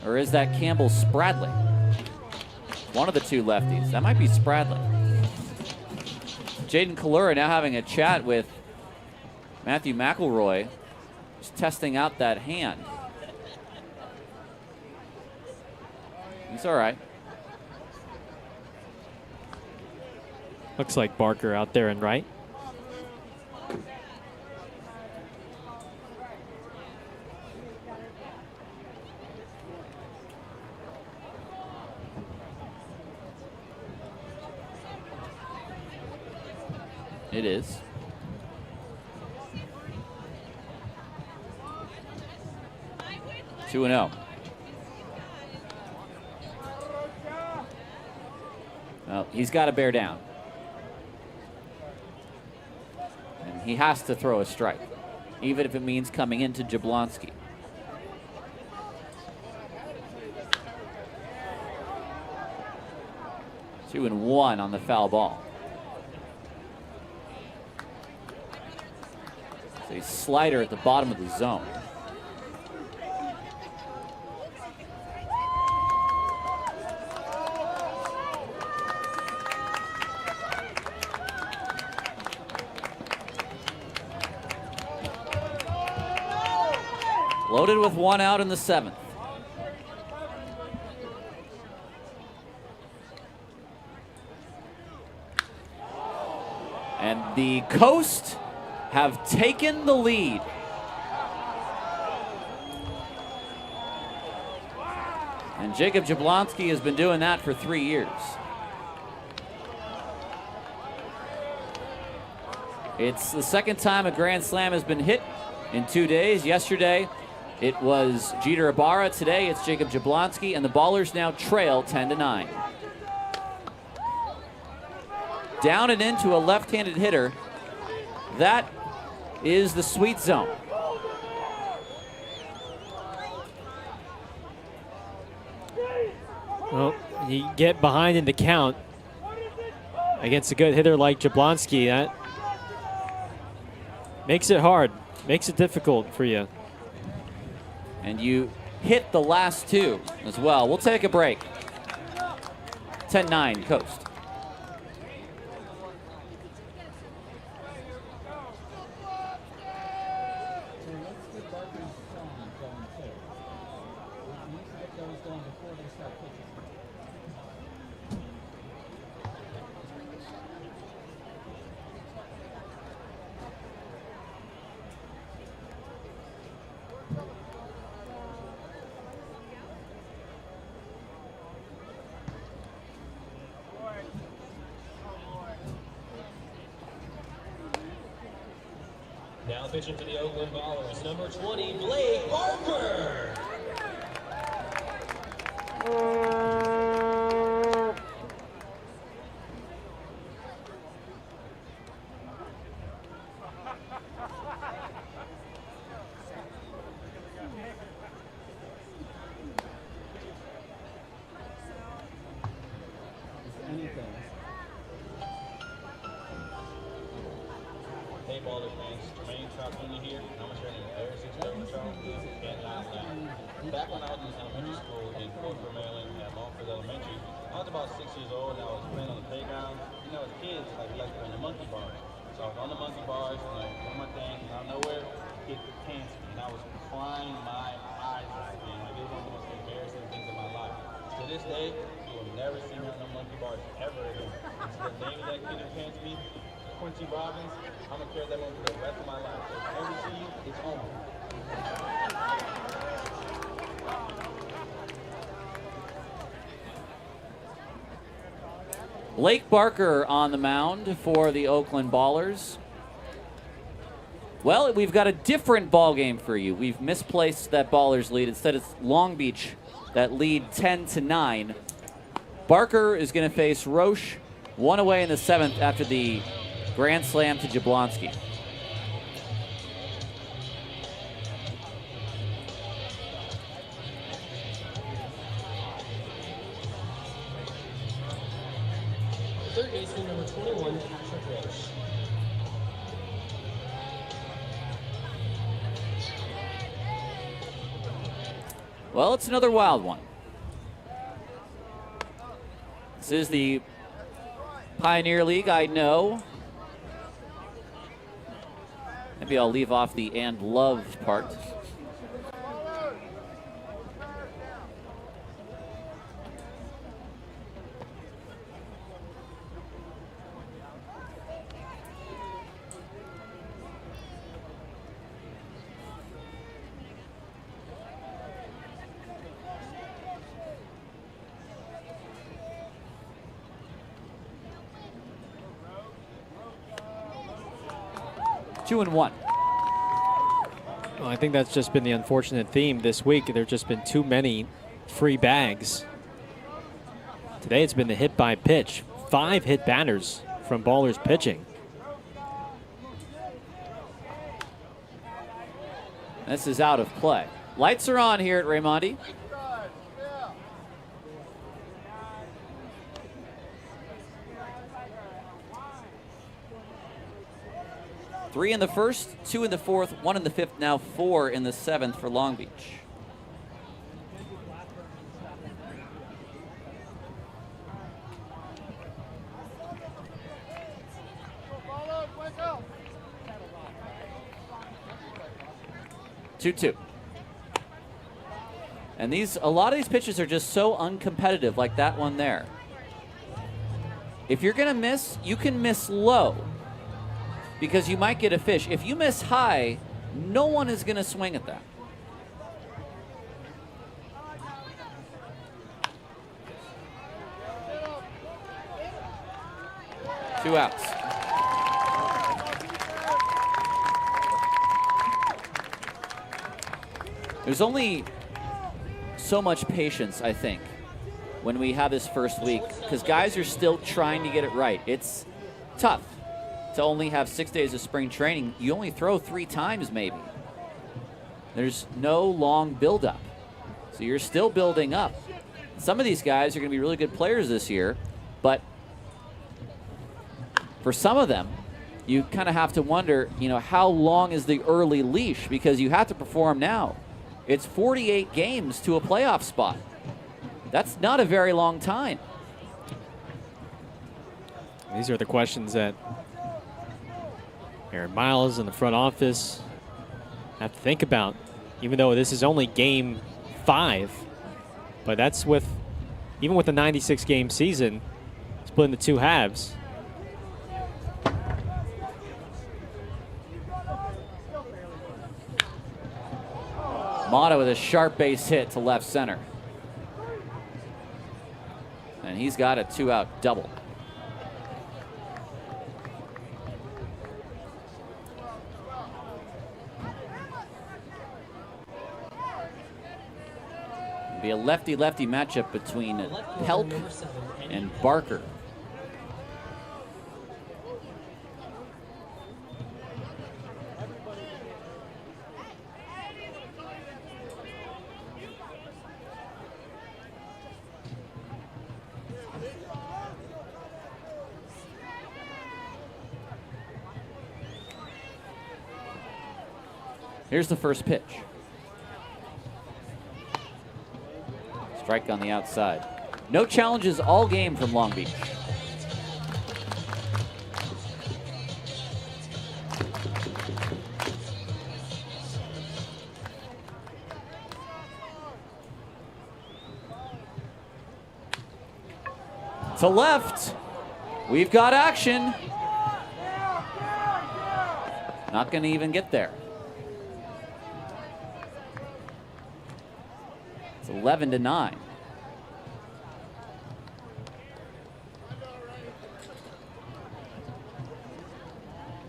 Speaker 2: Or is that Campbell Spradley? One of the 2 lefties. That might be Spradley. Jaden Kalura now having a chat with Matthew McElroy, just testing out that hand. He's all right.
Speaker 3: Looks like Barker out there and right.
Speaker 2: It is. Two and 0. Well, he's got to bear down. And he has to throw a strike, even if it means coming into Jablonski. Two and 1 on the foul ball. A slider at the bottom of the zone. Loaded with 1 out in the 7th. And the Coast have taken the lead. And Jacob Jablonski has been doing that for 3 years. It's the second time a grand slam has been hit in 2 days. Yesterday, it was Jeter Ibara. Today, it's Jacob Jablonski, and the Ballers now trail 10-9. Down and into a left-handed hitter. That is the sweet zone.
Speaker 3: Well, you get behind in the count against a good hitter like Jablonski. That makes it hard, makes it difficult for you.
Speaker 2: And you hit the last two as well. We'll take a break. 10-9 Coast.
Speaker 11: Now pitching for the Oakland Ballers, number 20, Blake Barker.
Speaker 10: Hey, Ballers fans, Jermaine Troutini here. I'm a trainer at Air 6 and back when I was in elementary school in Oakland, Maryland, at Longford Elementary, I was about 6 years old and I was playing on the playground. You know, as kids, like, we like to play on the monkey bars. So I was on the monkey bars, you know, doing my thing, and out of nowhere, hit the cancer. And I was crying my eyes out, man. Like, it was one of the most embarrassing things in my life. To this day, you will never see me on the monkey bars ever again. It's the name of that kid who cancer me. Quincy Robbins, I'm gonna carry that one for the rest of my life. So if I ever see you, it's home.
Speaker 2: Blake Barker on the mound for the Oakland Ballers. Well, we've got a different ball game for you. We've misplaced that Ballers lead. Instead, it's Long Beach that lead 10-9. Barker is going to face Roche, one away in the 7th after the grand slam to Jablonski.
Speaker 11: Third baseman, number 21, Patrick Roche.
Speaker 2: Well, it's another wild one. This is the Pioneer League, I know. Maybe I'll leave off the "and love" part. Two and one.
Speaker 3: Well, I think that's just been the unfortunate theme this week. There have just been too many free bags. Today it's been the hit by pitch. 5 hit batters from Ballers pitching.
Speaker 2: This is out of play. Lights are on here at Raimondi. Three in the first, 2 in the 4th, 1 in the 5th, now 4 in the 7th for Long Beach. Two. And a lot of these pitches are just so uncompetitive, like that one there. If you're gonna miss, you can miss low, because you might get a fish. If you miss high, no one is gonna swing at that. Two outs. There's only so much patience, I think, when we have this first week, because guys are still trying to get it right. It's tough to only have 6 days of spring training. You only throw 3 times maybe. There's no long buildup. So you're still building up. Some of these guys are going to be really good players this year, but for some of them, you kind of have to wonder, how long is the early leash, because you have to perform now. It's 48 games to a playoff spot. That's not a very long time.
Speaker 3: These are the questions that Aaron Miles and the front office have to think about, even though this is only game 5. But that's even with the 96-game season, split into 2 halves.
Speaker 2: Mata with a sharp base hit to left center. And he's got a 2-out double. It'll be a lefty-lefty matchup between Pelk and Barker. Here's the first pitch. Strike on the outside. No challenges all game from Long Beach. To left. We've got action. Not going to even get there. 11-9.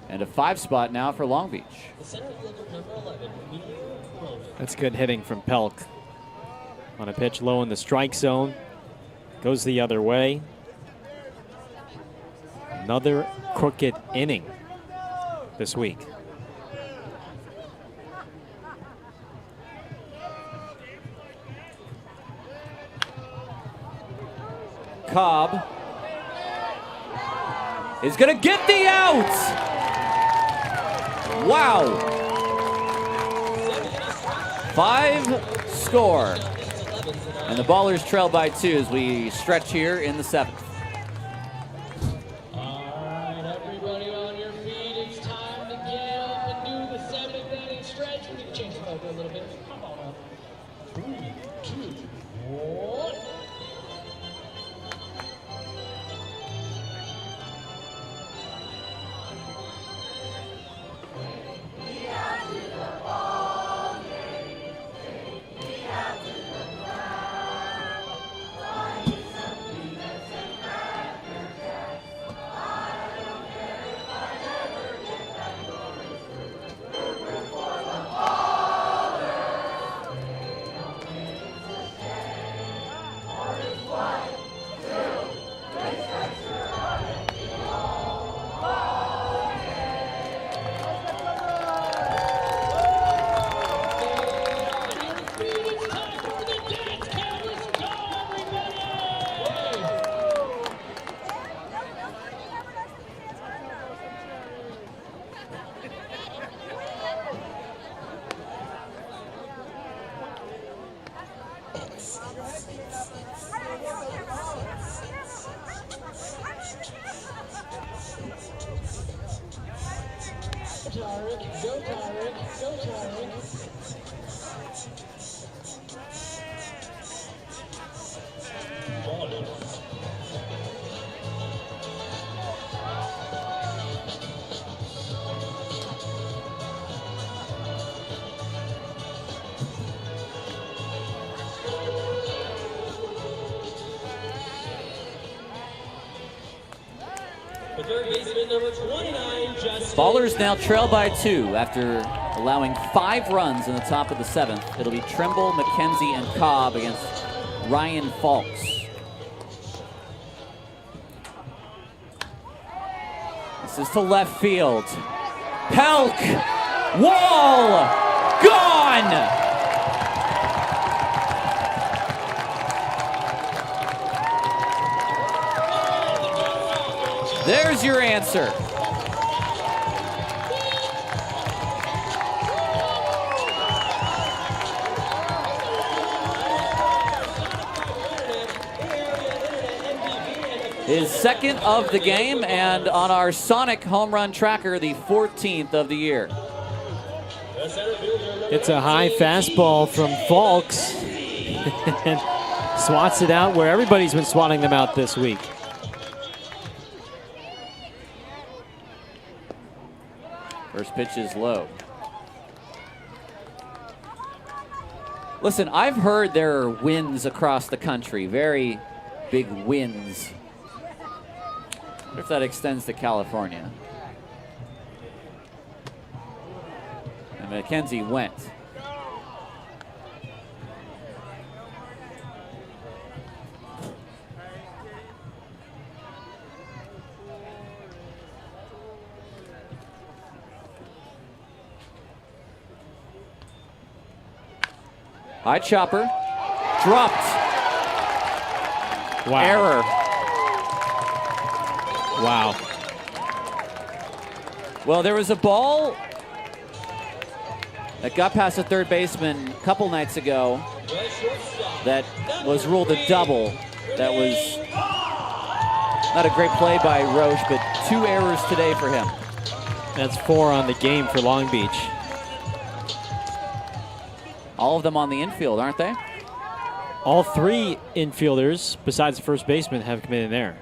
Speaker 2: And a 5 spot now for Long Beach.
Speaker 3: That's good hitting from Pelk. On a pitch low in the strike zone. Goes the other way. Another crooked inning this week.
Speaker 2: Cobb is going to get the out. Wow. 5 score. And the Ballers trail by 2 as we stretch here in the 7th.
Speaker 1: All right, everybody on your feet. It's time to get up and do the 7th inning stretch. We can change the vote a little bit. Come on up. 3, 2, 1.
Speaker 2: Ballers now trail by 2 after allowing 5 runs in the top of the 7th. It'll be Trimble, McKenzie, and Cobb against Ryan Falks. This is to left field. Pelk, wall, gone! There's your answer. His 2nd of the game, and on our Sonic home run tracker, the 14th of the year.
Speaker 3: It's a high fastball from Falks. And swats it out where everybody's been swatting them out this week.
Speaker 2: First pitch is low. Listen, I've heard there are winds across the country, very big winds. I wonder if that extends to California. And McKenzie went. High chopper, dropped.
Speaker 3: Wow.
Speaker 2: Error.
Speaker 3: Wow.
Speaker 2: Well, there was a ball that got past the third baseman a couple nights ago that was ruled a double. That was not a great play by Roche, but 2 errors today for him.
Speaker 3: That's 4 on the game for Long Beach.
Speaker 2: All of them on the infield, aren't they?
Speaker 3: All 3 infielders, besides the first baseman, have come in there.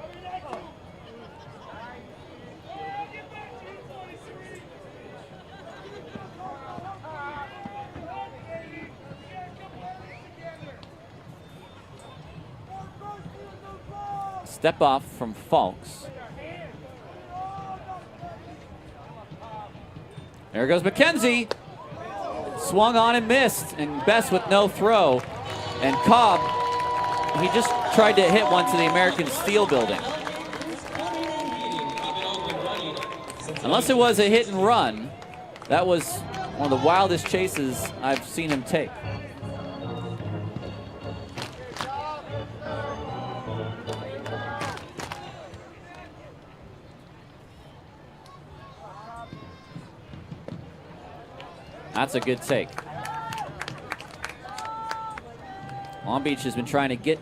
Speaker 2: Step off from Falks. There goes McKenzie. Swung on and missed, and Best with no throw. And Cobb, he just tried to hit one to the American Steel building. Unless it was a hit and run, that was one of the wildest chases I've seen him take. That's a good take. Long Beach has been trying to get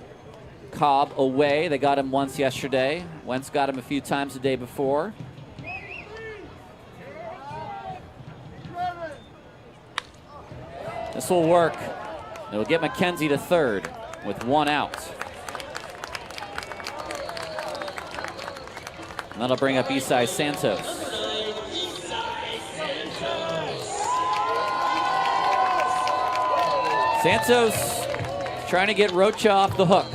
Speaker 2: Cobb away. They got him once yesterday. Wentz got him a few times the day before. This will work. It'll get McKenzie to third with 1 out. And that'll bring up Isai Santos. Santos trying to get Rocha off the hook.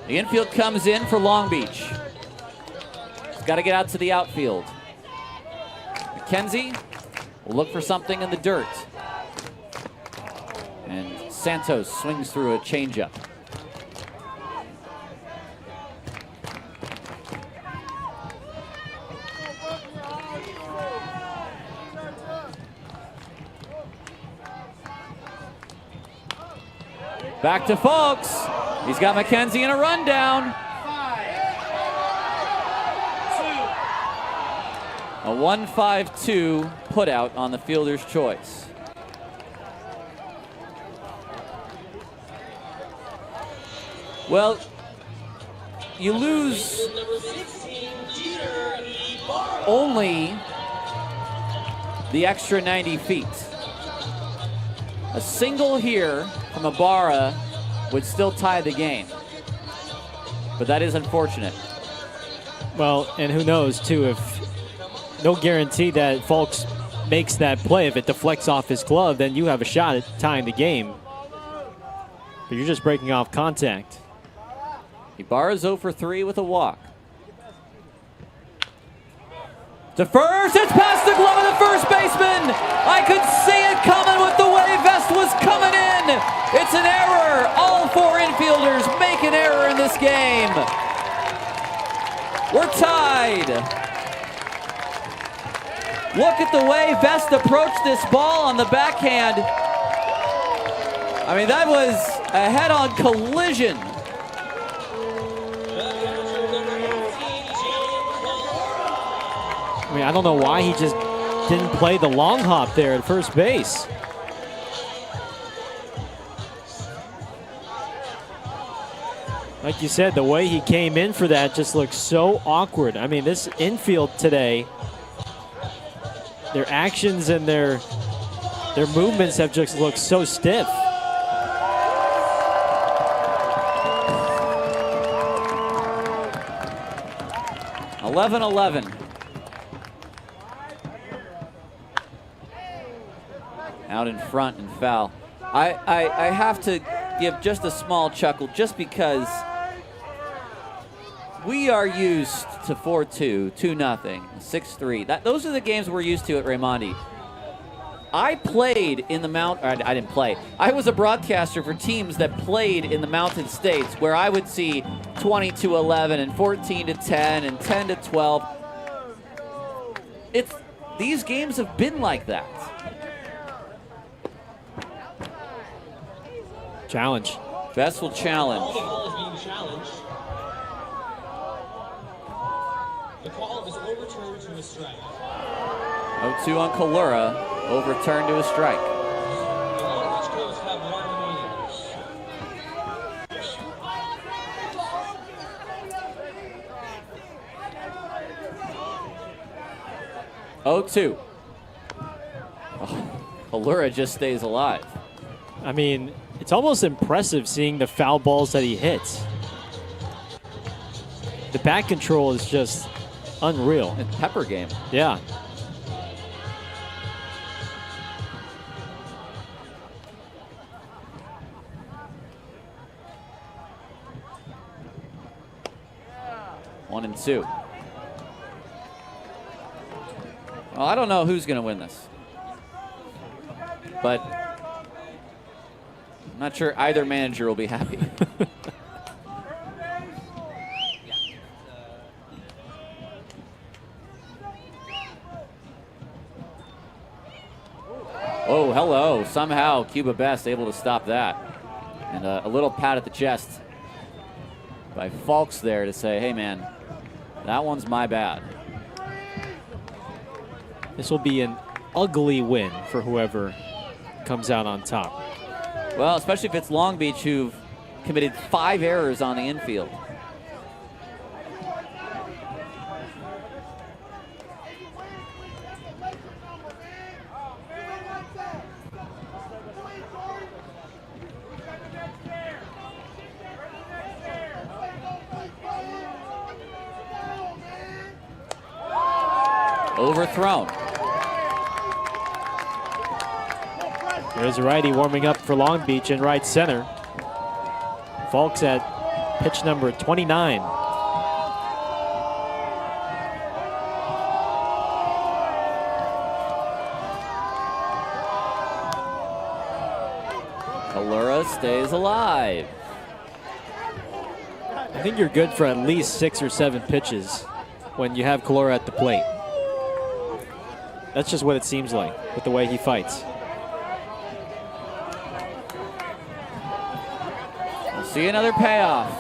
Speaker 2: The infield comes in for Long Beach. He's got to get out to the outfield. McKenzie will look for something in the dirt. And Santos swings through a changeup. Back to Falks. He's got McKenzie in a rundown. A 1-5-2 putout on the fielder's choice. Well, you lose only the extra 90 feet. A single here from Ibara would still tie the game. But that is unfortunate.
Speaker 3: Well, and who knows, too, if no guarantee that Falks makes that play. If it deflects off his glove, then you have a shot at tying the game. But you're just breaking off contact.
Speaker 2: Ibarra's 0 for 3 with a walk. To first, it's past the glove of the first baseman. I could see it coming with the way Vest was coming in. It's an error. All 4 infielders make an error in this game. We're tied. Look at the way Vest approached this ball on the backhand. I mean, that was a head-on collision.
Speaker 3: I mean, I don't know why he just didn't play the long hop there at first base. Like you said, the way he came in for that just looks so awkward. I mean, this infield today, their actions and their movements have just looked so stiff.
Speaker 2: (11-11). Out in front and foul. I have to give just a small chuckle just because we are used to 4-2, 2-0, 6-3. Those are the games we're used to at Raimondi. I played in the I didn't play. I was a broadcaster for teams that played in the Mountain States where I would see 20-11 and 14-10 and 10-12. These games have been like that.
Speaker 3: Challenge.
Speaker 2: Vest will challenge.
Speaker 11: The call is being challenged. The call is overturned to a strike.
Speaker 2: 0-2 on Kalura, overturned to a strike.
Speaker 11: The Long Beach Coast have 1 remaining.
Speaker 2: 0-2. Oh, Kalura just stays alive.
Speaker 3: I mean, it's almost impressive seeing the foul balls that he hits. The bat control is just unreal.
Speaker 2: And pepper game.
Speaker 3: Yeah.
Speaker 2: One and 2. Well, I don't know who's going to win this, but I'm not sure either manager will be happy. Oh, hello. Somehow Cuba Best able to stop that. And a little pat at the chest by Falks there to say, hey, man, that one's my bad.
Speaker 3: This will be an ugly win for whoever comes out on top.
Speaker 2: Well, especially if it's Long Beach, who've committed 5 errors on the infield. Overthrown.
Speaker 3: There's a righty warming up for Long Beach in right center. Falks at pitch number 29.
Speaker 2: Kalura stays alive.
Speaker 3: I think you're good for at least 6 or 7 pitches when you have Kalura at the plate. That's just what it seems like with the way he fights.
Speaker 2: We'll see another payoff.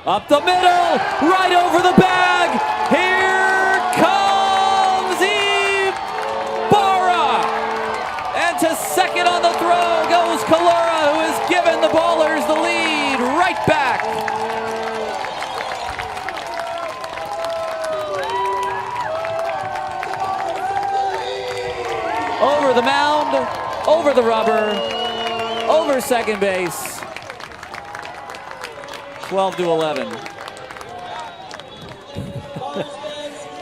Speaker 2: Up the middle, right over the bag. Here comes Ibara. And to second on the throw goes Kalura, who has given the Ballers the lead right back. Over the mound, over the rubber, over second base. 12-11.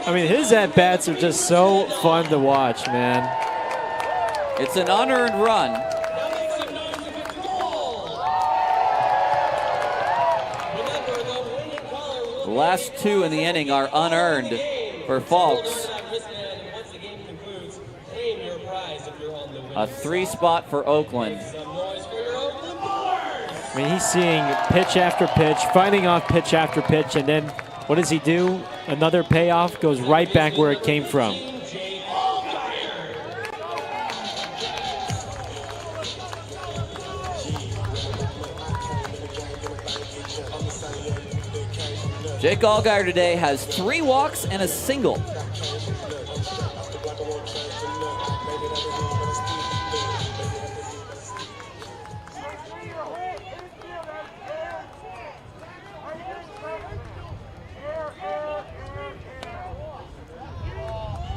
Speaker 3: I mean, his at-bats are just so fun to watch, man.
Speaker 2: It's an unearned run.
Speaker 11: That makes it 9-50 goal. Remember, the winning caller will
Speaker 2: The last 2 in the inning are unearned for Falks. A 3 spot for Oakland.
Speaker 3: I mean, he's seeing pitch after pitch, fighting off pitch after pitch, and then what does he do? Another payoff, goes right back where it came from.
Speaker 2: Jake Allgaier today has 3 walks and a single.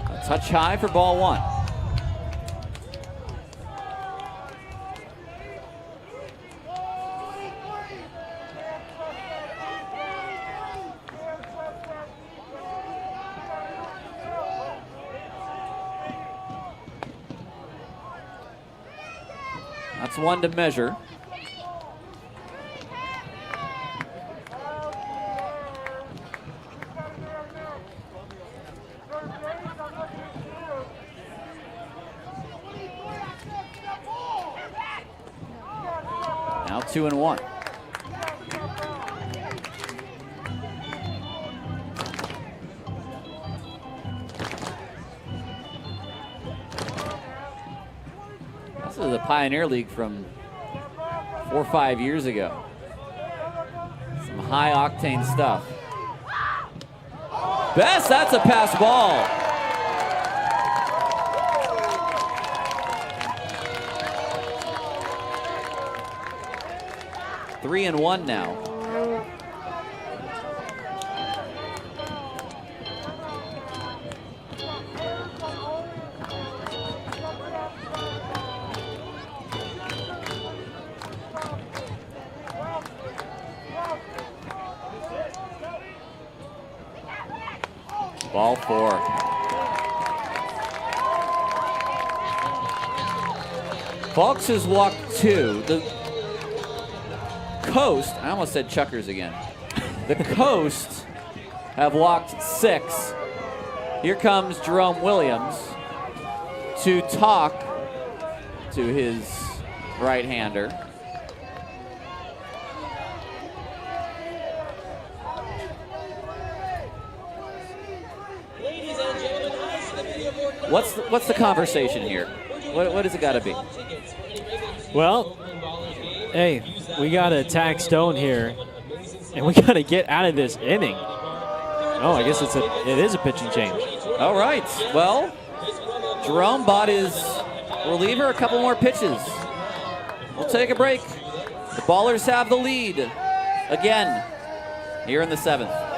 Speaker 2: A touch high for ball 1. That's 1 to measure. Now 2-1. This is the Pioneer League from 4 or 5 years ago. Some high octane stuff. Best, that's a pass ball. Three and 1 now. Ball 4. Falks has walked 2. The Coast, I almost said Chuckers again. The Coast have walked 6. Here comes Jerome Williams to talk to his right-hander. What's the conversation here? What does it got to be?
Speaker 3: Well, hey, we got to attack Stone here, and we got to get out of this inning. Oh, I guess it is a pitching change.
Speaker 2: All right. Well, Jerome bought his reliever a couple more pitches. We'll take a break. The Ballers have the lead again here in the 7th.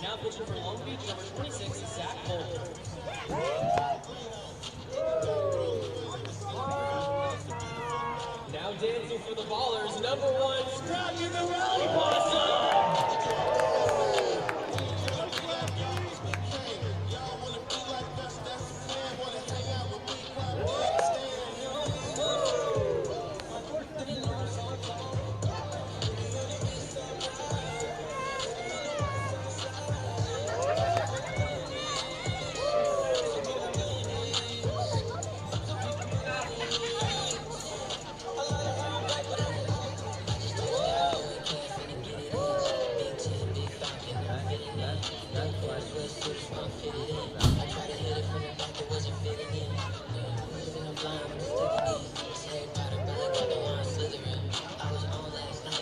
Speaker 11: Now pitching for Long Beach, number 26, Zach Volker. Now dancing for the Ballers, number 1, Scrappy the Rally Possum.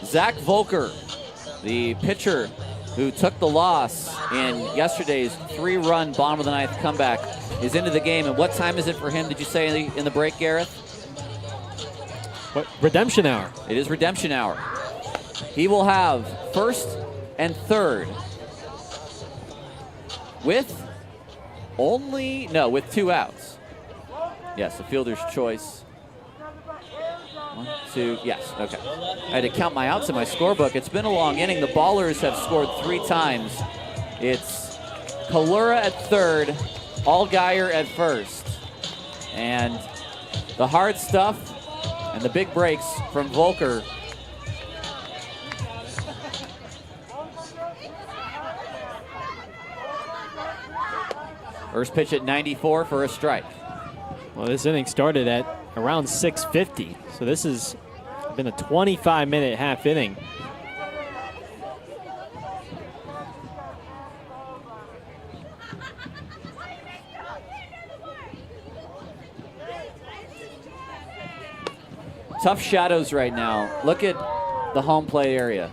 Speaker 2: Zach Volker the pitcher who took the loss in yesterday's 3-run bottom of the ninth comeback, is into the game. And what time is it for him, did you say in the break, Gareth?
Speaker 3: What? Redemption hour.
Speaker 2: It is redemption hour. He will have first and third with with 2 outs. Yes, the fielder's choice. 1, 2, yes, okay. I had to count my outs in my scorebook. It's been a long inning. The Ballers have scored 3 times. It's Kalura at third, Allgaier at first. And the hard stuff and the big breaks from Volker. First pitch at 94 for a strike.
Speaker 3: Well, this inning started at around 6:50, so this has been a 25-minute half inning.
Speaker 2: Tough shadows right now. Look at the home plate area.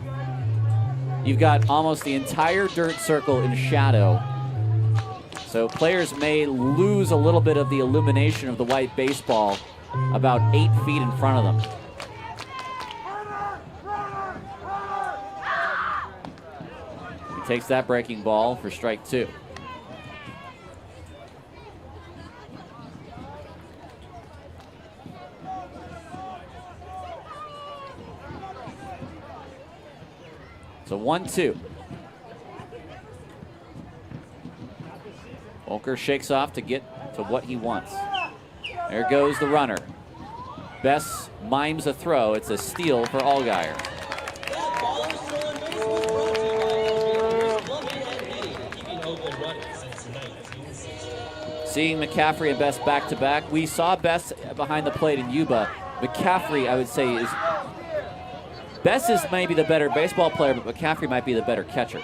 Speaker 2: You've got almost the entire dirt circle in shadow. So players may lose a little bit of the illumination of the white baseball about 8 feet in front of them. He takes that breaking ball for strike 2. So 1-2. Volker shakes off to get to what he wants. There goes the runner. Bess mimes a throw. It's a steal for Allgaier. Seeing McCaffrey and Bess back-to-back. We saw Bess behind the plate in Yuba. McCaffrey, I would say, is... Bess is maybe the better baseball player, but McCaffrey might be the better catcher.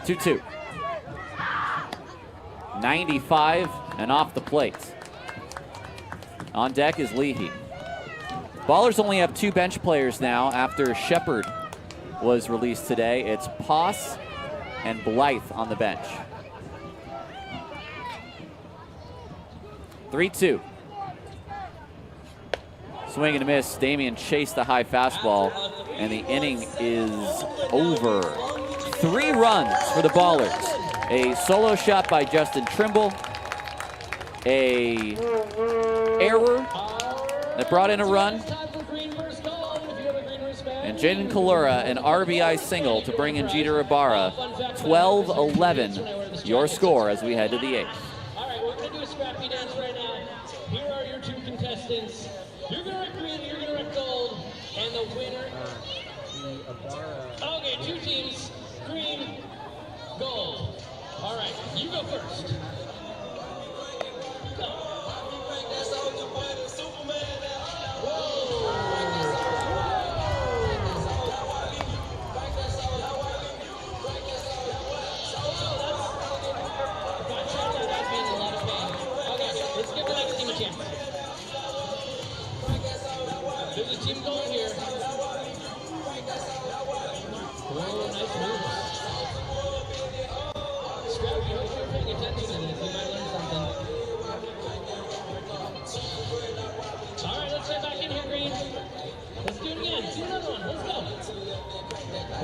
Speaker 2: 2-2. 95 and off the plate. On deck is Leahy. Ballers only have 2 bench players now after Shepard was released today. It's Poss and Blythe on the bench. 3-2. Swing and a miss. Damian chased the high fastball, and the inning is over. 3 runs for the Ballers. A solo shot by Justin Trimble. A error that brought in a run. And Jaden Kalura, an RBI single to bring in Jeter Ibara. 12-11, your score as we head to the 8th.
Speaker 1: All right, we're going to do a scrappy dance right now. Here are your 2 contestants. You're going to rep green, you're going to rep gold. And the winner... Okay, 2 teams. Green, gold. All right, you go first. There's a team going here. Oh, nice move. Scrappy, hope you're paying attention to this. You might learn something. All right, let's get back in here, Green. Let's do it again. Do another one. Let's go.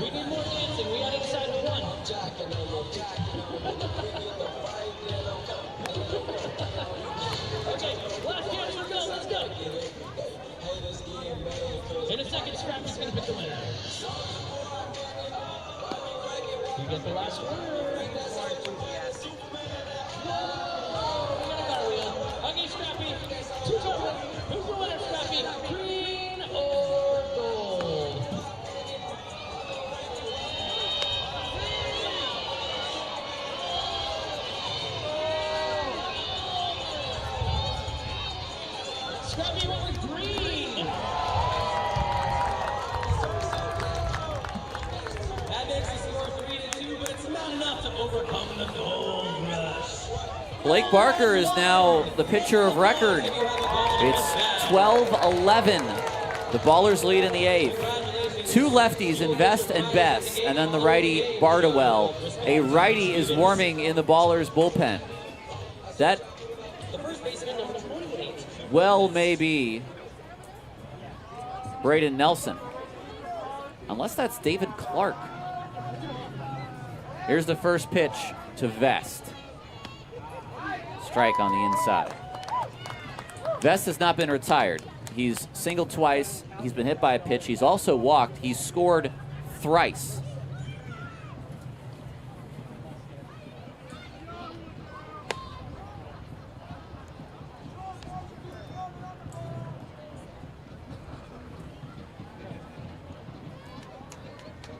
Speaker 1: We need more dancing. We got to decide who won. Okay, last chance for gold. Let's go. In a second, Scrappy's going to pick the winner. You get the last one. Okay, Scrappy. 2 total. Who's the winner, Scrappy? Green or gold? Scrappy went with green. That makes the score 3-2, but it's not enough to overcome the gold rush.
Speaker 2: Blake Barker is now the pitcher of record. It's 12-11. The Ballers lead in the 8th. two lefties in Vest and Bess, and then the righty Bardowell. A righty is warming in the Ballers bullpen. That well may be Braden Nelson, unless that's David Clark. Here's the first pitch to Vest. Strike on the inside. Vest has not been retired. He's singled twice. He's been hit by a pitch. He's also walked. He's scored thrice.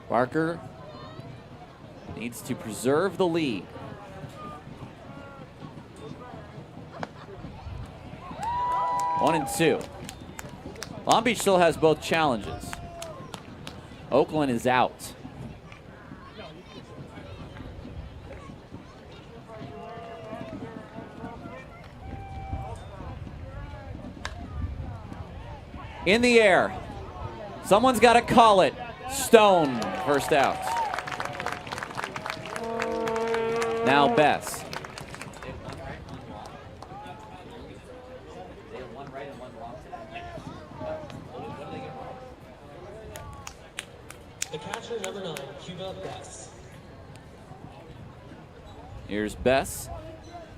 Speaker 2: Barker needs to preserve the lead. One and two. Long Beach still has both challenges. Oakland is out. In the air. Someone's got to call it. Stone, first out. Now Bess.
Speaker 11: The catcher, number 9, Cuba Bess.
Speaker 2: Here's Bess.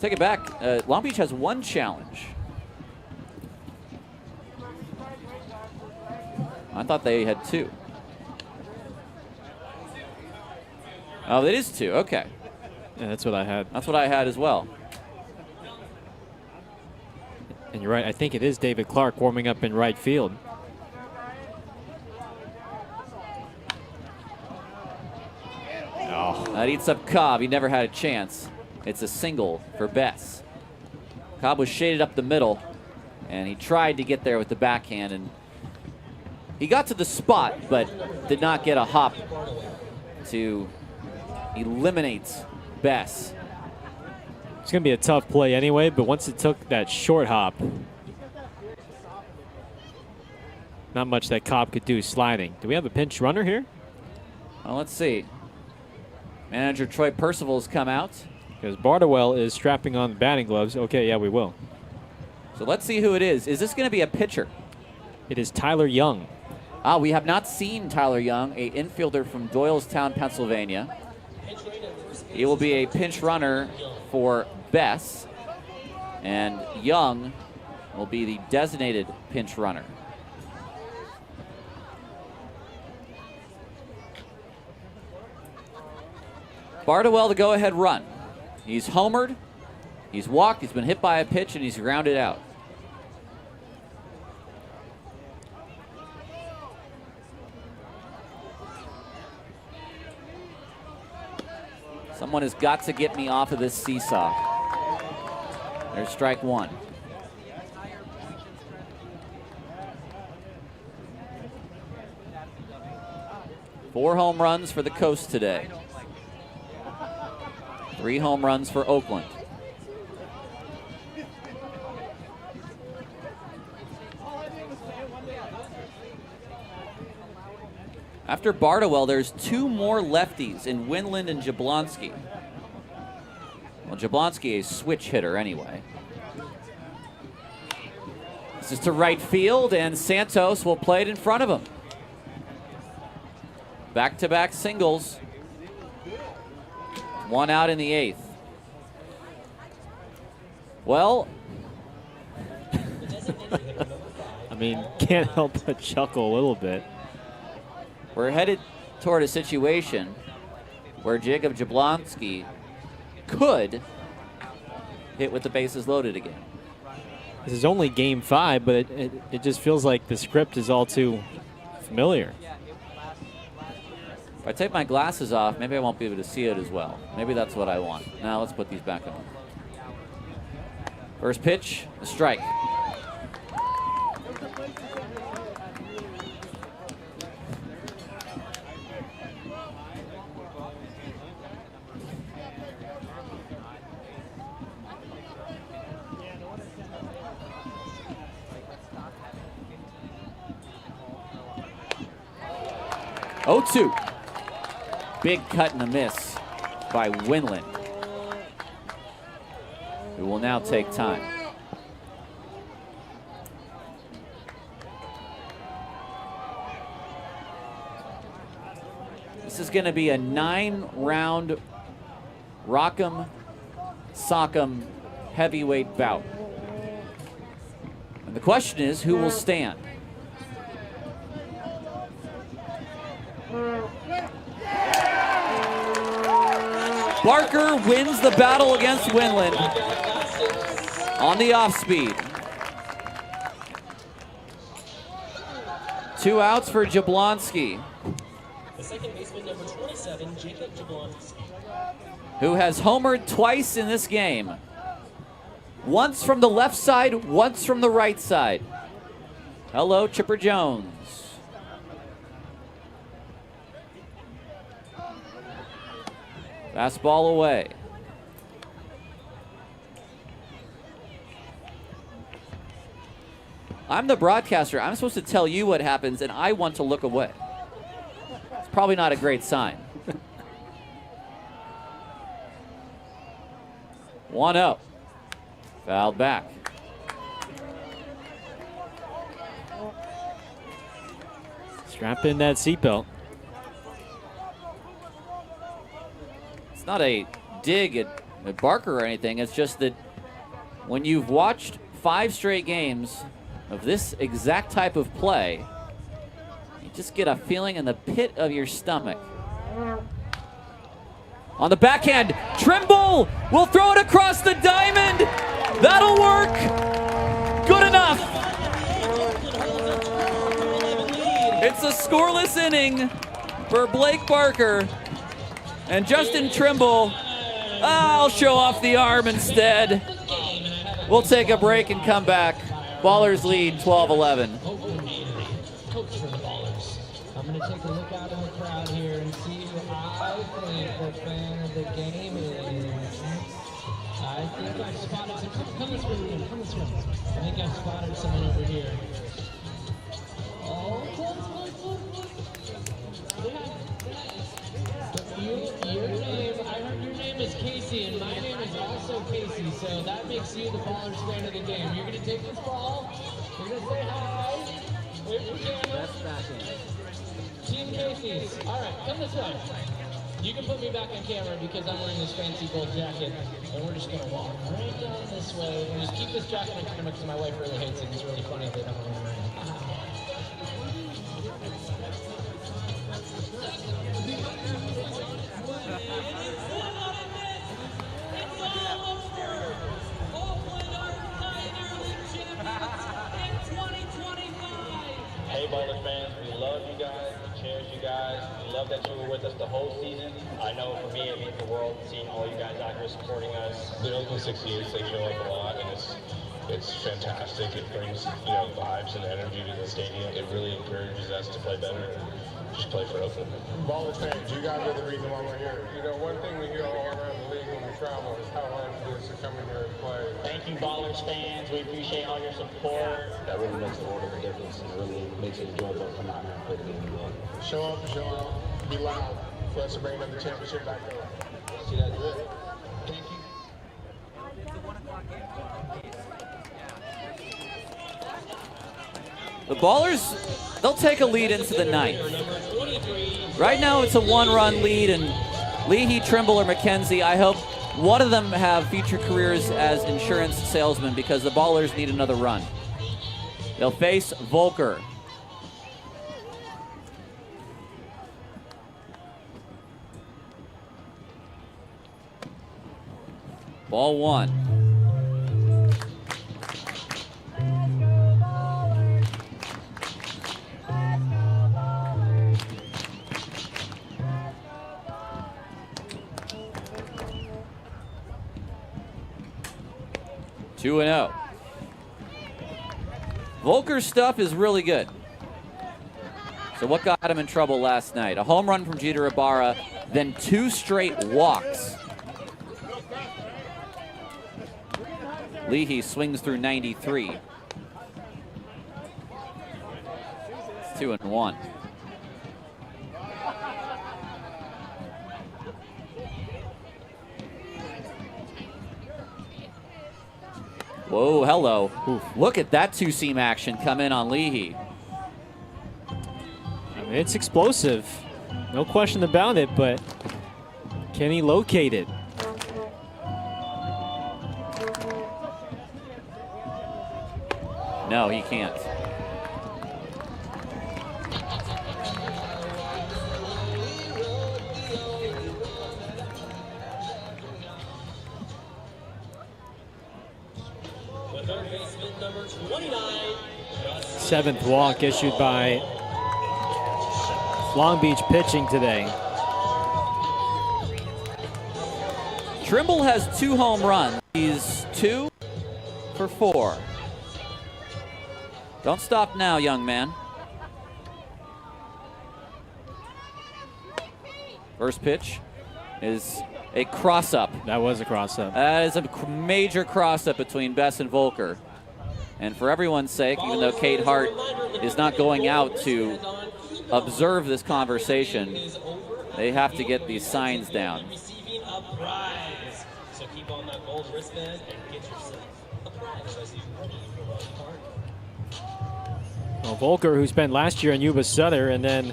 Speaker 2: Take it back. Long Beach has one challenge. I thought they had two. Oh, it is two. Okay.
Speaker 3: Yeah, that's what I had.
Speaker 2: That's what I had as well.
Speaker 3: And you're right. I think it is David Clark warming up in right field.
Speaker 2: Oh. That eats up Cobb. He never had a chance. It's a single for Bess. Cobb was shaded up the middle, and he tried to get there with the backhand, and he got to the spot, but did not get a hop to eliminate Bess.
Speaker 3: It's going to be a tough play anyway, but once it took that short hop, not much that Cobb could do sliding. Do we have a pinch runner here?
Speaker 2: Well, let's see. Manager Troy Percival's come out.
Speaker 3: Because Bardowell is strapping on the batting gloves. Okay, yeah, we will.
Speaker 2: So let's see who it is. Is this going to be a pitcher?
Speaker 3: It is Tyler Young.
Speaker 2: We have not seen Tyler Young, a infielder from Doylestown, Pennsylvania. He will be a pinch runner for Bess, and Young will be the designated pinch runner. Bardowell the go-ahead run. He's homered, he's walked, he's been hit by a pitch, and he's grounded out. Someone has got to get me off of this seesaw. There's strike one. Four home runs for the Coast today. 3 home runs for Oakland. After Bardowell, there's 2 more lefties in Winland and Jablonski. Well, Jablonski a switch hitter anyway. This is to right field, and Santos will play it in front of him. Back-to-back singles. 1 out in the 8th. Well,
Speaker 3: I mean, can't help but chuckle a little bit.
Speaker 2: We're headed toward a situation where Jacob Jablonski could hit with the bases loaded again.
Speaker 3: This is only game 5, but it just feels like the script is all too familiar.
Speaker 2: If I take my glasses off, maybe I won't be able to see it as well. Maybe that's what I want. Now let's put these back on. First pitch, a strike. 0-2. Big cut and a miss by Winland, who will now take time. This is going to be a 9-round Rock'em Sock'em heavyweight bout. And the question is, who will stand? Barker wins the battle against Winland on the off speed. 2 outs for Jablonski,
Speaker 11: The second baseman, number 27, Jacob Jablonski.
Speaker 2: who has homered twice in this game. Once from the left side, once from the right side. Hello, Chipper Jones. Fastball away. I'm the broadcaster. I'm supposed to tell you what happens, and I want to look away. It's probably not a great sign. 1-0. Fouled back.
Speaker 3: Strap in that seatbelt.
Speaker 2: It's not a dig at Barker or anything. It's just that when you've watched 5 straight games of this exact type of play, you just get a feeling in the pit of your stomach. On the backhand, Trimble will throw it across the diamond. That'll work. Good enough. It's a scoreless inning for Blake Barker. And Justin Trimble, I'll show off the arm instead. We'll take a break and come back. Ballers lead 12-11.
Speaker 9: Coach for the Ballers. I'm going to take a look out in the crowd here and see who I think the fan of the game is. I think I've spotted some. Come this way, come this way. I think I've spotted someone over here. Oh, your name, I heard your name is Casey, and my name is also Casey, so that makes you the Ballers fan of the game. You're going to take this ball, you're going to say hi, wait for camera. Team Casey's. All right, come this way. You can put me back on camera because I'm wearing this fancy gold jacket, and we're just going to walk right down this way, and just keep this jacket on camera because my wife really hates it. It's really funny that I'm wearing it.
Speaker 10: Hey, Ballers fans, we love you guys, we cherish you guys, we love that you were with us the whole season. I know for me, it means the world seeing all you guys out here supporting us.
Speaker 12: The Oakland 68s, they show up a lot, and it's fantastic. It brings, vibes and energy to the stadium. It really encourages us to play better and just play for Oakland.
Speaker 13: Ballers fans, you guys are the reason why we're here. One thing we hear all around the league when we travel is how hard it is to come in here and play.
Speaker 10: Thank you, Ballers fans. We appreciate all your support.
Speaker 12: That really makes the world of a difference, and it really makes it enjoyable to come out here and play the game again.
Speaker 13: Show up, show out, be loud for us to bring another championship back up.
Speaker 10: See, that's it. Thank you.
Speaker 2: The Ballers, they'll take a lead into the 9th. Right now it's a 1-run lead, and Leahy, Trimble, or McKenzie, I hope one of them have future careers as insurance salesmen because the Ballers need another run. They'll face Volker. Ball 1. Two and 0. Volker's stuff is really good. So what got him in trouble last night? A home run from Jeter Ibara, then 2 straight walks. Leahy swings through 93. It's 2-1. Whoa, hello. Oof. Look at that two-seam action come in on Leahy.
Speaker 3: I mean, it's explosive. No question about it, but can he locate it?
Speaker 2: No, he can't.
Speaker 3: Seventh walk issued by Long Beach pitching today.
Speaker 2: Trimble has 2 home runs. He's 2 for 4. Don't stop now, young man. First pitch is a cross-up.
Speaker 3: That was a cross-up.
Speaker 2: That is a major cross-up between Bess and Volker. And for everyone's sake, even though Kate Hart is not going out to observe this conversation, they have to get these signs down.
Speaker 11: So keep on that gold wristband and get yourself a prize.
Speaker 3: Well, Volker, who spent last year in Yuba Sutter, and then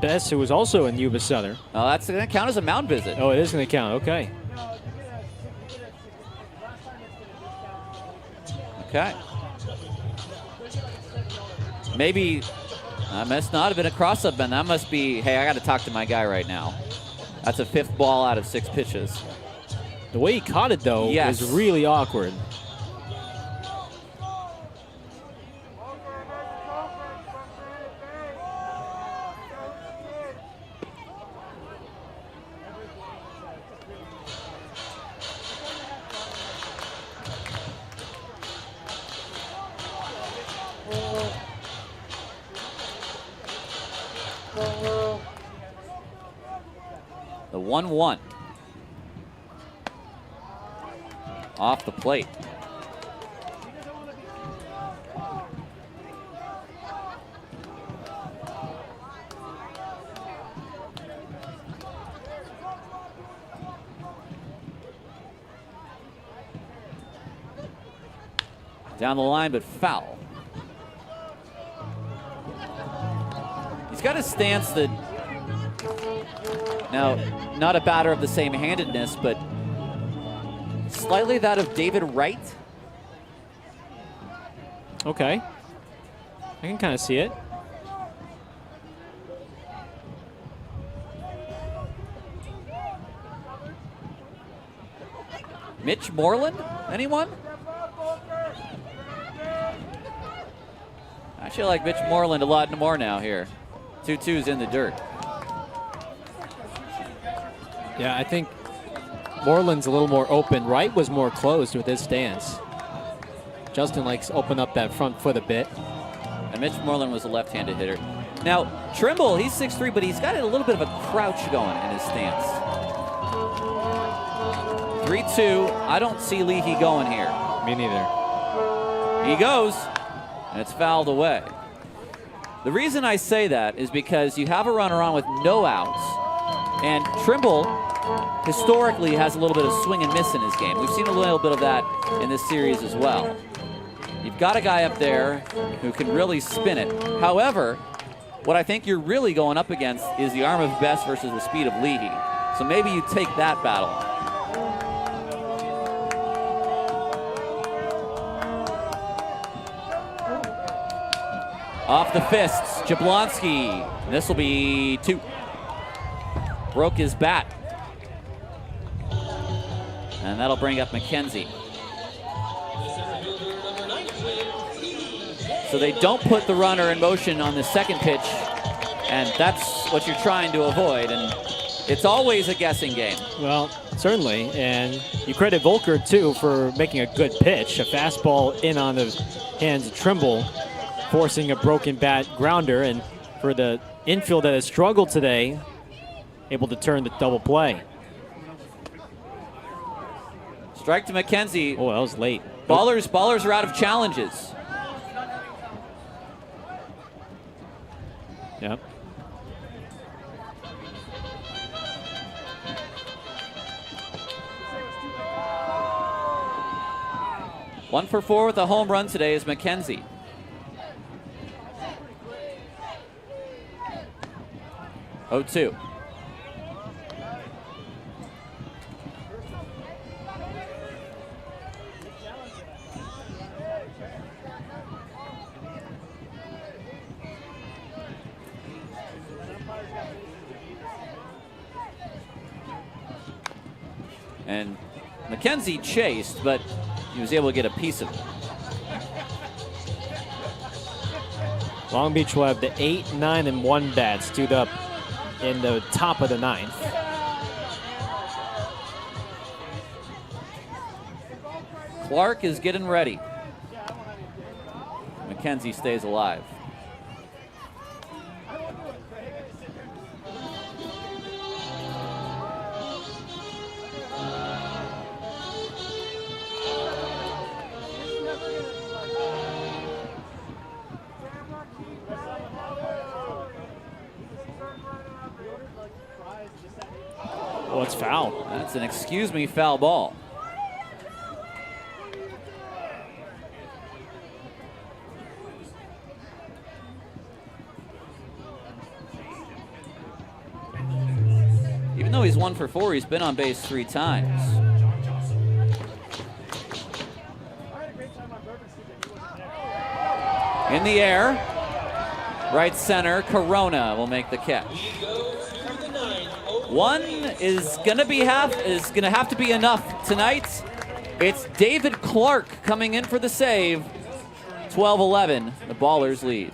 Speaker 3: Bess, who was also in Yuba Sutter.
Speaker 2: Oh, that's going to count as a mound visit.
Speaker 3: Oh, it is going to count. Okay.
Speaker 2: Okay. Maybe that must not have been a cross-up, and that must be, hey, I got to talk to my guy right now. That's a 5th ball out of 6 pitches.
Speaker 3: The way he caught it, though,
Speaker 2: yes,
Speaker 3: was really awkward.
Speaker 2: The 1-1. Off the plate. Down the line, but foul. He's got a stance that, now, not a batter of the same handedness, but slightly that of David Wright.
Speaker 3: Okay. I can kind of see it.
Speaker 2: Mitch Moreland? Anyone? I actually like Mitch Moreland a lot more now here. 2-2's in the dirt.
Speaker 3: Yeah, I think Moreland's a little more open. Wright was more closed with his stance. Justin likes to open up that front foot a bit.
Speaker 2: And Mitch Moreland was a left-handed hitter. Now, Trimble, he's 6'3", but he's got a little bit of a crouch going in his stance. 3-2. I don't see Leahy going here.
Speaker 3: Me neither.
Speaker 2: He goes, and it's fouled away. The reason I say that is because you have a runner on with no outs, and Trimble historically has a little bit of swing and miss in his game. We've seen a little bit of that in this series as well. You've got a guy up there who can really spin it. However, what I think you're really going up against is the arm of Bess versus the speed of Leahy. So maybe you take that battle. Off the fists, Jablonski. This will be 2. Broke his bat. And that'll bring up McKenzie. So they don't put the runner in motion on the second pitch, and that's what you're trying to avoid, and it's always a guessing game.
Speaker 3: Well, certainly, and you credit Volker, too, for making a good pitch. A fastball in on the hands of Trimble, forcing a broken bat grounder, and for the infield that has struggled today, able to turn the double play.
Speaker 2: Strike to McKenzie.
Speaker 3: Oh, that was late.
Speaker 2: Ballers are out of challenges.
Speaker 3: Yep.
Speaker 2: 1 for 4 with a home run today is McKenzie. Oh, 2. And McKenzie chased, but he was able to get a piece of it.
Speaker 3: Long Beach will have the 8, 9, and 1 bats queued up in the top of the 9th.
Speaker 2: Clark is getting ready. McKenzie stays alive.
Speaker 3: Oh, it's foul.
Speaker 2: That's an excuse me foul ball. Even though he's 1 for 4, he's been on base 3 times. In the air, right center, Corona will make the catch. 1 is gonna have to be enough tonight. It's David Clark coming in for the save. 12-11, the Ballers lead.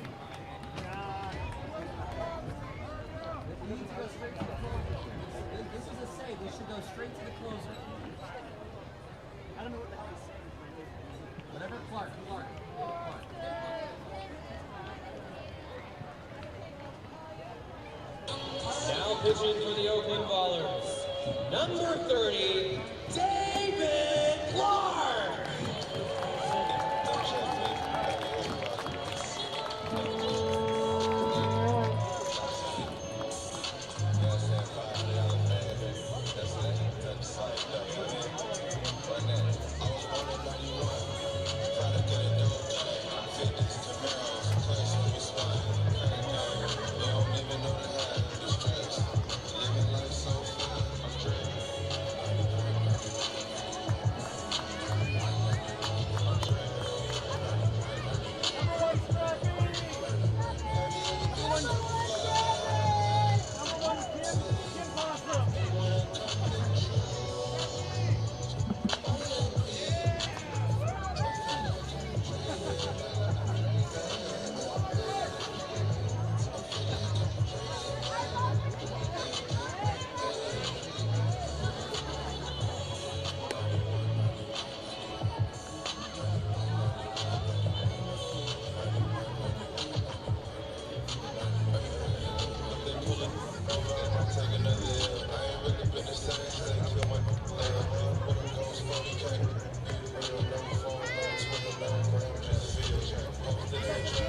Speaker 11: Now pitching for the Oakland Ballers, number 30, David Clark.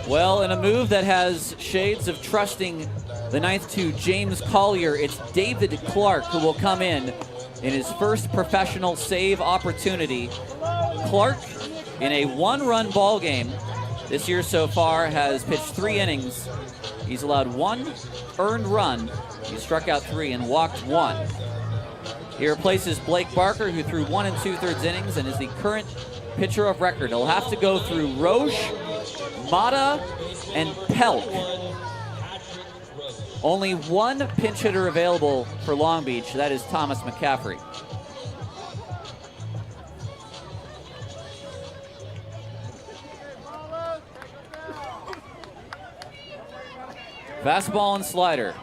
Speaker 2: Well, in a move that has shades of trusting the ninth to James Collier, it's David Clark who will come in his first professional save opportunity. Clark, in a one-run ball game this year so far, has pitched 3 innings. He's allowed 1 earned run. He struck out 3 and walked 1. He replaces Blake Barker, who threw 1 2/3 innings and is the current pitcher of record. He'll have to go through Roche, Mata, and Pelk. Only 1 pinch hitter available for Long Beach. That is Thomas McCaffrey. Fastball and slider.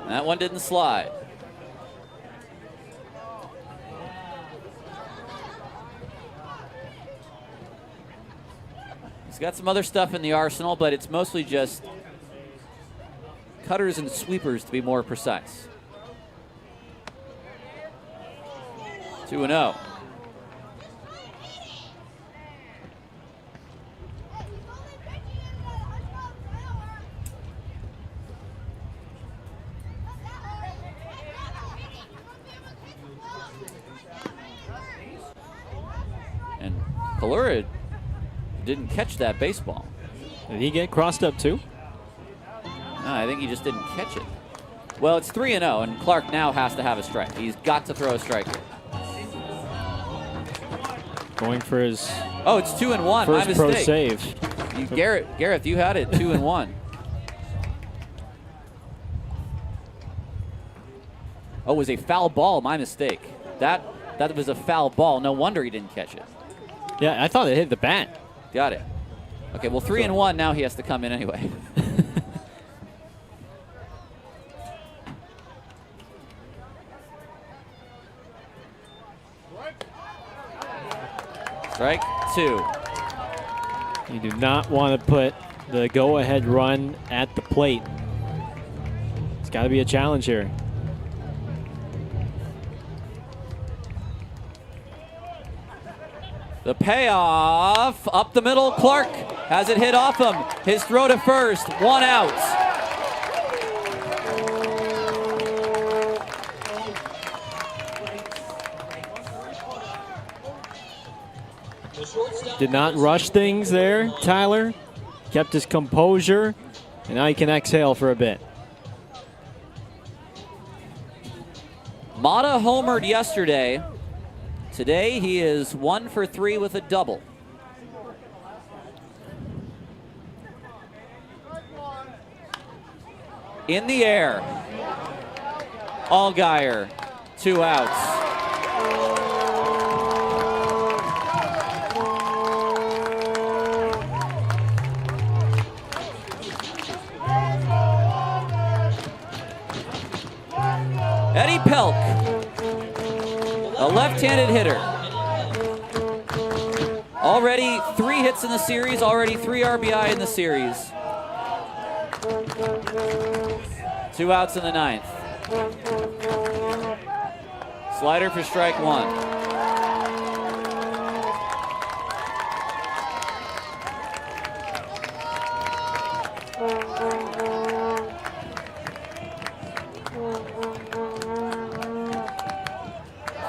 Speaker 2: That one didn't slide. He's got some other stuff in the arsenal, but it's mostly just cutters and sweepers, to be more precise. 2-0. Kalura didn't catch that baseball.
Speaker 3: Did he get crossed up too?
Speaker 2: No, I think he just didn't catch it. Well, it's 3-0, and Clark now has to have a strike. He's got to throw a strike here.
Speaker 3: Going for his
Speaker 2: Oh, it's 2-1.
Speaker 3: first
Speaker 2: My
Speaker 3: pro
Speaker 2: mistake.
Speaker 3: save.
Speaker 2: Gareth, you had it 2-1. Oh, it was a foul ball. My mistake. That was a foul ball. No wonder he didn't catch it.
Speaker 3: Yeah, I thought it hit the bat.
Speaker 2: Got it. Okay, well, 3-1. Now he has to come in anyway. Strike 2.
Speaker 3: You do not want to put the go-ahead run at the plate. It's got to be a challenge here.
Speaker 2: The payoff up the middle. Clark has it hit off him. His throw to first. 1 out.
Speaker 3: Did not rush things there, Tyler. Kept his composure, and now he can exhale for a bit.
Speaker 2: Mata homered yesterday. Today he is 1 for 3 with a double. In the air. Allgaier, 2 outs. Eddie Pelk, a left-handed hitter. Already 3 hits in the series, already 3 RBI in the series. 2 outs in the 9th. Slider for strike 1.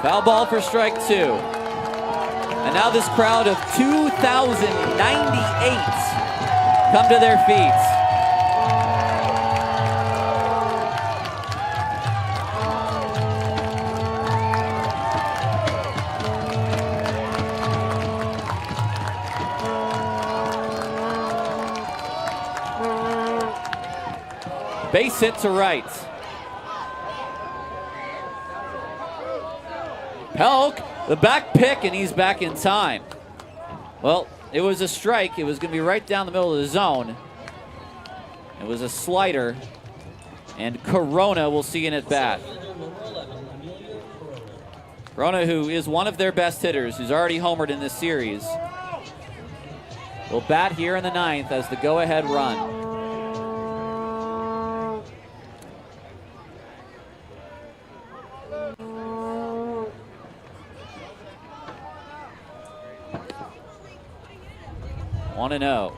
Speaker 2: Foul ball for strike 2. And now this crowd of 2,098 come to their feet. Base hit to right. Pelk, the back pick, and he's back in time. Well, it was a strike. It was going to be right down the middle of the zone. It was a slider, and Corona will see an at-bat. Corona, who is one of their best hitters, who's already homered in this series, will bat here in the 9th as the go-ahead run. One and 0.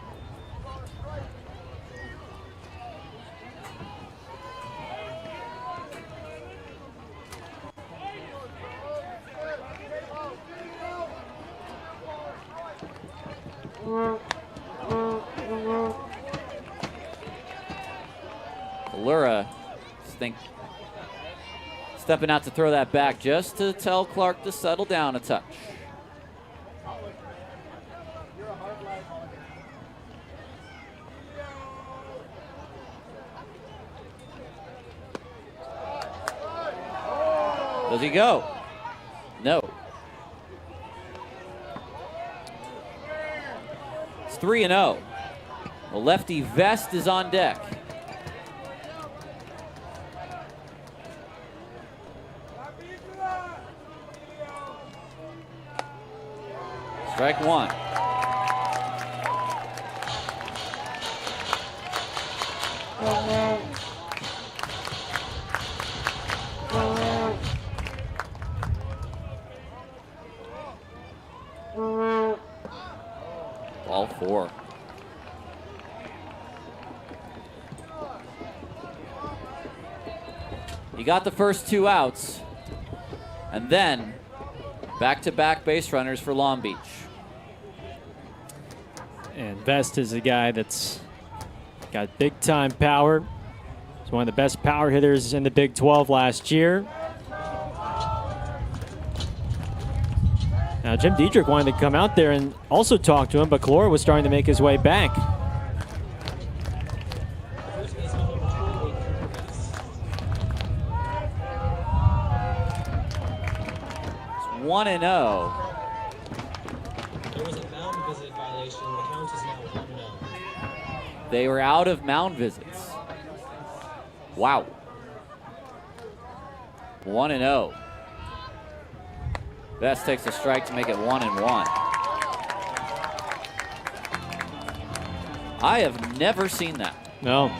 Speaker 2: Kalura, stepping out to throw that back just to tell Clark to settle down a touch. Does he go? No. It's 3-0. The lefty Vest is on deck. Strike 1. Ball 4. He got the first 2 outs, and then back-to-back base runners for Long Beach.
Speaker 3: And Vest is a guy that's got big-time power. He's one of the best power hitters in the Big 12 last year. Now, Jim Diedrich wanted to come out there and also talk to him, but Kalora was starting to make his way back.
Speaker 2: It's 1-0.
Speaker 11: There was a mound visit violation. The count is now 1-0.
Speaker 2: They were out of mound visits. Wow. 1-0. Vest takes a strike to make it 1-1. I have never seen that.
Speaker 3: No.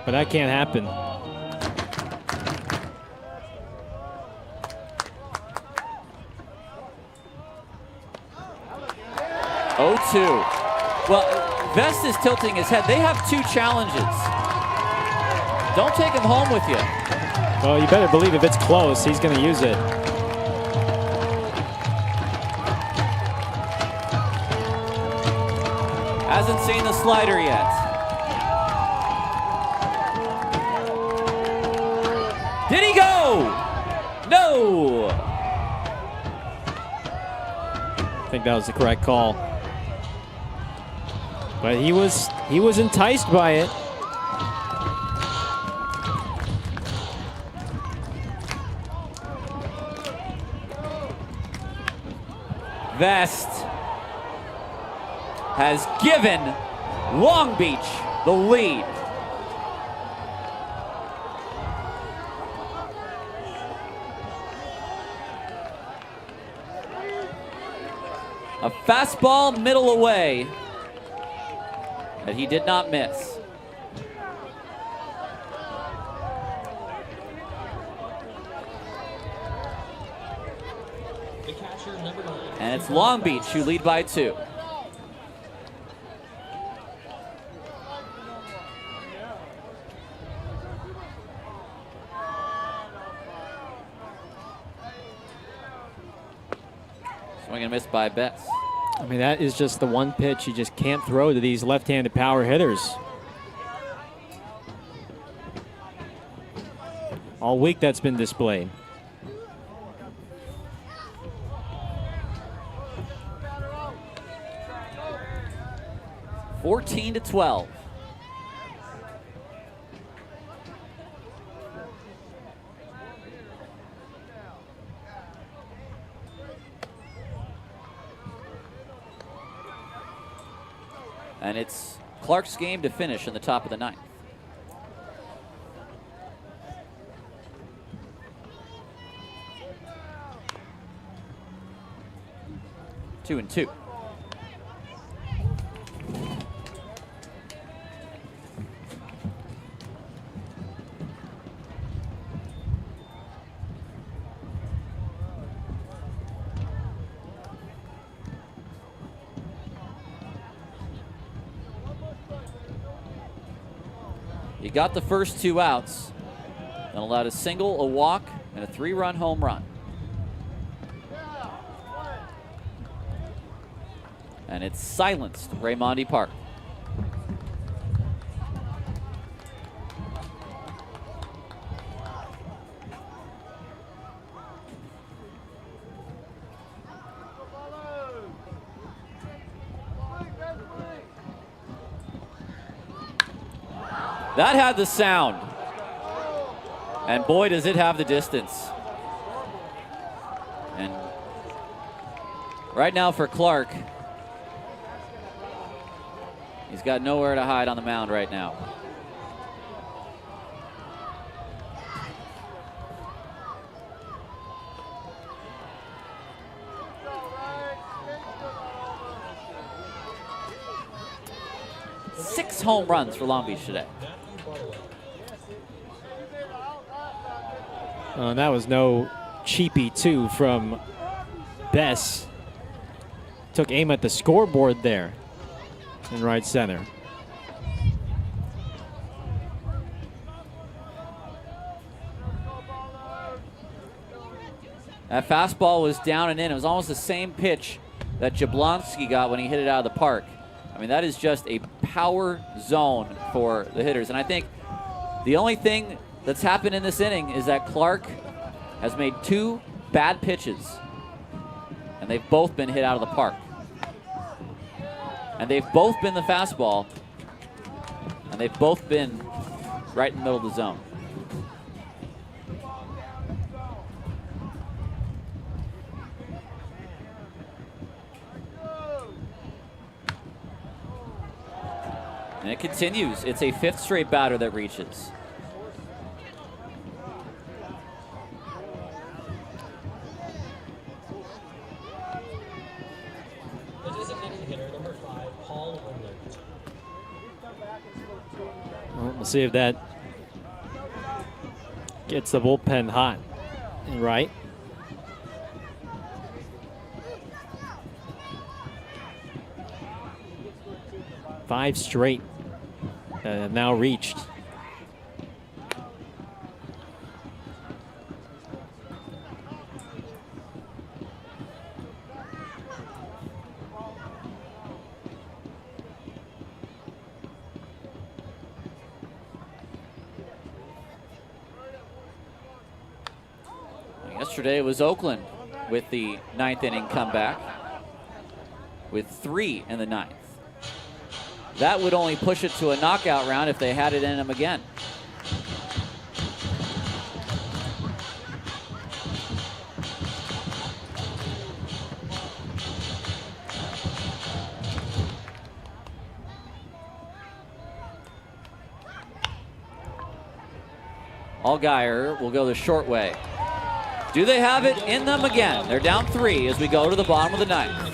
Speaker 3: But that can't happen.
Speaker 2: Oh, 2. Well, Vest is tilting his head. They have 2 challenges. Don't take him home with you.
Speaker 3: Well, you better believe if it's close, he's going to use it.
Speaker 2: Hasn't seen the slider yet. Did he go? No.
Speaker 3: I think that was the correct call. But he was enticed by it.
Speaker 2: Vest has given Long Beach the lead. A fastball middle away that he did not miss.
Speaker 11: The catcher, number 9.
Speaker 2: And it's Long Beach who lead by 2. Swing and miss by Betts.
Speaker 3: I mean, that is just the one pitch you just can't throw to these left-handed power hitters. All week that's been displayed.
Speaker 2: (14-12). And it's Clark's game to finish in the top of the 9th. Two and 2. He got the first 2 outs and allowed a single, a walk, and a 3-run home run. And it's silenced Raimondi Park. That had the sound. And boy, does it have the distance. And right now for Clark, he's got nowhere to hide on the mound right now. Six home runs for Long Beach today.
Speaker 3: And that was no cheapie, too, from Bess. Took aim at the scoreboard there in right center.
Speaker 2: That fastball was down and in. It was almost the same pitch that Jablonski got when he hit it out of the park. I mean, that is just a power zone for the hitters. And I think the only thing that's happened in this inning is that Clark has made 2 bad pitches, and they've both been hit out of the park. And they've both been the fastball, and they've both been right in the middle of the zone. And it continues. It's a 5th straight batter that reaches.
Speaker 11: The designated hitter, number 5, Paul Winland.
Speaker 3: Well, we'll see if that gets the bullpen hot. Right. Five straight now reached.
Speaker 2: Yesterday it was Oakland with the 9th inning comeback with 3 in the 9th. That would only push it to a knockout round if they had it in them again. Allgaier will go the short way. Do they have it in them again? They're down 3 as we go to the bottom of the 9th.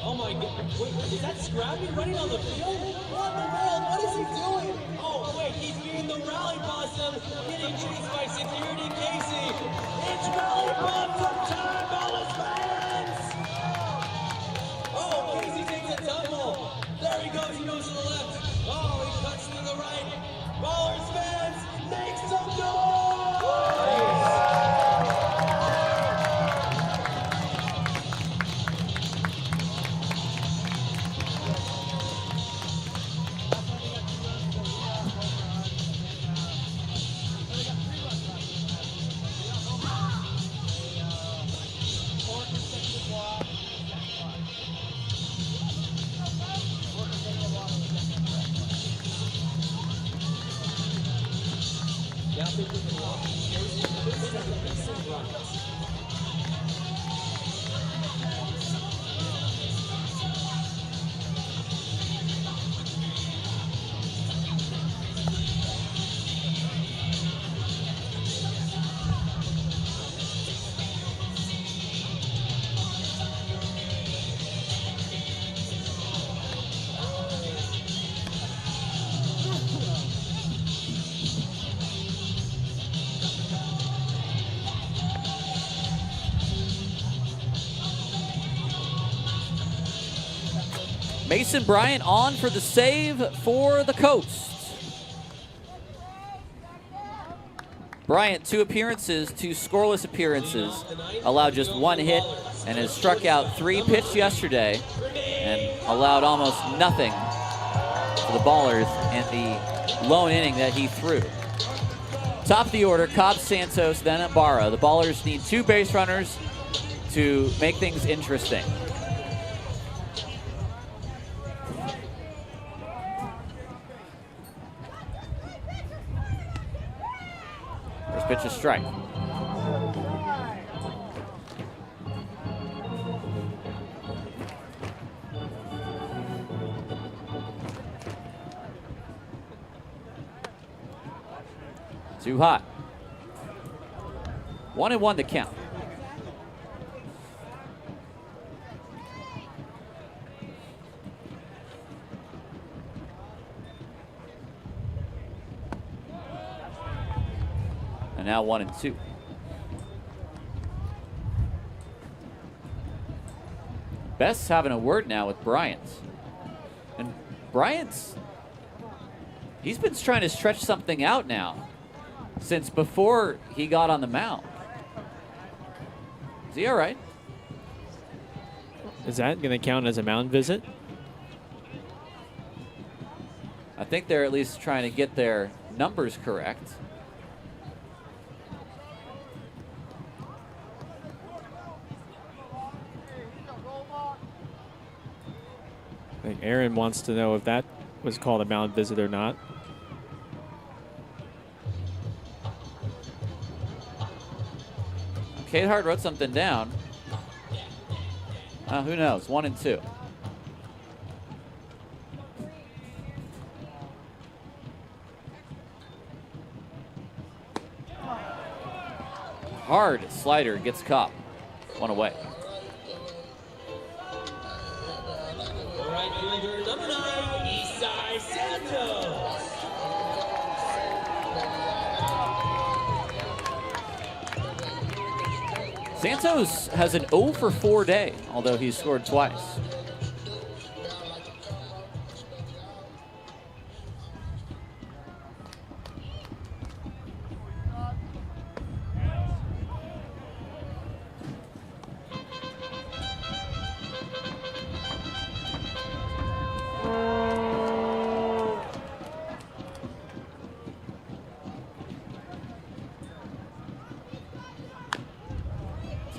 Speaker 11: Oh my God, wait, is that Scrappy running on the field? What in the world, what is he doing? Oh wait, he's being the rally possum, getting chased by security Casey. It's rally possum time, Ballers fans! Oh, Casey takes a tumble. There he goes to the left. Oh, he cuts to the right. Ballers fans, make some noise!
Speaker 2: Mason Bryant on for the save for the Coast. Bryant, 2 appearances, 2 scoreless appearances, allowed just 1 hit, and has struck out 3 pitched yesterday and allowed almost nothing for the Ballers in the lone inning that he threw. Top of the order, Cobb, Santos, then Ibara. The Ballers need 2 base runners to make things interesting. First pitch is strike. Too hot. 1-1 to count. And now 1-2. Best's having a word now with Bryant. Bryant's, he's been trying to stretch something out now since before he got on the mound. Is he all right?
Speaker 3: Is that going to count as a mound visit?
Speaker 2: I think they're at least trying to get their numbers correct.
Speaker 3: I think Aaron wants to know if that was called a mound visit or not.
Speaker 2: Kate Hart wrote something down. Who knows? 1 and 2. Hard slider gets caught. 1 away.
Speaker 11: Right fielder number 9, Isai Santos.
Speaker 2: Santos has an 0 for 4 day, although he's scored twice.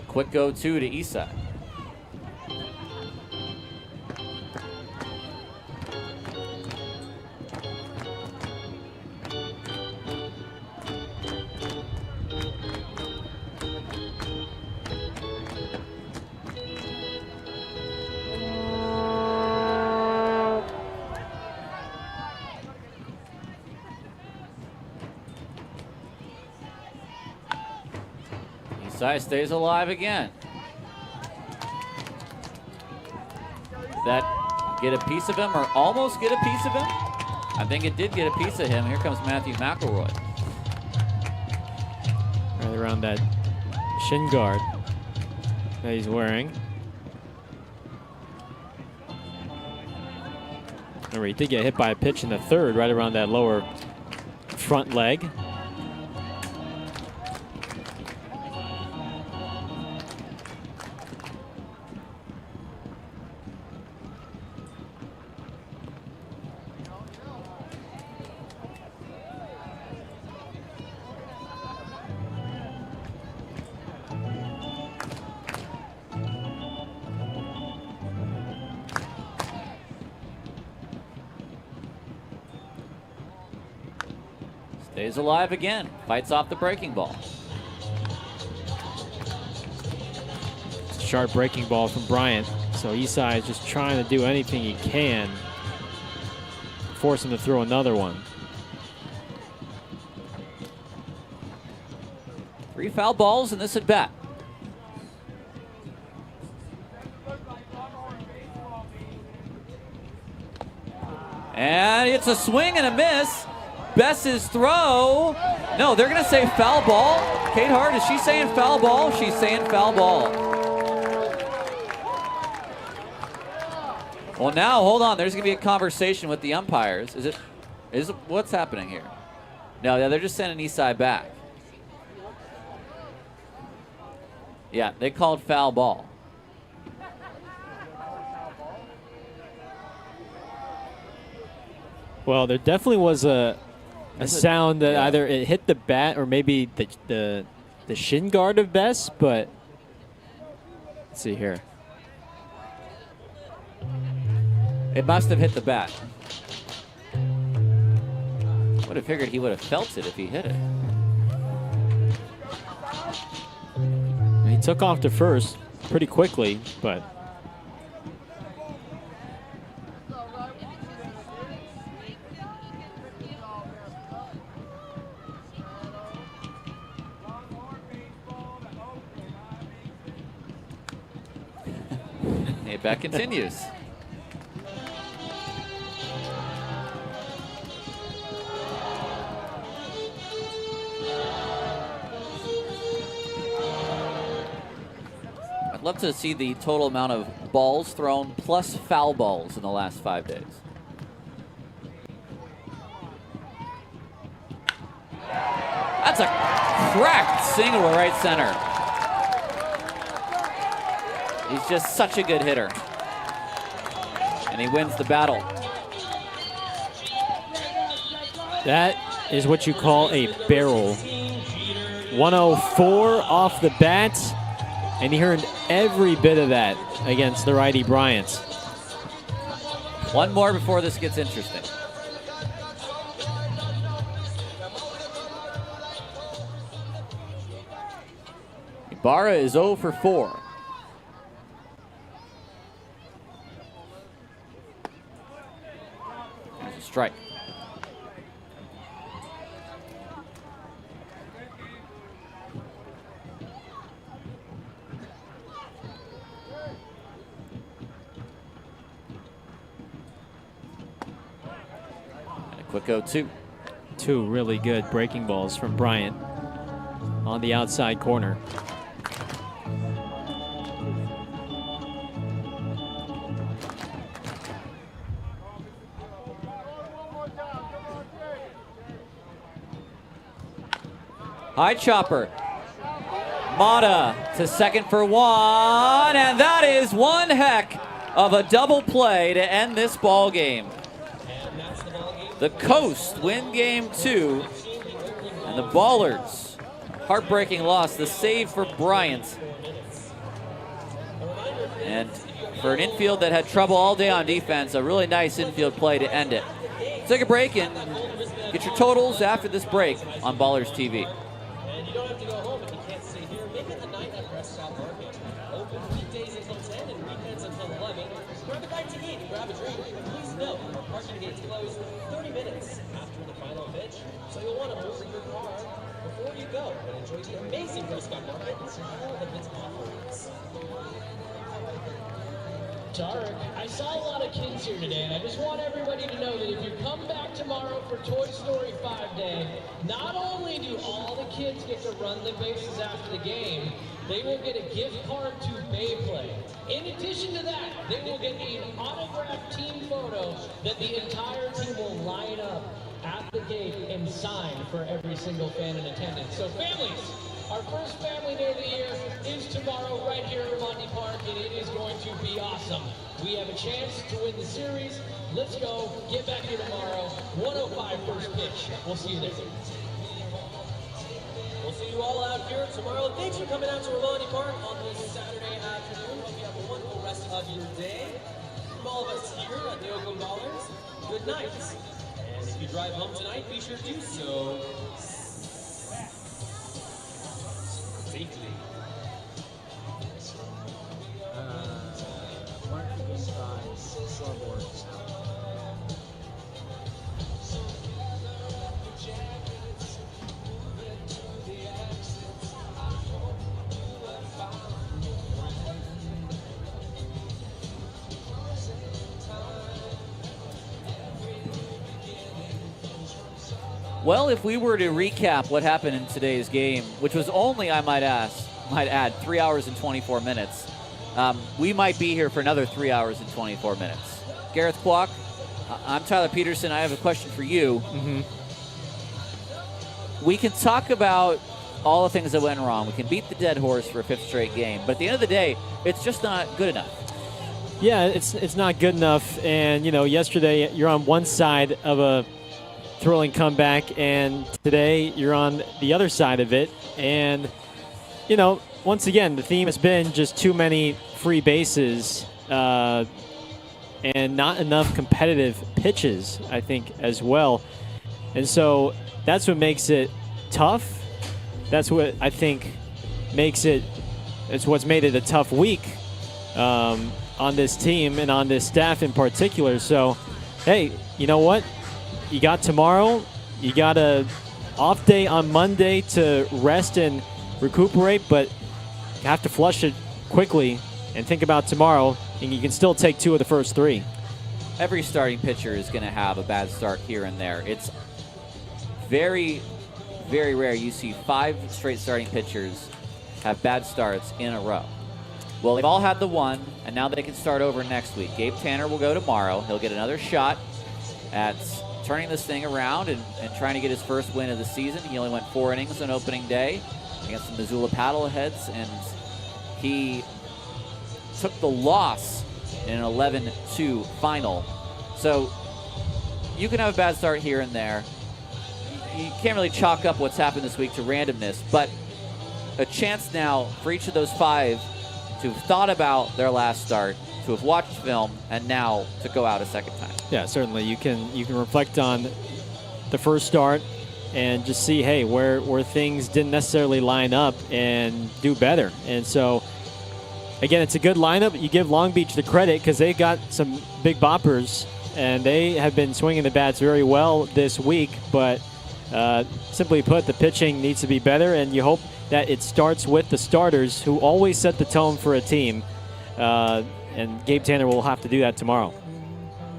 Speaker 2: Quick go-to to Isai. Isai stays alive again. Did that get a piece of him or almost get a piece of him? I think it did get a piece of him. Here comes Matthew McElroy.
Speaker 3: Right around that shin guard that he's wearing. Remember, he did get hit by a pitch in the third, right around that lower front leg.
Speaker 2: Stays alive again. Fights off the breaking ball.
Speaker 3: Sharp breaking ball from Bryant. So Isai is just trying to do anything he can. Force him to throw another one.
Speaker 2: 3 foul balls in this at bat. And it's a swing and a miss. Bess's throw. No, they're going to say foul ball. Kate Hart, is she saying foul ball? She's saying foul ball. Well, now, hold on. There's going to be a conversation with the umpires. Is it what's happening here? No, yeah, they're just sending Isai back. Yeah, they called foul ball.
Speaker 3: Well, there definitely was a sound that either it hit the bat or maybe the shin guard of Bess, but let's see here.
Speaker 2: It must have hit the bat. Would have figured he would have felt it if he hit it.
Speaker 3: He took off to first pretty quickly, but
Speaker 2: At-bat continues. I'd love to see the total amount of balls thrown plus foul balls in the last 5 days. cracked single to right center. He's just such a good hitter. And he wins the battle.
Speaker 3: That is what you call a barrel. 104 off the bat, and he earned every bit of that against the righty Bryant.
Speaker 2: One more before this gets interesting. Ibarra is 0 for 4. There's a strike. And a quick 0-2.
Speaker 3: Two really good breaking balls from Bryant on the outside corner.
Speaker 2: High chopper. Mata to second for one, and that is one heck of a double play to end this ball game. The Coast win game 2, and the Ballers, heartbreaking loss. The save for Bryant. And for an infield that had trouble all day on defense, a really nice infield play to end it. Take a break and get your totals after this break on Ballers TV.
Speaker 11: And you don't have to go home if you can't stay here. Make it a night at Rest Stop Market. Open weekdays until 10 and weekends until 11. Grab a bite to eat and grab a drink. Please note, our parking gates close 30 minutes after the final pitch, so you'll want to order your car before you go and enjoy the amazing Rest Stop Market and all of its offerings.
Speaker 1: Tarek, I saw a lot of kids here today, and I just want everybody to know that if you come back tomorrow for Toy Story 5 Day, not only do all the kids get to run the bases after the game, they will get a gift card to Bay Play. In addition to that, they will get an autographed team photo that the entire team will line up at the gate and sign for every single fan in attendance. So families, our first family day of the year is tomorrow right here at Monty Park, and it is going to be awesome. We have a chance to win the series. Let's go. Get back here tomorrow. 105 first pitch. We'll see you there.
Speaker 11: We'll see you all out here tomorrow. Thanks for coming out to Romani Park on this Saturday afternoon. Hope you have a wonderful rest of your day. From all of us here at the Oakland Ballers, good night. And if you drive home tonight, be sure to do so safely.
Speaker 2: Well, if we were to recap what happened in today's game, which was only, I might add, 3 hours and 24 minutes, we might be here for another 3 hours and 24 minutes. Gareth Kwok, I'm Tyler Peterson. I have a question for you.
Speaker 3: Mm-hmm.
Speaker 2: We can talk about all the things that went wrong. We can beat the dead horse for a fifth straight game. But at the end of the day, it's just not good enough.
Speaker 3: Yeah, it's not good enough. And, you know, yesterday you're on one side of a thrilling comeback, and today you're on the other side of it. And, you know, once again, the theme has been just too many free bases and not enough competitive pitches, I think, as well. And so that's what makes it tough. That's what I think makes it, it's what's made it a tough week on this team and on this staff in particular. So, hey, you know what? You got tomorrow. You got a off day on Monday to rest and recuperate, but you have to flush it quickly and think about tomorrow, and you can still take 2 of the first 3.
Speaker 2: Every starting pitcher is going to have a bad start here and there. It's very, very rare you see 5 straight starting pitchers have bad starts in a row. Well, they've all had the one, and now they can start over next week. Gabe Tanner will go tomorrow. He'll get another shot at turning this thing around and trying to get his first win of the season. He only went 4 innings on opening day against the Missoula Paddleheads, and he took the loss in an 11-2 final. So you can have a bad start here and there. You can't really chalk up what's happened this week to randomness, but a chance now for each of those 5 to have thought about their last start, to have watched film, and now to go out a second time.
Speaker 3: Yeah, certainly. You can reflect on the first start and just see, hey, where things didn't necessarily line up and do better. And so, again, it's a good lineup. You give Long Beach the credit because they got some big boppers, and they have been swinging the bats very well this week. But simply put, the pitching needs to be better, and you hope that it starts with the starters who always set the tone for a team. And Gabe Tanner will have to do that tomorrow.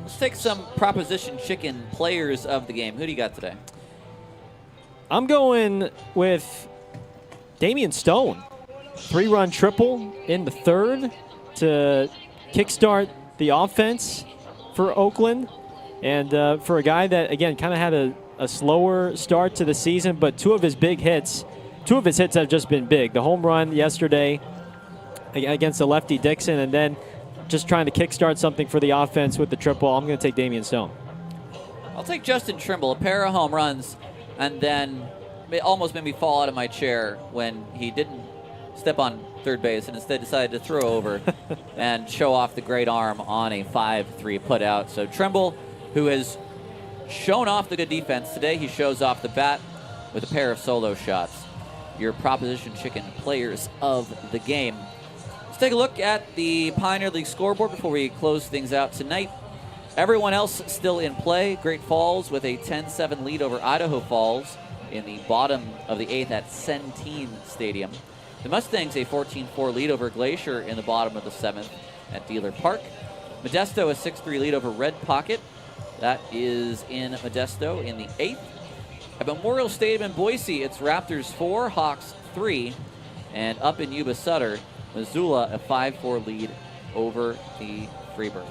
Speaker 2: Let's take some Proposition Chicken players of the game. Who do you got today?
Speaker 3: I'm going with Damian Stone. 3-run triple in the 3rd to kickstart the offense for Oakland. And for a guy that, again, kind of had a slower start to the season, but two of his hits have just been big. The home run yesterday against the lefty Dixon, and then just trying to kickstart something for the offense with the triple. I'm going to take Damian Stone.
Speaker 2: I'll take Justin Trimble, a pair of home runs, and then it almost made me fall out of my chair when he didn't step on third base and instead decided to throw over and show off the great arm on a 5-3 putout. So Trimble, who has shown off the good defense today, he shows off the bat with a pair of solo shots. Your Proposition Chicken players of the game. Let's take a look at the Pioneer League scoreboard before we close things out tonight. Everyone else still in play. Great Falls with a 10-7 lead over Idaho Falls in the bottom of the 8th at Centene Stadium. The Mustangs a 14-4 lead over Glacier in the bottom of the 7th at Dealer Park. Modesto a 6-3 lead over Red Pocket. That is in Modesto in the 8th. At Memorial Stadium in Boise, it's Raptors 4, Hawks 3. And up in Yuba Sutter, Missoula a 5-4 lead over the Freebirds.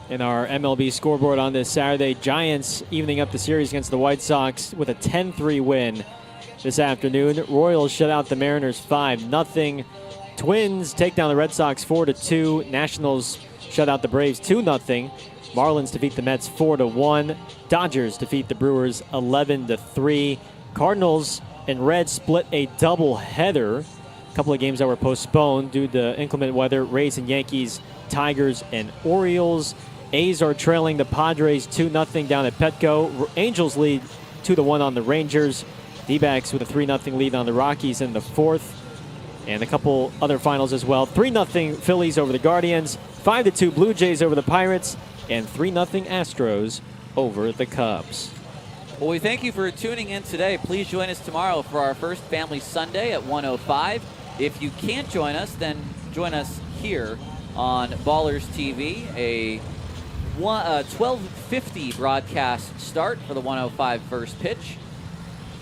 Speaker 3: In our MLB scoreboard on this Saturday, Giants evening up the series against the White Sox with a 10-3 win this afternoon. Royals shut out the Mariners 5-0. Twins take down the Red Sox 4-2. Nationals shut out the Braves 2-0. Marlins defeat the Mets 4-1. Dodgers defeat the Brewers 11-3. Cardinals and Reds split a doubleheader. A couple of games that were postponed due to inclement weather. Rays and Yankees, Tigers and Orioles. A's are trailing the Padres 2-0 down at Petco. Angels lead 2-1 on the Rangers. D-backs with a 3-0 lead on the Rockies in the 4th. And a couple other finals as well. 3-0 Phillies over the Guardians. 5-2 Blue Jays over the Pirates. And 3-0 Astros over the Cubs.
Speaker 2: Well, we thank you for tuning in today. Please join us tomorrow for our first Family Sunday at 1:05. If you can't join us, then join us here on Ballers TV, a 12:50 broadcast start for the 1:05 first pitch.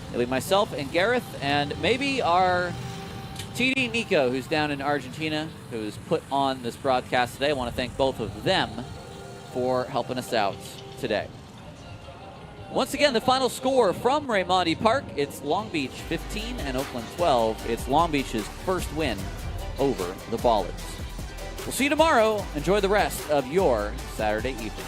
Speaker 2: It'll be myself and Gareth, and maybe our TD Nico, who's down in Argentina, who's put on this broadcast today. I want to thank both of them for helping us out today. Once again, the final score from Raimondi Park, it's Long Beach 15 and Oakland 12. It's Long Beach's first win over the Ballards. We'll see you tomorrow. Enjoy the rest of your Saturday evening.